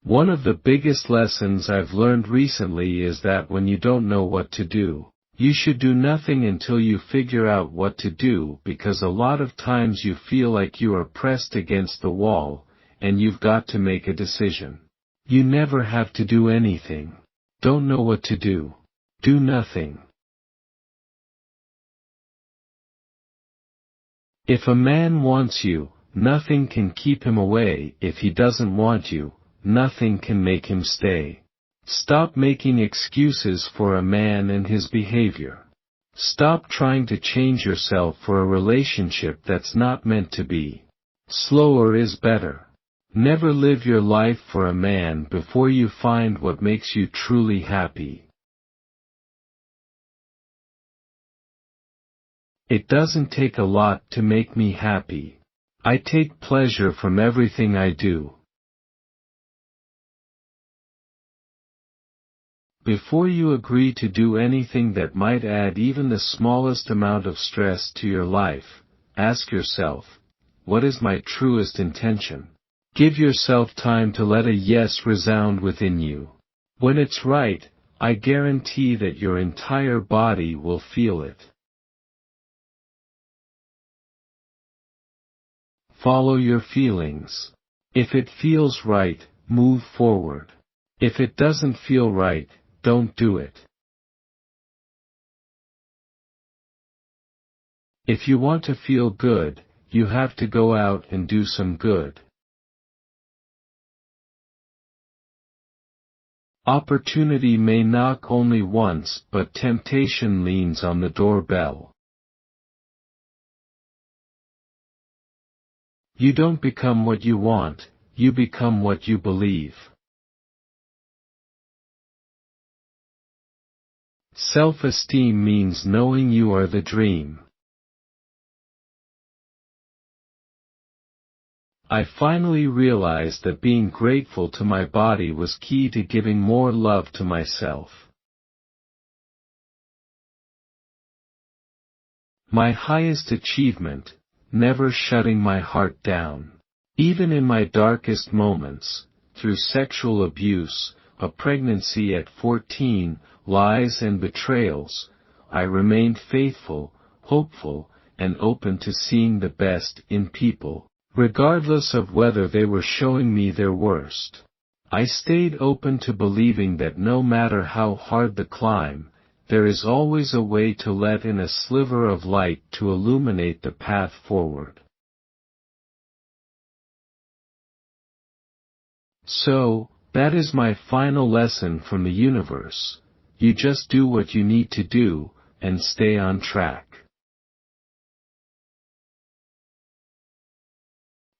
One of the biggest lessons I've learned recently is that when you don't know what to do, you should do nothing until you figure out what to do, because a lot of times you feel like you are pressed against the wall, and you've got to make a decision. You never have to do anything. Don't know what to do. Do nothing. If a man wants you, nothing can keep him away. If he doesn't want you, nothing can make him stay. Stop making excuses for a man and his behavior. Stop trying to change yourself for a relationship that's not meant to be. Slower is better. Never live your life for a man before you find what makes you truly happy. It doesn't take a lot to make me happy. I take pleasure from everything I do. Before you agree to do anything that might add even the smallest amount of stress to your life, ask yourself, what is my truest intention? Give yourself time to let a yes resound within you. When it's right, I guarantee that your entire body will feel it. Follow your feelings. If it feels right, move forward. If it doesn't feel right, don't do it. If you want to feel good, you have to go out and do some good. Opportunity may knock only once, but temptation leans on the doorbell. You don't become what you want, you become what you believe. Self-esteem means knowing you are the dream. I finally realized that being grateful to my body was key to giving more love to myself. My highest achievement, never shutting my heart down. Even in my darkest moments, through sexual abuse, a pregnancy at 14, lies and betrayals, I remained faithful, hopeful, and open to seeing the best in people, regardless of whether they were showing me their worst. I stayed open to believing that no matter how hard the climb, there is always a way to let in a sliver of light to illuminate the path forward. So, that is my final lesson from the universe. You just do what you need to do, and stay on track.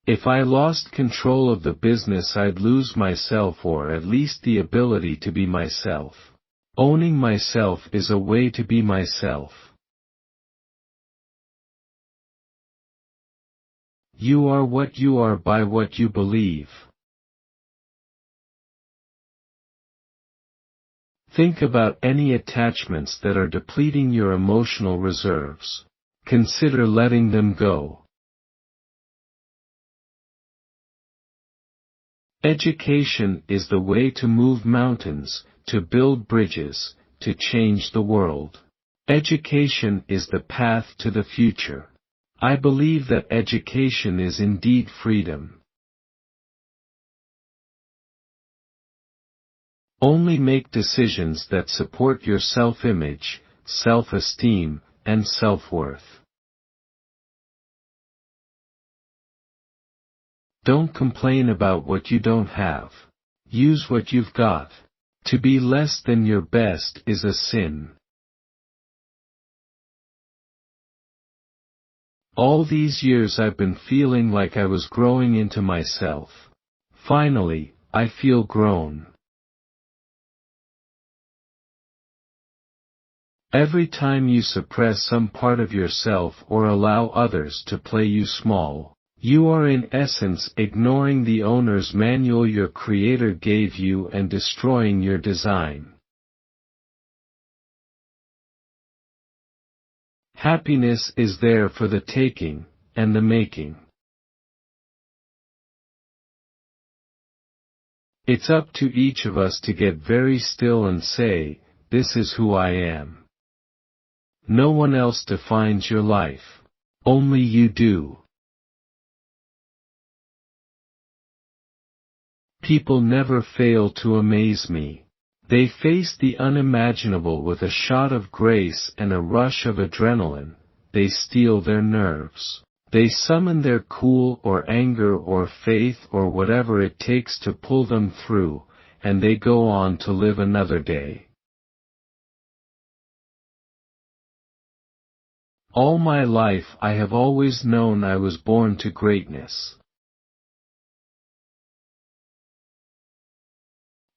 If I lost control of the business, I'd lose myself, or at least the ability to be myself. Owning myself is a way to be myself. You are what you are by what you believe. Think about any attachments that are depleting your emotional reserves. Consider letting them go. Education is the way to move mountains, to build bridges, to change the world. Education is the path to the future. I believe that education is indeed freedom. Only make decisions that support your self-image, self-esteem, and self-worth. Don't complain about what you don't have. Use what you've got. To be less than your best is a sin. All these years I've been feeling like I was growing into myself. Finally, I feel grown. Every time you suppress some part of yourself or allow others to play you small, you are in essence ignoring the owner's manual your creator gave you and destroying your design. Happiness is there for the taking, and the making. It's up to each of us to get very still and say, "This is who I am." No one else defines your life. Only you do. People never fail to amaze me. They face the unimaginable with a shot of grace and a rush of adrenaline. They steel their nerves. They summon their cool or anger or faith or whatever it takes to pull them through, and they go on to live another day. All my life I have always known I was born to greatness.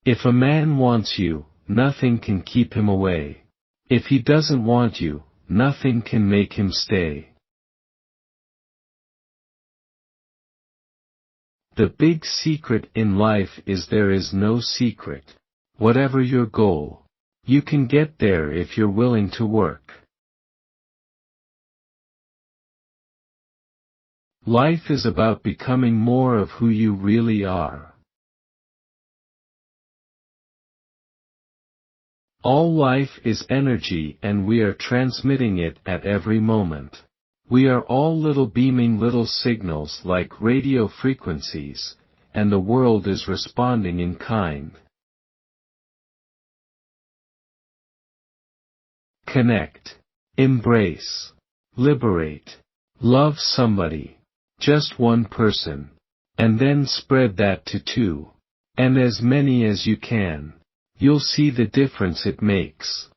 If a man wants you, nothing can keep him away. If he doesn't want you, nothing can make him stay. The big secret in life is there is no secret. Whatever your goal, you can get there if you're willing to work. Life is about becoming more of who you really are. All life is energy and we are transmitting it at every moment. We are all little beaming little signals like radio frequencies, and the world is responding in kind. Connect. Embrace. Liberate. Love somebody. Just one person. And then spread that to 2. And as many as you can. You'll see the difference it makes.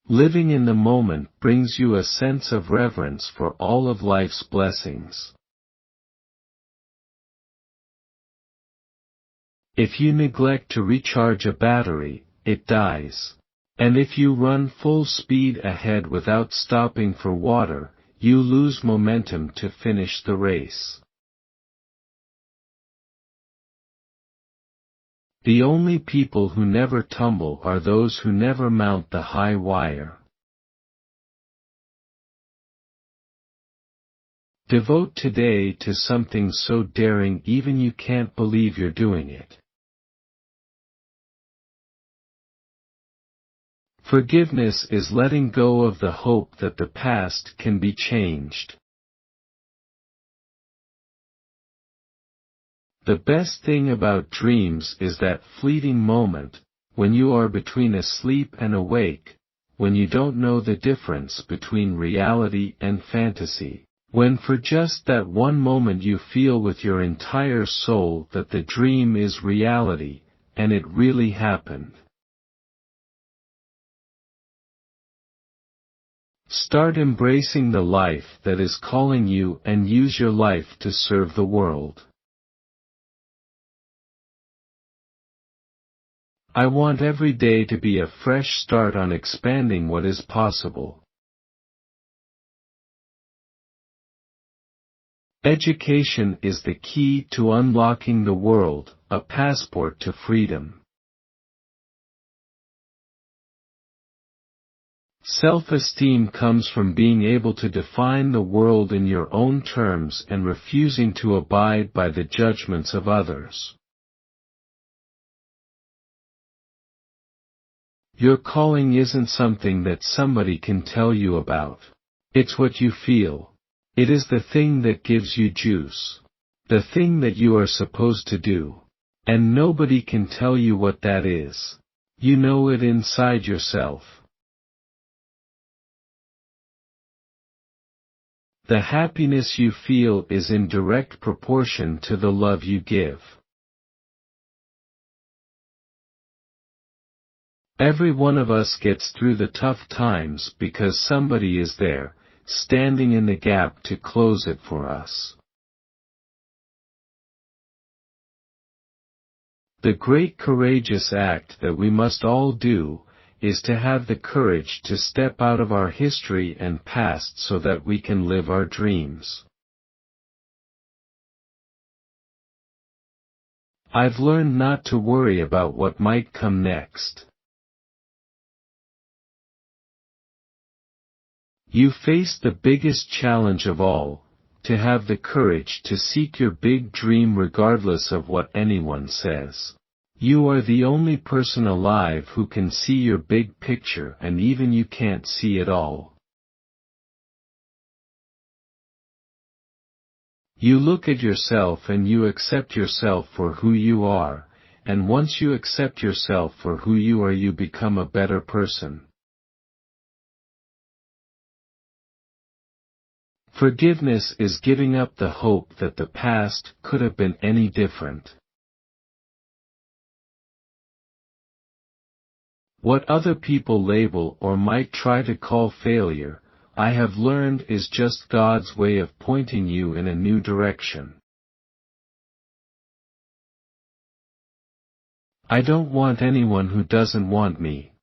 Living in the moment brings you a sense of reverence for all of life's blessings. If you neglect to recharge a battery, it dies. And if you run full speed ahead without stopping for water, you lose momentum to finish the race. The only people who never tumble are those who never mount the high wire. Devote today to something so daring even you can't believe you're doing it. Forgiveness is letting go of the hope that the past can be changed. The best thing about dreams is that fleeting moment, when you are between asleep and awake, when you don't know the difference between reality and fantasy, when for just that one moment you feel with your entire soul that the dream is reality, and it really happened. Start embracing the life that is calling you and use your life to serve the world. I want every day to be a fresh start on expanding what is possible. Education is the key to unlocking the world, a passport to freedom. Self-esteem comes from being able to define the world in your own terms and refusing to abide by the judgments of others. Your calling isn't something that somebody can tell you about. It's what you feel. It is the thing that gives you juice. The thing that you are supposed to do. And nobody can tell you what that is. You know it inside yourself. The happiness you feel is in direct proportion to the love you give. Every one of us gets through the tough times because somebody is there, standing in the gap to close it for us. The great courageous act that we must all do, is to have the courage to step out of our history and past so that we can live our dreams. I've learned not to worry about what might come next. You face the biggest challenge of all, to have the courage to seek your big dream regardless of what anyone says. You are the only person alive who can see your big picture and even you can't see it all. You look at yourself and you accept yourself for who you are, and once you accept yourself for who you are you become a better person. Forgiveness is giving up the hope that the past could have been any different. What other people label or might try to call failure, I have learned is just God's way of pointing you in a new direction. I don't want anyone who doesn't want me.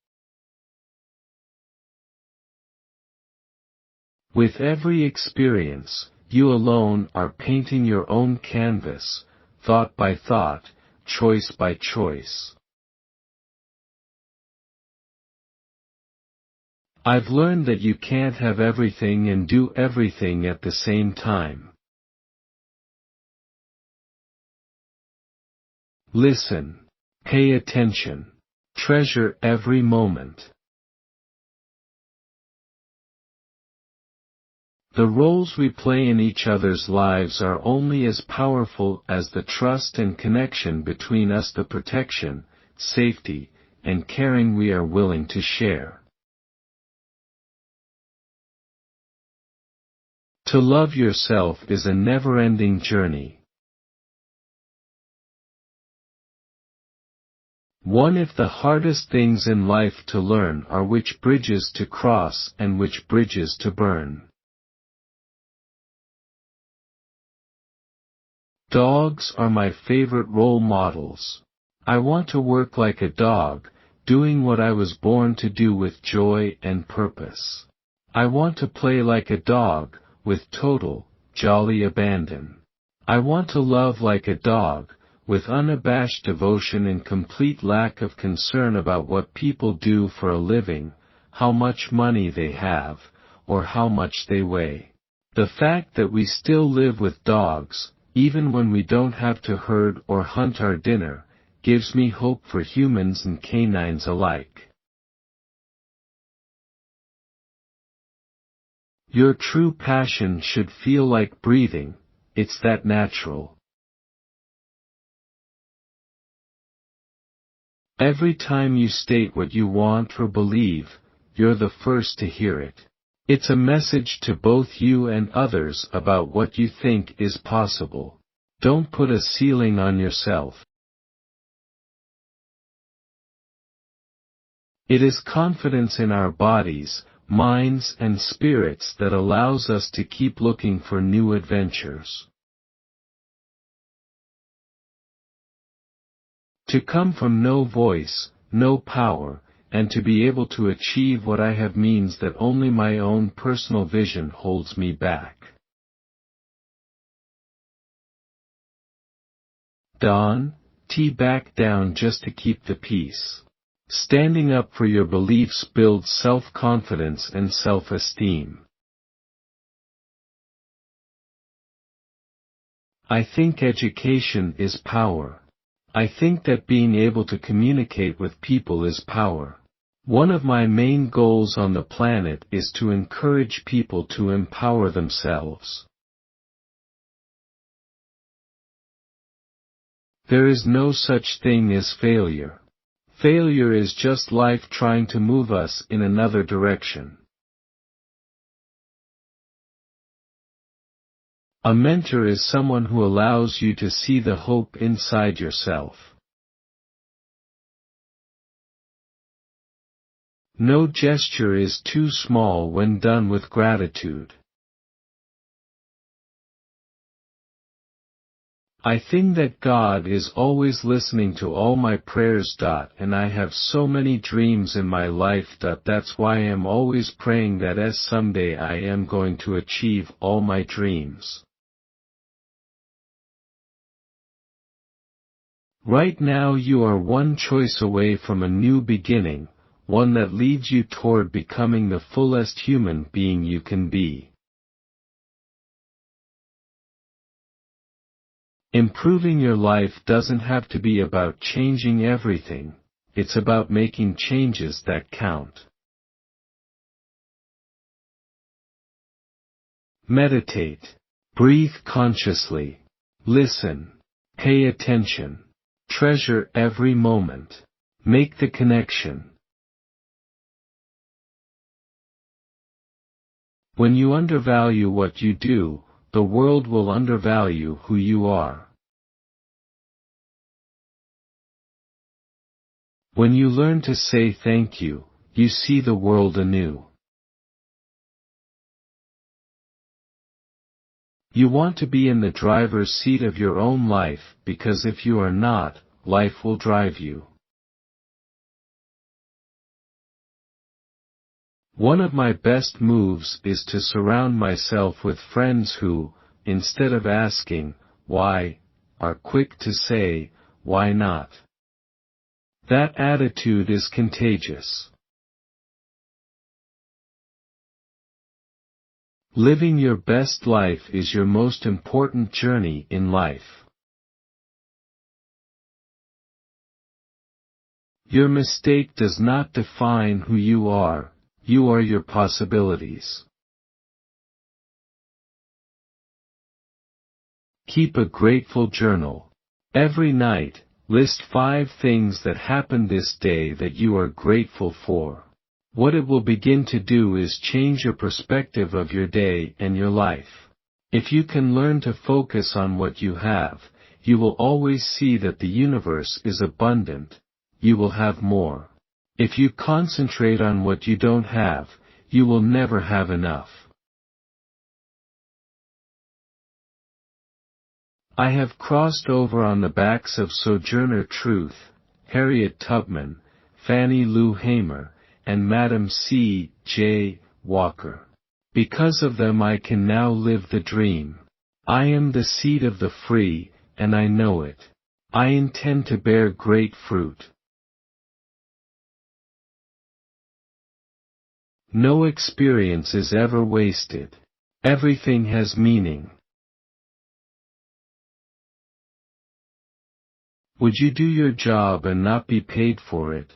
With every experience, you alone are painting your own canvas, thought by thought, choice by choice. I've learned that you can't have everything and do everything at the same time. Listen. Pay attention. Treasure every moment. The roles we play in each other's lives are only as powerful as the trust and connection between us, the protection, safety, and caring we are willing to share. To love yourself is a never-ending journey. One of the hardest things in life to learn are which bridges to cross and which bridges to burn. Dogs are my favorite role models. I want to work like a dog, doing what I was born to do with joy and purpose. I want to play like a dog, with total, jolly abandon. I want to love like a dog, with unabashed devotion and complete lack of concern about what people do for a living, how much money they have, or how much they weigh. The fact that we still live with dogs, even when we don't have to herd or hunt our dinner, gives me hope for humans and canines alike. Your true passion should feel like breathing, it's that natural. Every time you state what you want or believe, you're the first to hear it. It's a message to both you and others about what you think is possible. Don't put a ceiling on yourself. It is confidence in our bodies, minds and spirits that allows us to keep looking for new adventures. To come from no voice, no power, and to be able to achieve what I have means that only my own personal vision holds me back. Dawn, back down just to keep the peace. Standing up for your beliefs builds self-confidence and self-esteem. I think education is power. I think that being able to communicate with people is power. One of my main goals on the planet is to encourage people to empower themselves. There is no such thing as failure. Failure is just life trying to move us in another direction. A mentor is someone who allows you to see the hope inside yourself. No gesture is too small when done with gratitude. I think that God is always listening to all my prayers. And I have so many dreams in my life. That's why I am always praying that as someday I am going to achieve all my dreams. Right now you are one choice away from a new beginning, one that leads you toward becoming the fullest human being you can be. Improving your life doesn't have to be about changing everything, it's about making changes that count. Meditate. Breathe consciously. Listen. Pay attention. Treasure every moment. Make the connection. When you undervalue what you do, the world will undervalue who you are. When you learn to say thank you, you see the world anew. You want to be in the driver's seat of your own life, because if you are not, life will drive you. One of my best moves is to surround myself with friends who, instead of asking, why, are quick to say, why not? That attitude is contagious. Living your best life is your most important journey in life. Your mistake does not define who you are your possibilities. Keep a grateful journal. Every night, list 5 things that happened this day that you are grateful for. What it will begin to do is change your perspective of your day and your life. If you can learn to focus on what you have, you will always see that the universe is abundant. You will have more. If you concentrate on what you don't have, you will never have enough. I have crossed over on the backs of Sojourner Truth, Harriet Tubman, Fannie Lou Hamer, and Madam C. J. Walker. Because of them I can now live the dream. I am the seed of the free, and I know it. I intend to bear great fruit. No experience is ever wasted. Everything has meaning. Would you do your job and not be paid for it?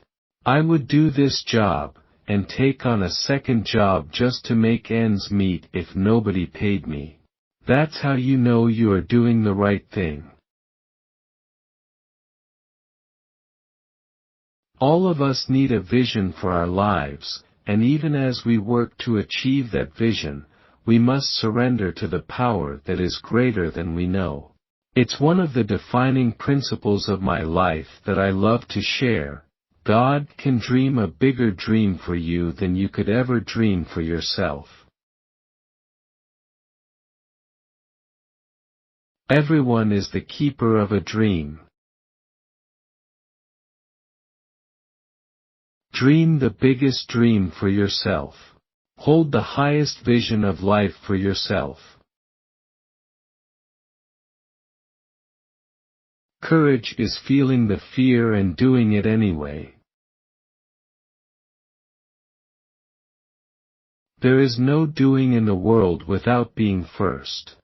I would do this job, and take on a second job just to make ends meet if nobody paid me. That's how you know you are doing the right thing. All of us need a vision for our lives, and even as we work to achieve that vision, we must surrender to the power that is greater than we know. It's one of the defining principles of my life that I love to share. God can dream a bigger dream for you than you could ever dream for yourself. Everyone is the keeper of a dream. Dream the biggest dream for yourself. Hold the highest vision of life for yourself. Courage is feeling the fear and doing it anyway. There is no doing in the world without being first.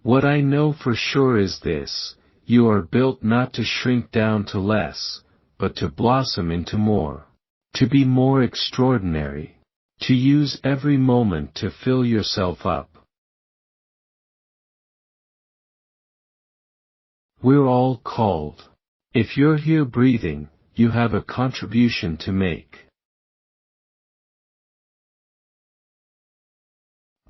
What I know for sure is this: you are built not to shrink down to less, but to blossom into more. To be more extraordinary. To use every moment to fill yourself up. We're all called. If you're here breathing, you have a contribution to make.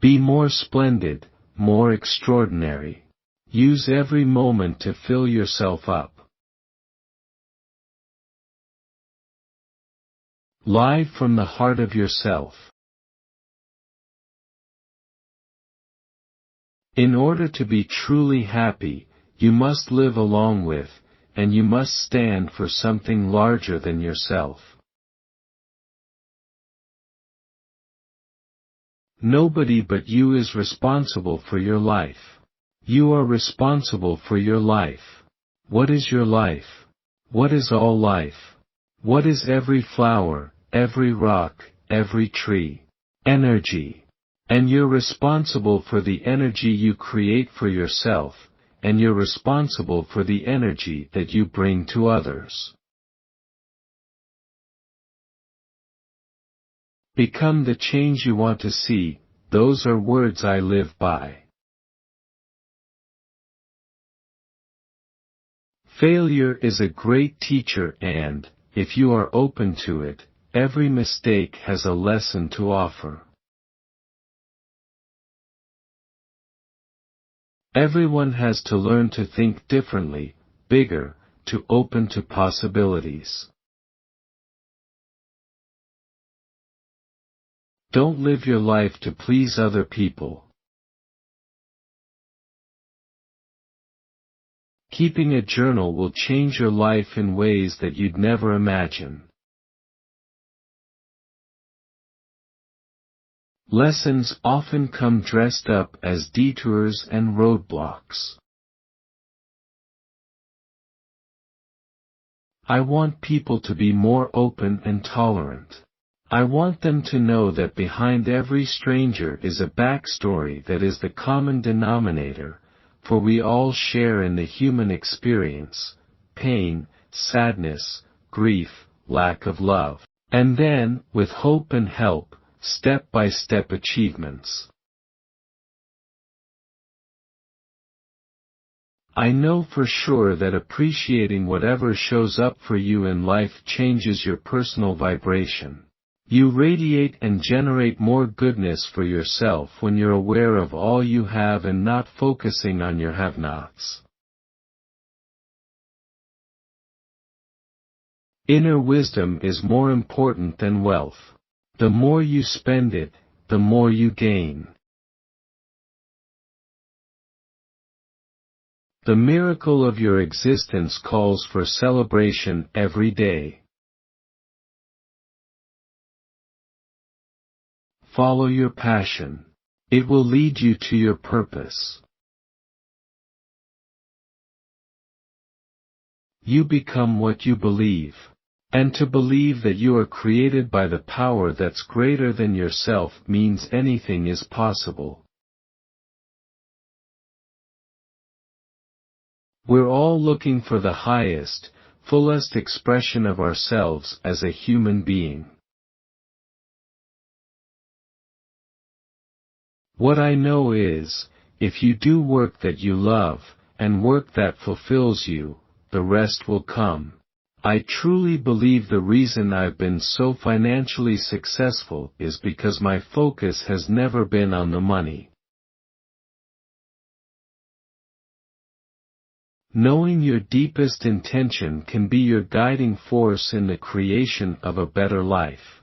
Be more splendid, more extraordinary. Use every moment to fill yourself up. Live from the heart of yourself. In order to be truly happy, you must live along with, and you must stand for something larger than yourself. Nobody but you is responsible for your life. You are responsible for your life. What is your life? What is all life? What is every flower, every rock, every tree? Energy. And you're responsible for the energy you create for yourself, and you're responsible for the energy that you bring to others. Become the change you want to see. Those are words I live by. Failure is a great teacher and, if you are open to it, every mistake has a lesson to offer. Everyone has to learn to think differently, bigger, to open to possibilities. Don't live your life to please other people. Keeping a journal will change your life in ways that you'd never imagine. Lessons often come dressed up as detours and roadblocks. I want people to be more open and tolerant. I want them to know that behind every stranger is a backstory that is the common denominator, for we all share in the human experience: pain, sadness, grief, lack of love, and then, with hope and help, step-by-step achievements. I know for sure that appreciating whatever shows up for you in life changes your personal vibration. You radiate and generate more goodness for yourself when you're aware of all you have and not focusing on your have-nots. Inner wisdom is more important than wealth. The more you spend it, the more you gain. The miracle of your existence calls for celebration every day. Follow your passion. It will lead you to your purpose. You become what you believe. And to believe that you are created by the power that's greater than yourself means anything is possible. We're all looking for the highest, fullest expression of ourselves as a human being. What I know is, if you do work that you love, and work that fulfills you, the rest will come. I truly believe the reason I've been so financially successful is because my focus has never been on the money. Knowing your deepest intention can be your guiding force in the creation of a better life.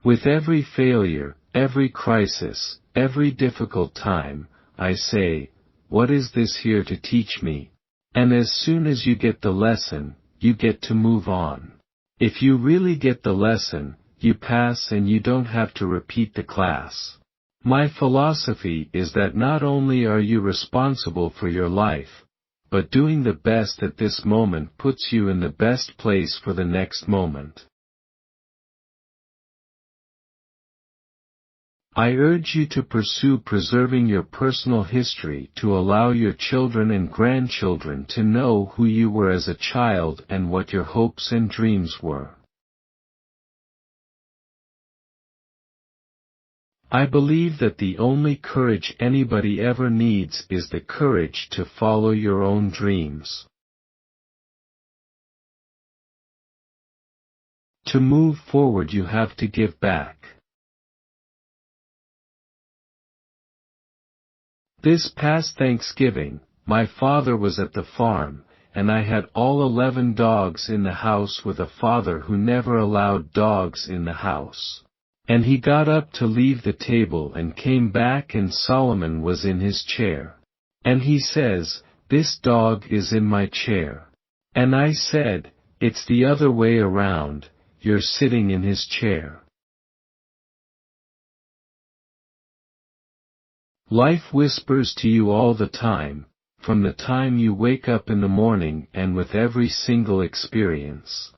With every failure, every crisis, every difficult time, I say, what is this here to teach me? And as soon as you get the lesson, you get to move on. If you really get the lesson, you pass and you don't have to repeat the class. My philosophy is that not only are you responsible for your life, but doing the best at this moment puts you in the best place for the next moment. I urge you to pursue preserving your personal history to allow your children and grandchildren to know who you were as a child and what your hopes and dreams were. I believe that the only courage anybody ever needs is the courage to follow your own dreams. To move forward, you have to give back. This past Thanksgiving, my father was at the farm, and I had all 11 dogs in the house with a father who never allowed dogs in the house. And he got up to leave the table and came back, and Solomon was in his chair. And he says, "This dog is in my chair." And I said, "It's the other way around, you're sitting in his chair." Life whispers to you all the time, from the time you wake up in the morning and with every single experience.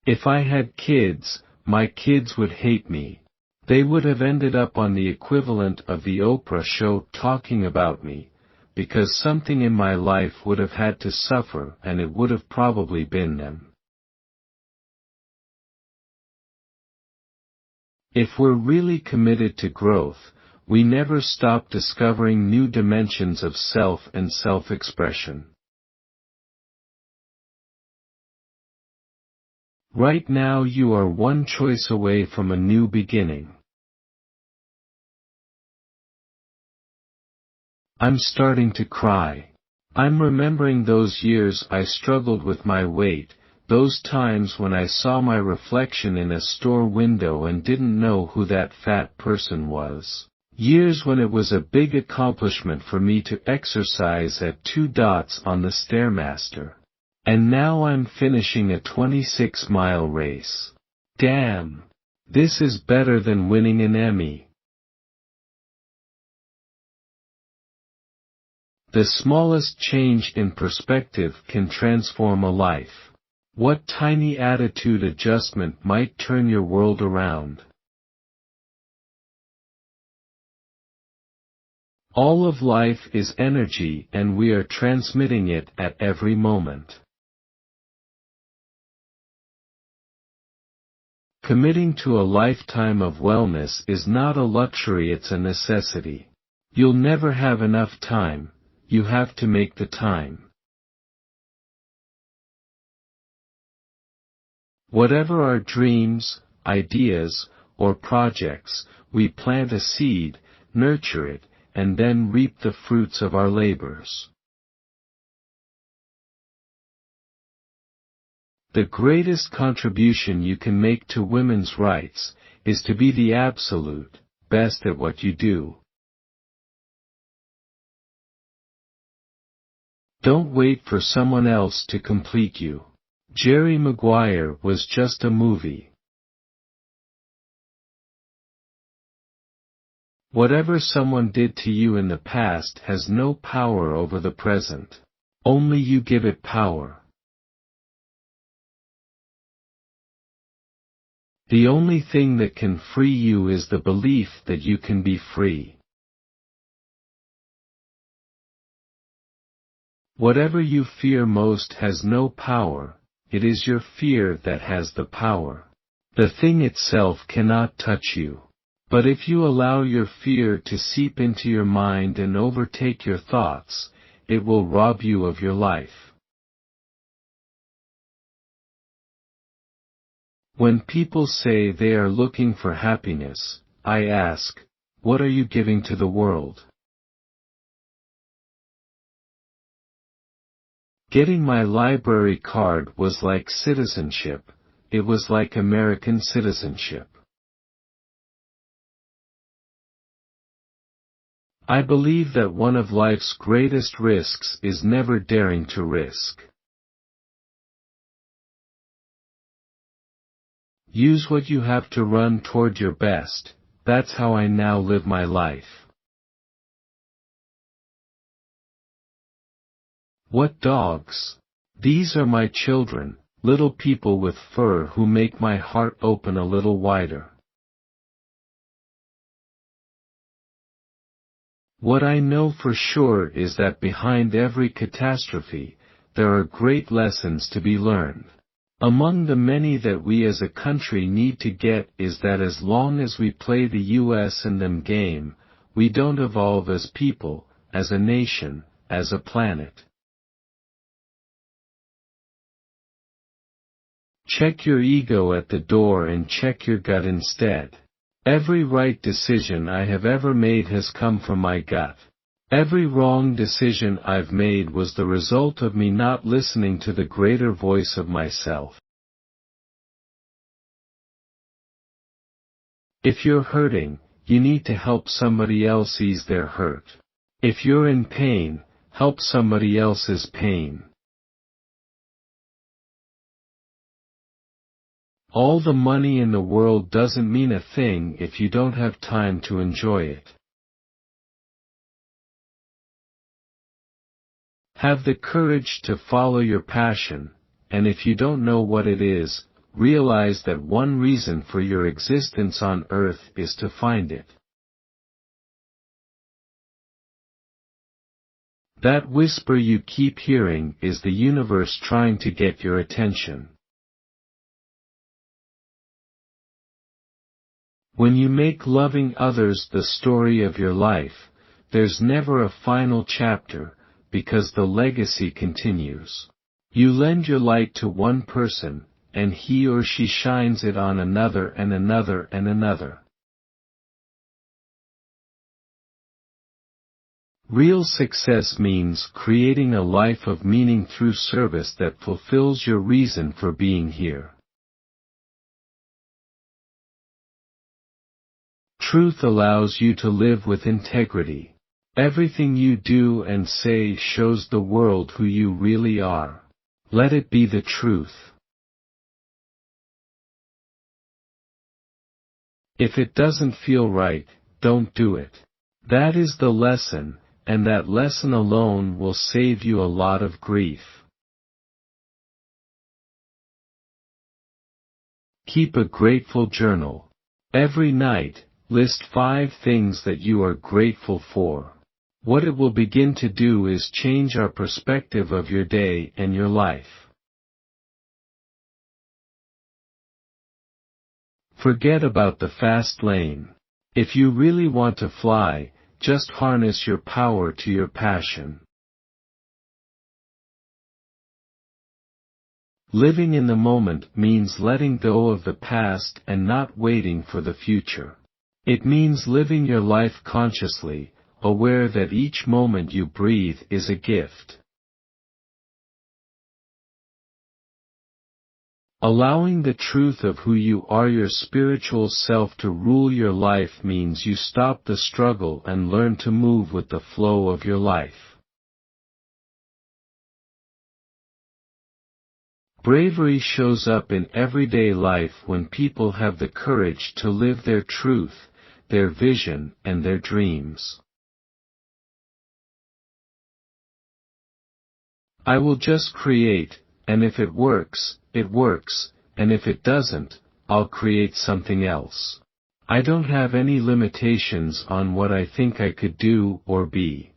If I had kids, my kids would hate me. They would have ended up on the equivalent of the Oprah show talking about me, because something in my life would have had to suffer, and it would have probably been them. If we're really committed to growth, we never stop discovering new dimensions of self and self-expression. Right now you are one choice away from a new beginning. I'm starting to cry. I'm remembering those years I struggled with my weight, those times when I saw my reflection in a store window and didn't know who that fat person was. Years when it was a big accomplishment for me to exercise at 2 dots on the Stairmaster. And now I'm finishing a 26-mile race. Damn! This is better than winning an Emmy. The smallest change in perspective can transform a life. What tiny attitude adjustment might turn your world around? All of life is energy, and we are transmitting it at every moment. Committing to a lifetime of wellness is not a luxury, it's a necessity. You'll never have enough time, you have to make the time. Whatever our dreams, ideas, or projects, we plant a seed, nurture it, and then reap the fruits of our labors. The greatest contribution you can make to women's rights is to be the absolute best at what you do. Don't wait for someone else to complete you. Jerry Maguire was just a movie. Whatever someone did to you in the past has no power over the present. Only you give it power. The only thing that can free you is the belief that you can be free. Whatever you fear most has no power, it is your fear that has the power. The thing itself cannot touch you. But if you allow your fear to seep into your mind and overtake your thoughts, it will rob you of your life. When people say they are looking for happiness, I ask, what are you giving to the world? Getting my library card was like citizenship, it was like American citizenship. I believe that one of life's greatest risks is never daring to risk. Use what you have to run toward your best, that's how I now live my life. What dogs? These are my children, little people with fur who make my heart open a little wider. What I know for sure is that behind every catastrophe, there are great lessons to be learned. Among the many that we as a country need to get is that as long as we play the US and them game, we don't evolve as people, as a nation, as a planet. Check your ego at the door and check your gut instead. Every right decision I have ever made has come from my gut. Every wrong decision I've made was the result of me not listening to the greater voice of myself. If you're hurting, you need to help somebody else ease their hurt. If you're in pain, help somebody else's pain. All the money in the world doesn't mean a thing if you don't have time to enjoy it. Have the courage to follow your passion, and if you don't know what it is, realize that one reason for your existence on earth is to find it. That whisper you keep hearing is the universe trying to get your attention. When you make loving others the story of your life, there's never a final chapter, because the legacy continues. You lend your light to one person, and he or she shines it on another and another and another. Real success means creating a life of meaning through service that fulfills your reason for being here. Truth allows you to live with integrity. Everything you do and say shows the world who you really are. Let it be the truth. If it doesn't feel right, don't do it. That is the lesson, and that lesson alone will save you a lot of grief. Keep a grateful journal. Every night, list 5 things that you are grateful for. What it will begin to do is change our perspective of your day and your life. Forget about the fast lane. If you really want to fly, just harness your power to your passion. Living in the moment means letting go of the past and not waiting for the future. It means living your life consciously, aware that each moment you breathe is a gift. Allowing the truth of who you are, your spiritual self, to rule your life means you stop the struggle and learn to move with the flow of your life. Bravery shows up in everyday life when people have the courage to live their truth, their vision, and their dreams. I will just create, and if it works, and if it doesn't, I'll create something else. I don't have any limitations on what I think I could do or be.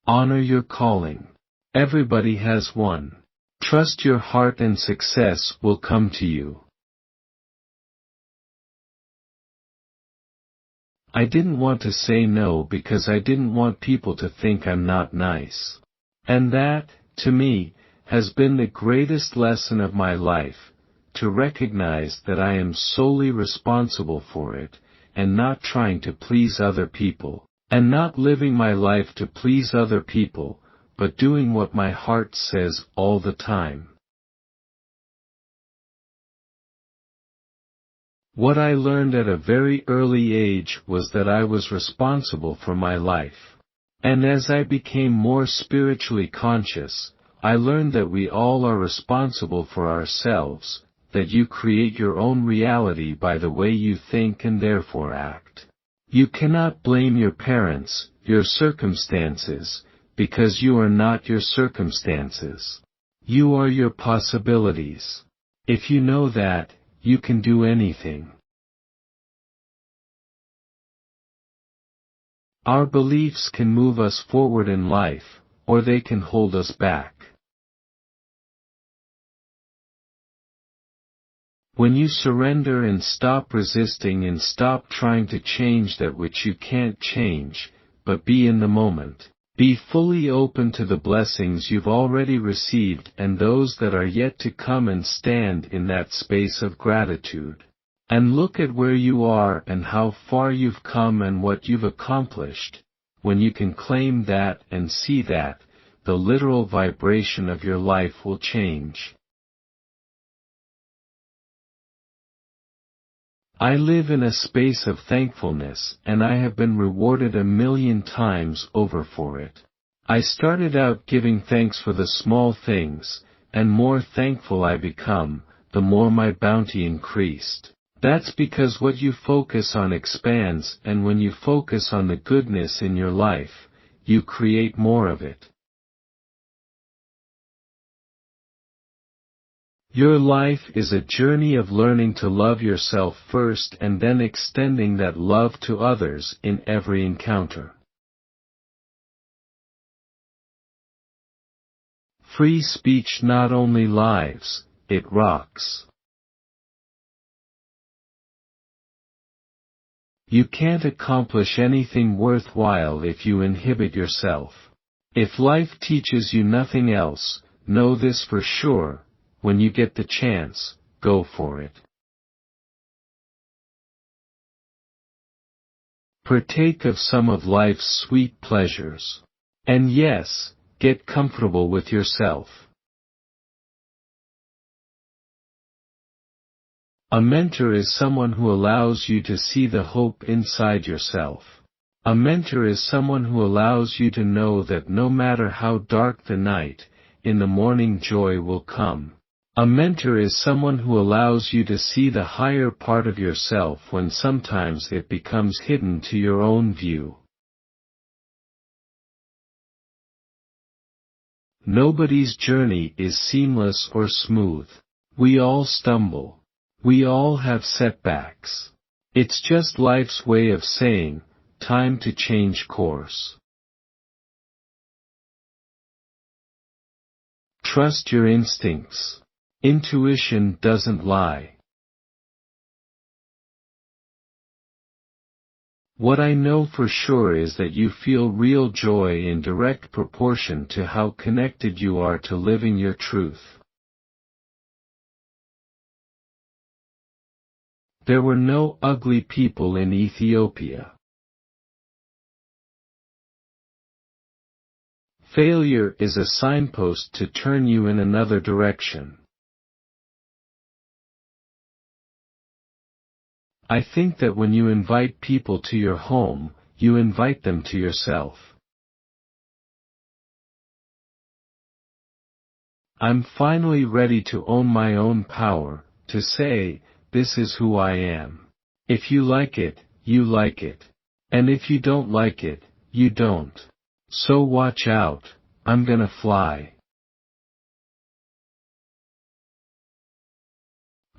Honor your calling. Everybody has one. Trust your heart and success will come to you. I didn't want to say no because I didn't want people to think I'm not nice. And that, to me, has been the greatest lesson of my life, to recognize that I am solely responsible for it, and not trying to please other people. And not living my life to please other people, but doing what my heart says all the time. What I learned at a very early age was that I was responsible for my life. And as I became more spiritually conscious, I learned that we all are responsible for ourselves, that you create your own reality by the way you think and therefore act. You cannot blame your parents, your circumstances, because you are not your circumstances. You are your possibilities. If you know that, you can do anything. Our beliefs can move us forward in life, or they can hold us back. When you surrender and stop resisting and stop trying to change that which you can't change, but be in the moment, be fully open to the blessings you've already received and those that are yet to come, and stand in that space of gratitude. And look at where you are and how far you've come and what you've accomplished. When you can claim that and see that, the literal vibration of your life will change. I live in a space of thankfulness, and I have been rewarded 1,000,000 times over for it. I started out giving thanks for the small things, and more thankful I become, the more my bounty increased. That's because what you focus on expands, and when you focus on the goodness in your life, you create more of it. Your life is a journey of learning to love yourself first and then extending that love to others in every encounter. Free speech not only lives, it rocks. You can't accomplish anything worthwhile if you inhibit yourself. If life teaches you nothing else, know this for sure: when you get the chance, go for it. Partake of some of life's sweet pleasures. And yes, get comfortable with yourself. A mentor is someone who allows you to see the hope inside yourself. A mentor is someone who allows you to know that no matter how dark the night, in the morning joy will come. A mentor is someone who allows you to see the higher part of yourself when sometimes it becomes hidden to your own view. Nobody's journey is seamless or smooth. We all stumble. We all have setbacks. It's just life's way of saying, time to change course. Trust your instincts. Intuition doesn't lie. What I know for sure is that you feel real joy in direct proportion to how connected you are to living your truth. There were no ugly people in Ethiopia. Failure is a signpost to turn you in another direction. I think that when you invite people to your home, you invite them to yourself. I'm finally ready to own my own power, to say, this is who I am. If you like it, you like it. And if you don't like it, you don't. So watch out, I'm gonna fly.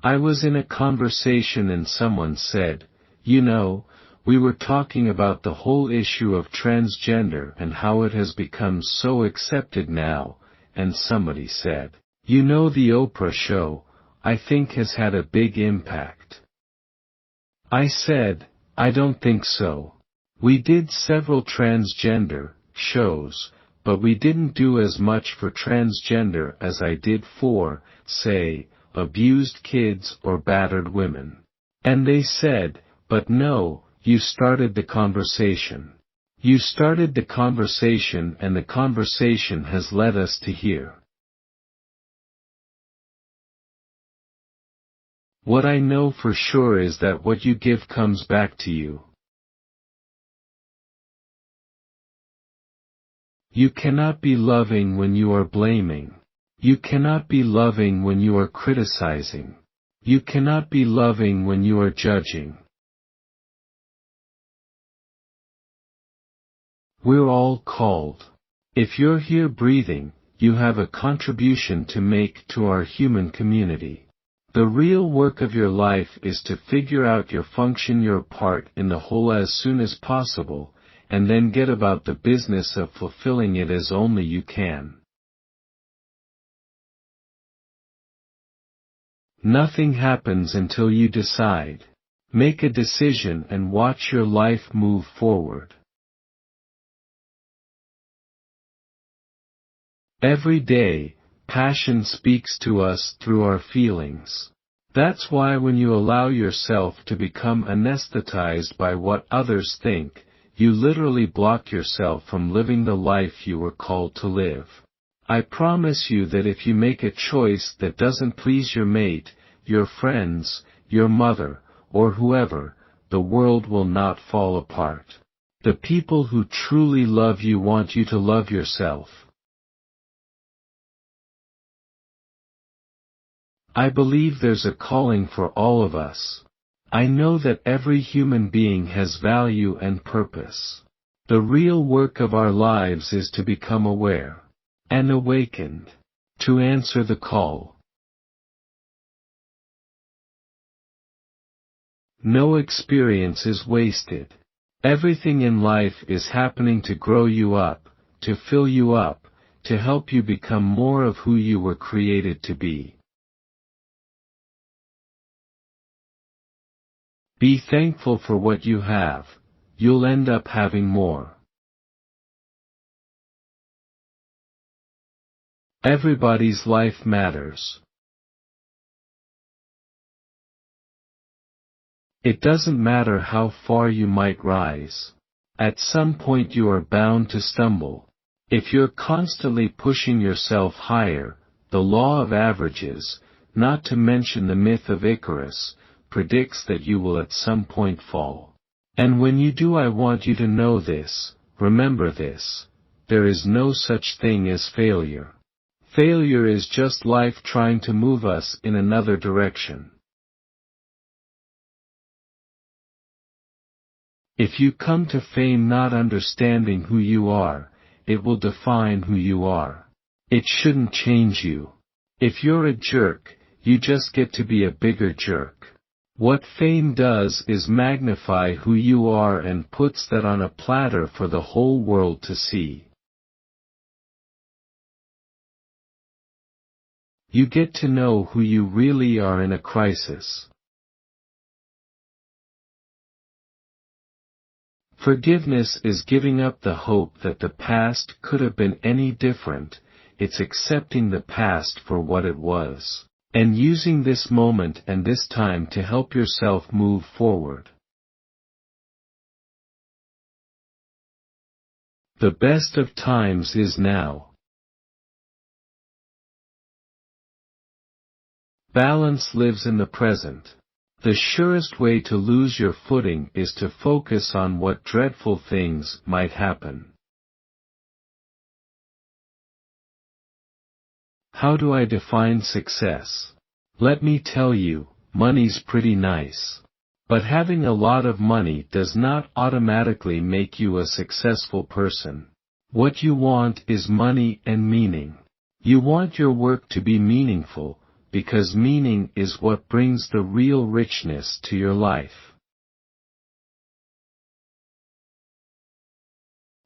I was in a conversation and someone said, you know, we were talking about the whole issue of transgender and how it has become so accepted now, and somebody said, you know, the Oprah show, I think has had a big impact. I said, I don't think so. We did several transgender shows, but we didn't do as much for transgender as I did for, say, abused kids or battered women. And they said, but no, you started the conversation. You started the conversation and the conversation has led us to here. What I know for sure is that what you give comes back to you. You cannot be loving when you are blaming. You cannot be loving when you are criticizing. You cannot be loving when you are judging. We're all called. If you're here breathing, you have a contribution to make to our human community. The real work of your life is to figure out your function, your part in the whole as soon as possible, and then get about the business of fulfilling it as only you can. Nothing happens until you decide. Make a decision and watch your life move forward. Every day, passion speaks to us through our feelings. That's why when you allow yourself to become anesthetized by what others think, you literally block yourself from living the life you were called to live. I promise you that if you make a choice that doesn't please your mate, your friends, your mother, or whoever, the world will not fall apart. The people who truly love you want you to love yourself. I believe there's a calling for all of us. I know that every human being has value and purpose. The real work of our lives is to become aware and awakened, to answer the call. No experience is wasted. Everything in life is happening to grow you up, to fill you up, to help you become more of who you were created to be. Be thankful for what you have. You'll end up having more. Everybody's life matters. It doesn't matter how far you might rise. At some point you are bound to stumble. If you're constantly pushing yourself higher, the law of averages, not to mention the myth of Icarus, predicts that you will at some point fall. And when you do, I want you to know this, remember this: there is no such thing as failure. Failure is just life trying to move us in another direction. If you come to fame not understanding who you are, it will define who you are. It shouldn't change you. If you're a jerk, you just get to be a bigger jerk. What fame does is magnify who you are and puts that on a platter for the whole world to see. You get to know who you really are in a crisis. Forgiveness is giving up the hope that the past could have been any different. It's accepting the past for what it was, and using this moment and this time to help yourself move forward. The best of times is now. Balance lives in the present. The surest way to lose your footing is to focus on what dreadful things might happen. How do I define success? Let me tell you, money's pretty nice. But having a lot of money does not automatically make you a successful person. What you want is money and meaning. You want your work to be meaningful, because meaning is what brings the real richness to your life.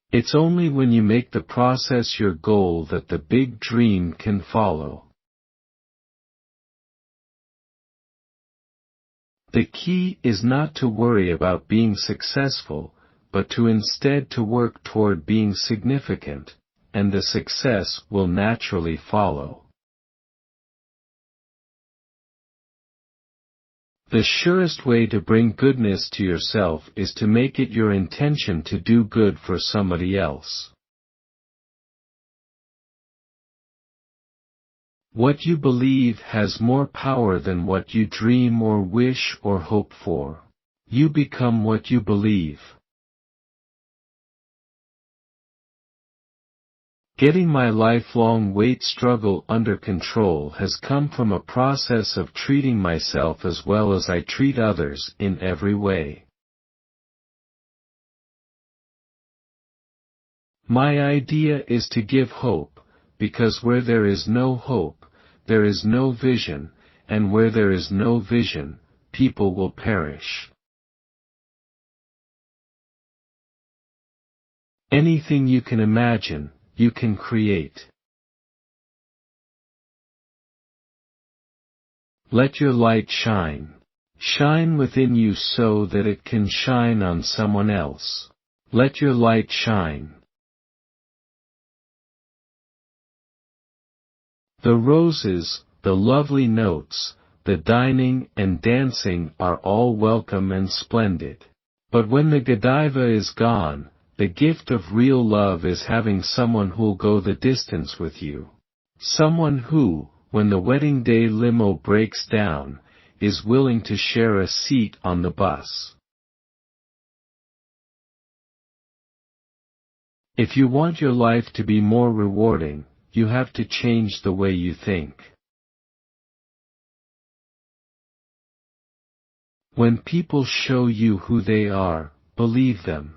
It's only when you make the process your goal that the big dream can follow. The key is not to worry about being successful, but to instead to work toward being significant, and the success will naturally follow. The surest way to bring goodness to yourself is to make it your intention to do good for somebody else. What you believe has more power than what you dream or wish or hope for. You become what you believe. Getting my lifelong weight struggle under control has come from a process of treating myself as well as I treat others in every way. My idea is to give hope, because where there is no hope, there is no vision, and where there is no vision, people will perish. Anything you can imagine, you can create. Let your light shine. Shine within you so that it can shine on someone else. Let your light shine. The roses, the lovely notes, the dining and dancing are all welcome and splendid. But when the Godiva is gone, the gift of real love is having someone who'll go the distance with you. Someone who, when the wedding day limo breaks down, is willing to share a seat on the bus. If you want your life to be more rewarding, you have to change the way you think. When people show you who they are, believe them.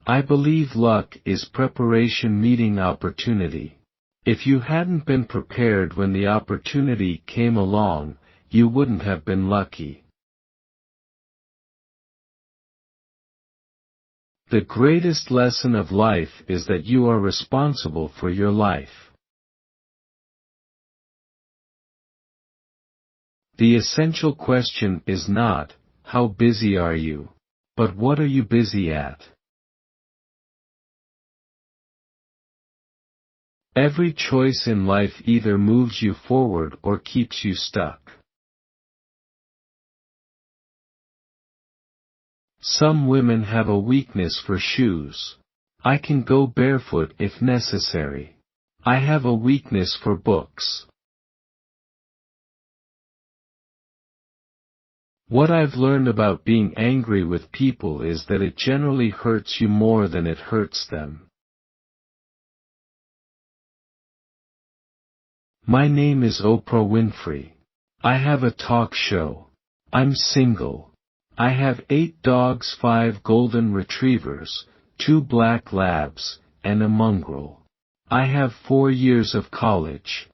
I believe luck is preparation meeting opportunity. If you hadn't been prepared when the opportunity came along, you wouldn't have been lucky. The greatest lesson of life is that you are responsible for your life. The essential question is not, how busy are you? But what are you busy at? Every choice in life either moves you forward or keeps you stuck. Some women have a weakness for shoes. I can go barefoot if necessary. I have a weakness for books. What I've learned about being angry with people is that it generally hurts you more than it hurts them. My name is Oprah Winfrey. I have a talk show. I'm single. I have 8 dogs, 5 golden retrievers, 2 black labs, and a mongrel. I have 4 years of college.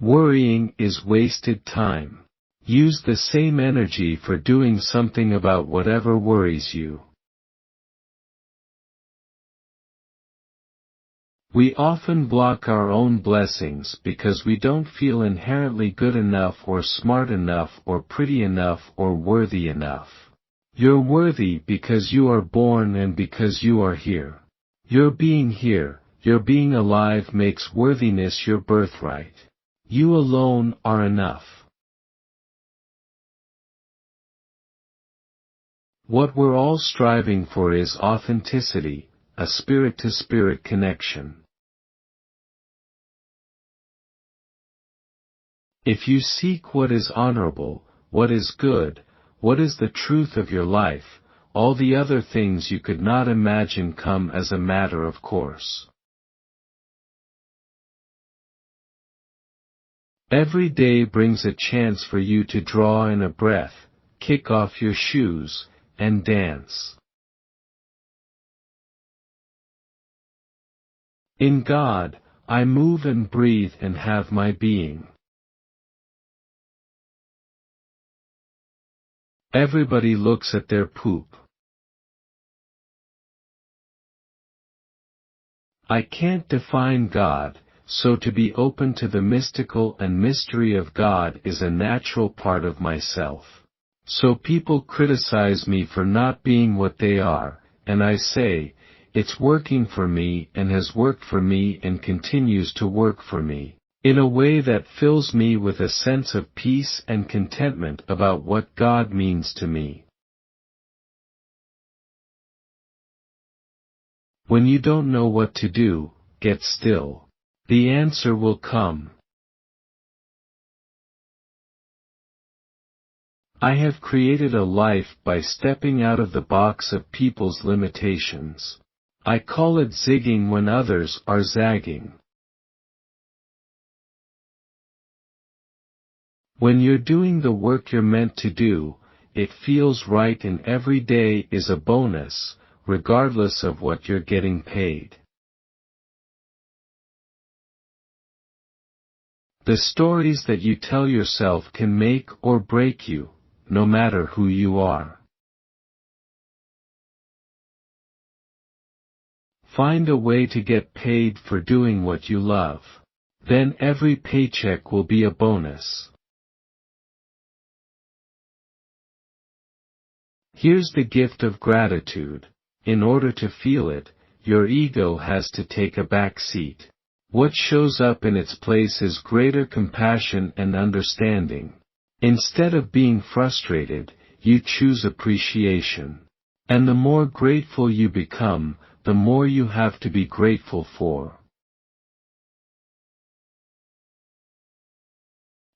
Worrying is wasted time. Use the same energy for doing something about whatever worries you. We often block our own blessings because we don't feel inherently good enough or smart enough or pretty enough or worthy enough. You're worthy because you are born and because you are here. Your being here, your being alive makes worthiness your birthright. You alone are enough. What we're all striving for is authenticity, a spirit-to-spirit connection. If you seek what is honorable, what is good, what is the truth of your life, all the other things you could not imagine come as a matter of course. Every day brings a chance for you to draw in a breath, kick off your shoes, and dance. In God, I move and breathe and have my being. Everybody looks at their poop. I can't define God, so to be open to the mystical and mystery of God is a natural part of myself. So people criticize me for not being what they are, and I say, it's working for me and has worked for me and continues to work for me, in a way that fills me with a sense of peace and contentment about what God means to me. When you don't know what to do, get still. The answer will come. I have created a life by stepping out of the box of people's limitations. I call it zigging when others are zagging. When you're doing the work you're meant to do, it feels right and every day is a bonus, regardless of what you're getting paid. The stories that you tell yourself can make or break you, no matter who you are. Find a way to get paid for doing what you love. Then every paycheck will be a bonus. Here's the gift of gratitude. In order to feel it, your ego has to take a back seat. What shows up in its place is greater compassion and understanding. Instead of being frustrated, you choose appreciation. And the more grateful you become, the more you have to be grateful for.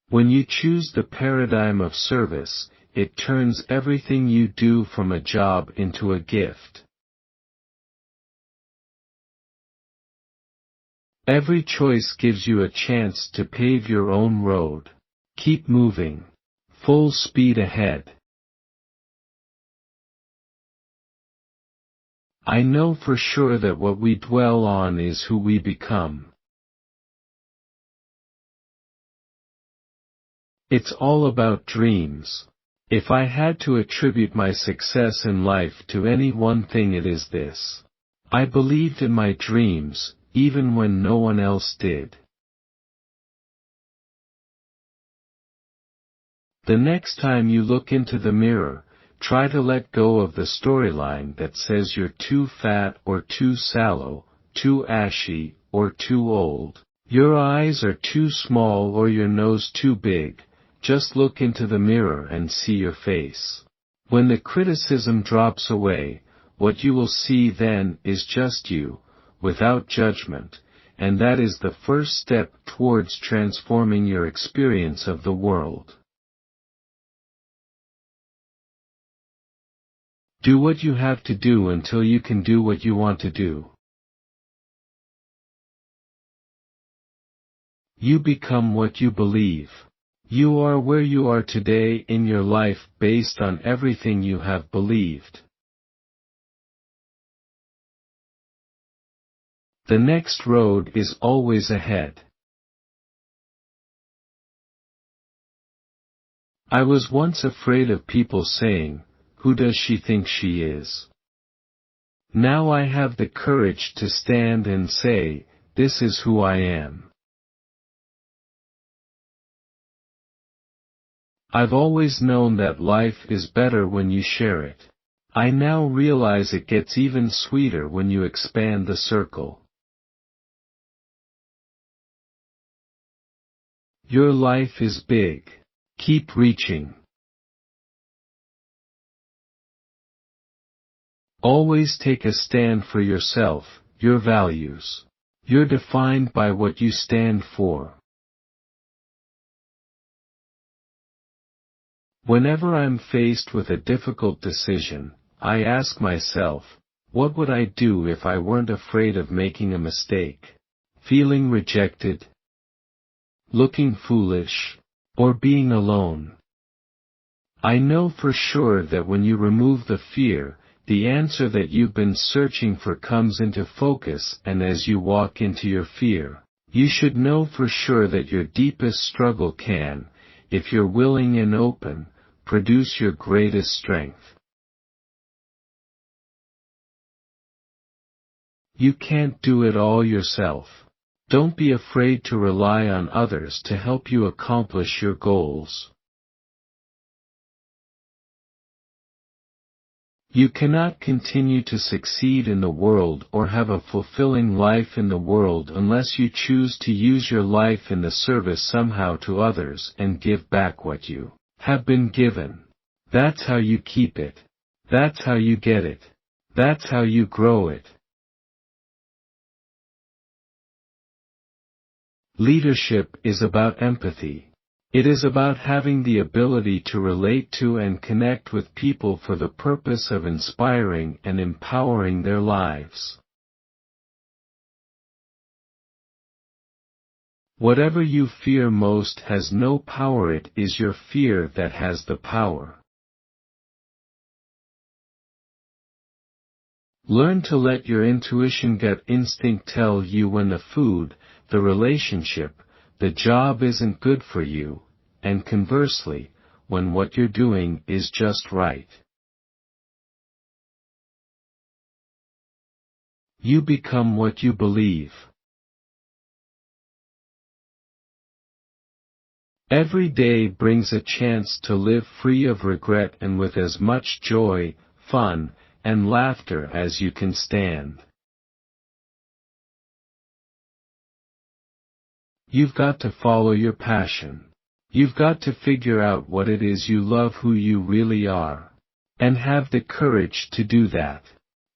When you choose the paradigm of service, it turns everything you do from a job into a gift. Every choice gives you a chance to pave your own road. Keep moving. Full speed ahead. I know for sure that what we dwell on is who we become. It's all about dreams. If I had to attribute my success in life to any one thing, it is this. I believed in my dreams, even when no one else did. The next time you look into the mirror, try to let go of the storyline that says you're too fat or too sallow, too ashy or too old. Your eyes are too small or your nose too big. Just look into the mirror and see your face. When the criticism drops away, what you will see then is just you, without judgment, and that is the first step towards transforming your experience of the world. Do what you have to do until you can do what you want to do. You become what you believe. You are where you are today in your life based on everything you have believed. The next road is always ahead. I was once afraid of people saying, "Who does she think she is?" Now I have the courage to stand and say, "This is who I am." I've always known that life is better when you share it. I now realize it gets even sweeter when you expand the circle. Your life is big. Keep reaching. Always take a stand for yourself, your values. You're defined by what you stand for. Whenever I'm faced with a difficult decision, I ask myself, what would I do if I weren't afraid of making a mistake? Feeling rejected? Looking foolish? Or being alone? I know for sure that when you remove the fear, the answer that you've been searching for comes into focus, and as you walk into your fear, you should know for sure that your deepest struggle can, if you're willing and open, produce your greatest strength. You can't do it all yourself. Don't be afraid to rely on others to help you accomplish your goals. You cannot continue to succeed in the world or have a fulfilling life in the world unless you choose to use your life in the service somehow to others and give back what you have been given. That's how you keep it. That's how you get it. That's how you grow it. Leadership is about empathy. It is about having the ability to relate to and connect with people for the purpose of inspiring and empowering their lives. Whatever you fear most has no power. It is your fear that has the power. Learn to let your intuition, gut instinct tell you when the food, the relationship, the job isn't good for you, and conversely, when what you're doing is just right. You become what you believe. Every day brings a chance to live free of regret and with as much joy, fun, and laughter as you can stand. You've got to follow your passion. You've got to figure out what it is you love, who you really are, and have the courage to do that.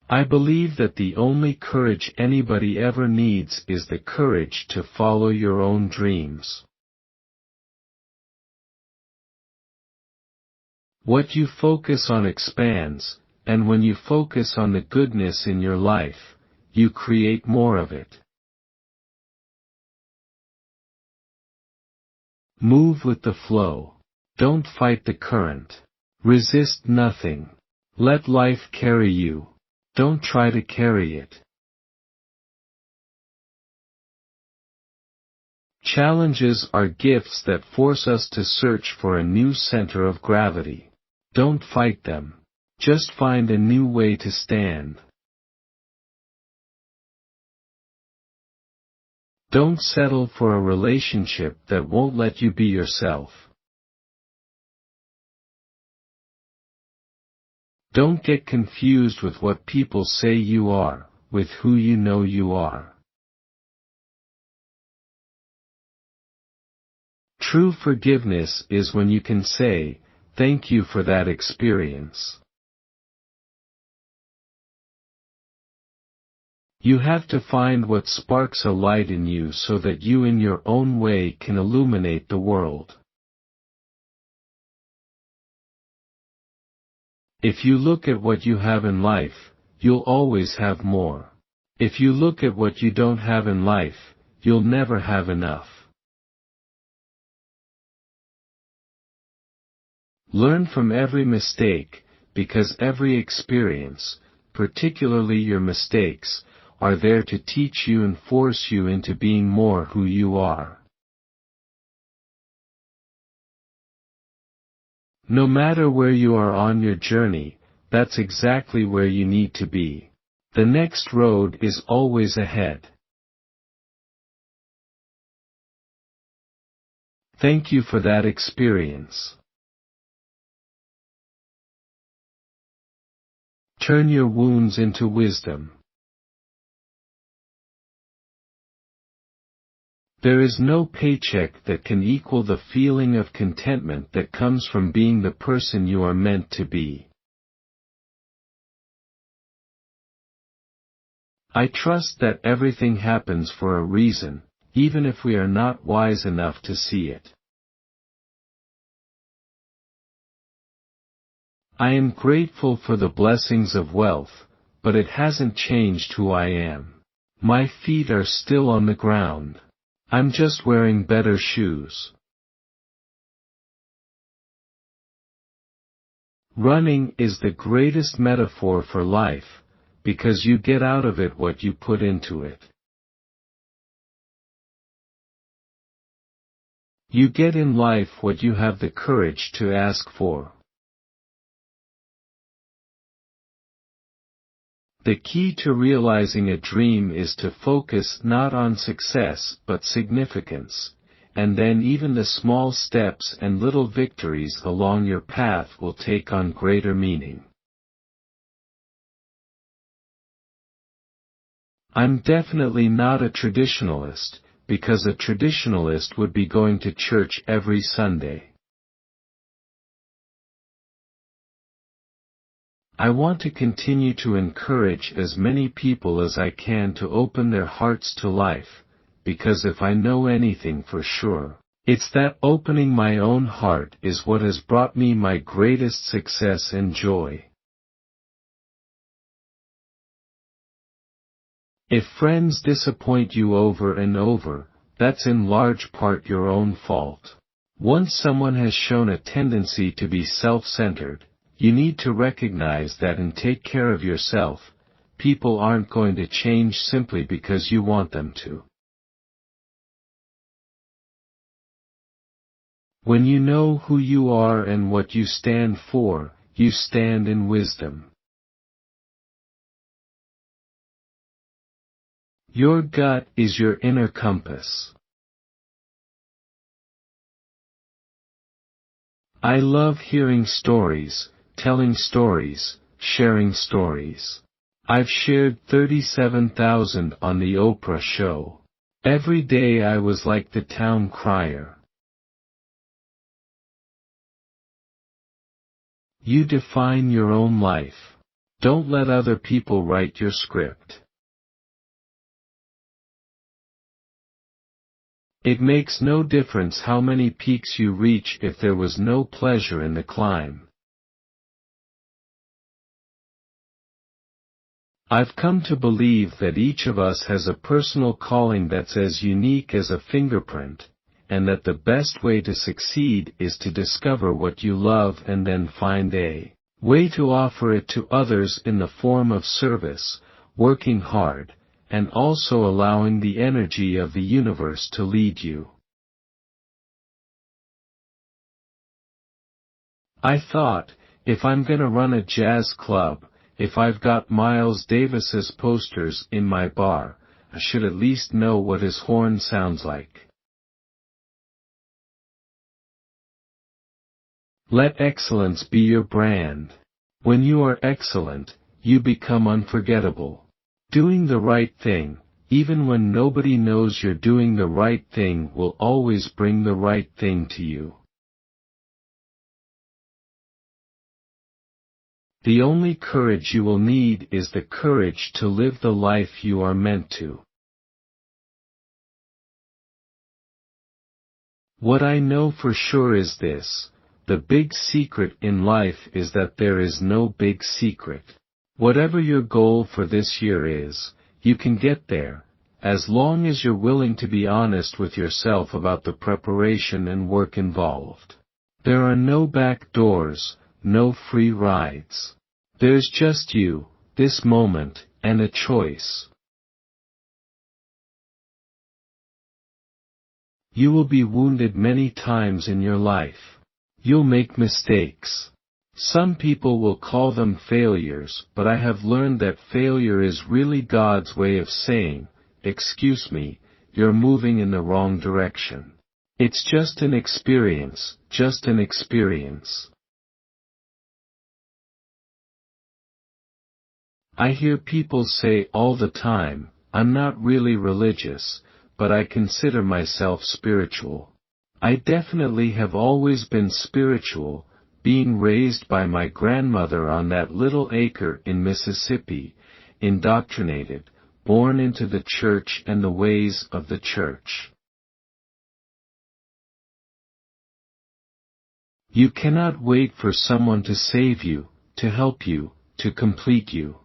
I believe that the only courage anybody ever needs is the courage to follow your own dreams. What you focus on expands, and when you focus on the goodness in your life, you create more of it. Move with the flow. Don't fight the current. Resist nothing. Let life carry you. Don't try to carry it. Challenges are gifts that force us to search for a new center of gravity. Don't fight them. Just find a new way to stand. Don't settle for a relationship that won't let you be yourself. Don't get confused with what people say you are, with who you know you are. True forgiveness is when you can say, "Thank you for that experience." You have to find what sparks a light in you so that you in your own way can illuminate the world. If you look at what you have in life, you'll always have more. If you look at what you don't have in life, you'll never have enough. Learn from every mistake, because every experience, particularly your mistakes, are there to teach you and force you into being more who you are. No matter where you are on your journey, that's exactly where you need to be. The next road is always ahead. Thank you for that experience. Turn your wounds into wisdom. There is no paycheck that can equal the feeling of contentment that comes from being the person you are meant to be. I trust that everything happens for a reason, even if we are not wise enough to see it. I am grateful for the blessings of wealth, but it hasn't changed who I am. My feet are still on the ground. I'm just wearing better shoes. Running is the greatest metaphor for life, because you get out of it what you put into it. You get in life what you have the courage to ask for. The key to realizing a dream is to focus not on success but significance, and then even the small steps and little victories along your path will take on greater meaning. I'm definitely not a traditionalist, because a traditionalist would be going to church every Sunday. I want to continue to encourage as many people as I can to open their hearts to life, because if I know anything for sure, it's that opening my own heart is what has brought me my greatest success and joy. If friends disappoint you over and over, that's in large part your own fault. Once someone has shown a tendency to be self-centered, you need to recognize that and take care of yourself. People aren't going to change simply because you want them to. When you know who you are and what you stand for, you stand in wisdom. Your gut is your inner compass. I love hearing stories, telling stories, sharing stories. I've shared 37,000 on the Oprah show. Every day I was like the town crier. You define your own life. Don't let other people write your script. It makes no difference how many peaks you reach if there was no pleasure in the climb. I've come to believe that each of us has a personal calling that's as unique as a fingerprint, and that the best way to succeed is to discover what you love and then find a way to offer it to others in the form of service, working hard, and also allowing the energy of the universe to lead you. I thought, if I'm gonna run a jazz club, if I've got Miles Davis's posters in my bar, I should at least know what his horn sounds like. Let excellence be your brand. When you are excellent, you become unforgettable. Doing the right thing, even when nobody knows you're doing the right thing, will always bring the right thing to you. The only courage you will need is the courage to live the life you are meant to. What I know for sure is this: the big secret in life is that there is no big secret. Whatever your goal for this year is, you can get there, as long as you're willing to be honest with yourself about the preparation and work involved. There are no back doors, no free rides. There's just you, this moment, and a choice. You will be wounded many times in your life. You'll make mistakes. Some people will call them failures, but I have learned that failure is really God's way of saying, "Excuse me, you're moving in the wrong direction." It's just an experience, just an experience. I hear people say all the time, "I'm not really religious, but I consider myself spiritual." I definitely have always been spiritual, being raised by my grandmother on that little acre in Mississippi, indoctrinated, born into the church and the ways of the church. You cannot wait for someone to save you, to help you, to complete you.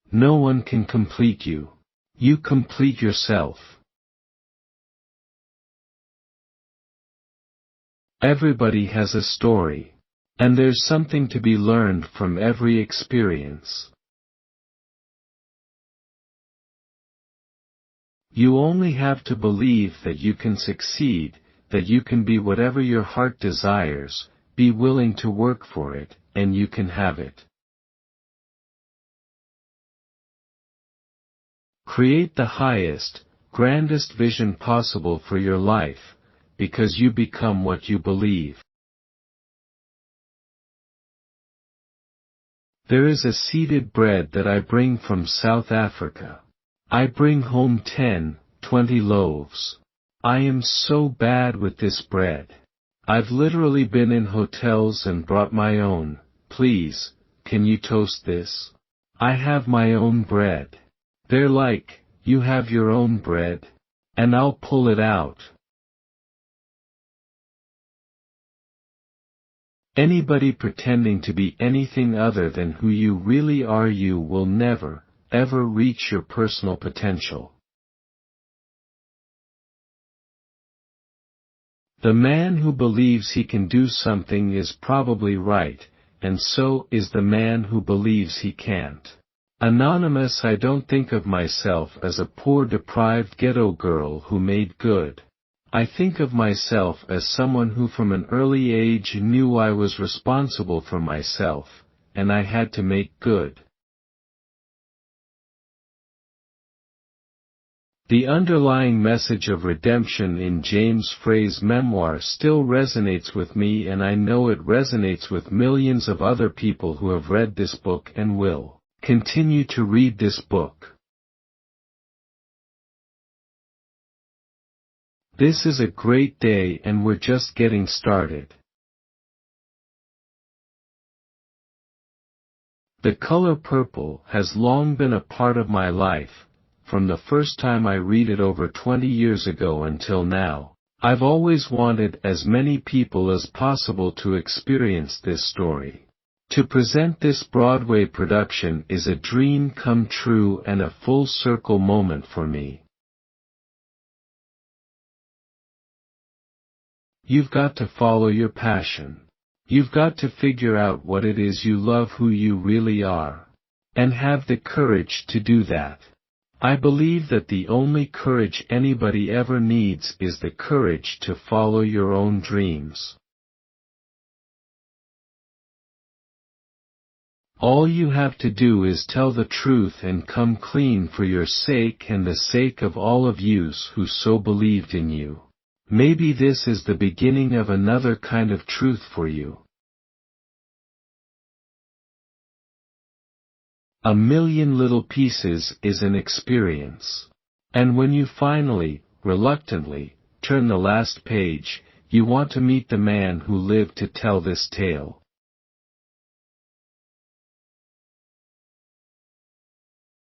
No one can complete you. You complete yourself. Everybody has a story. And there's something to be learned from every experience. You only have to believe that you can succeed, that you can be whatever your heart desires, be willing to work for it, and you can have it. Create the highest, grandest vision possible for your life, because you become what you believe. There is a seeded bread that I bring from South Africa. I bring home 10, 20 loaves. I am so bad with this bread. I've literally been in hotels and brought my own. Please, can you toast this? I have my own bread. They're like, you have your own bread? And I'll pull it out. Anybody pretending to be anything other than who you really are, you will never, ever reach your personal potential. The man who believes he can do something is probably right, and so is the man who believes he can't. Anonymous. I don't think of myself as a poor deprived ghetto girl who made good. I think of myself as someone who from an early age knew I was responsible for myself, and I had to make good. The underlying message of redemption in James Frey's memoir still resonates with me, and I know it resonates with millions of other people who have read this book and will continue to read this book. This is a great day and we're just getting started. The color purple has long been a part of my life, from the first time I read it over 20 years ago until now. I've always wanted as many people as possible to experience this story. To present this Broadway production is a dream come true and a full circle moment for me. You've got to follow your passion. You've got to figure out what it is you love, who you really are. And have the courage to do that. I believe that the only courage anybody ever needs is the courage to follow your own dreams. All you have to do is tell the truth and come clean for your sake and the sake of all of yous who so believed in you. Maybe this is the beginning of another kind of truth for you. A million little pieces is an experience. And when you finally, reluctantly, turn the last page, you want to meet the man who lived to tell this tale.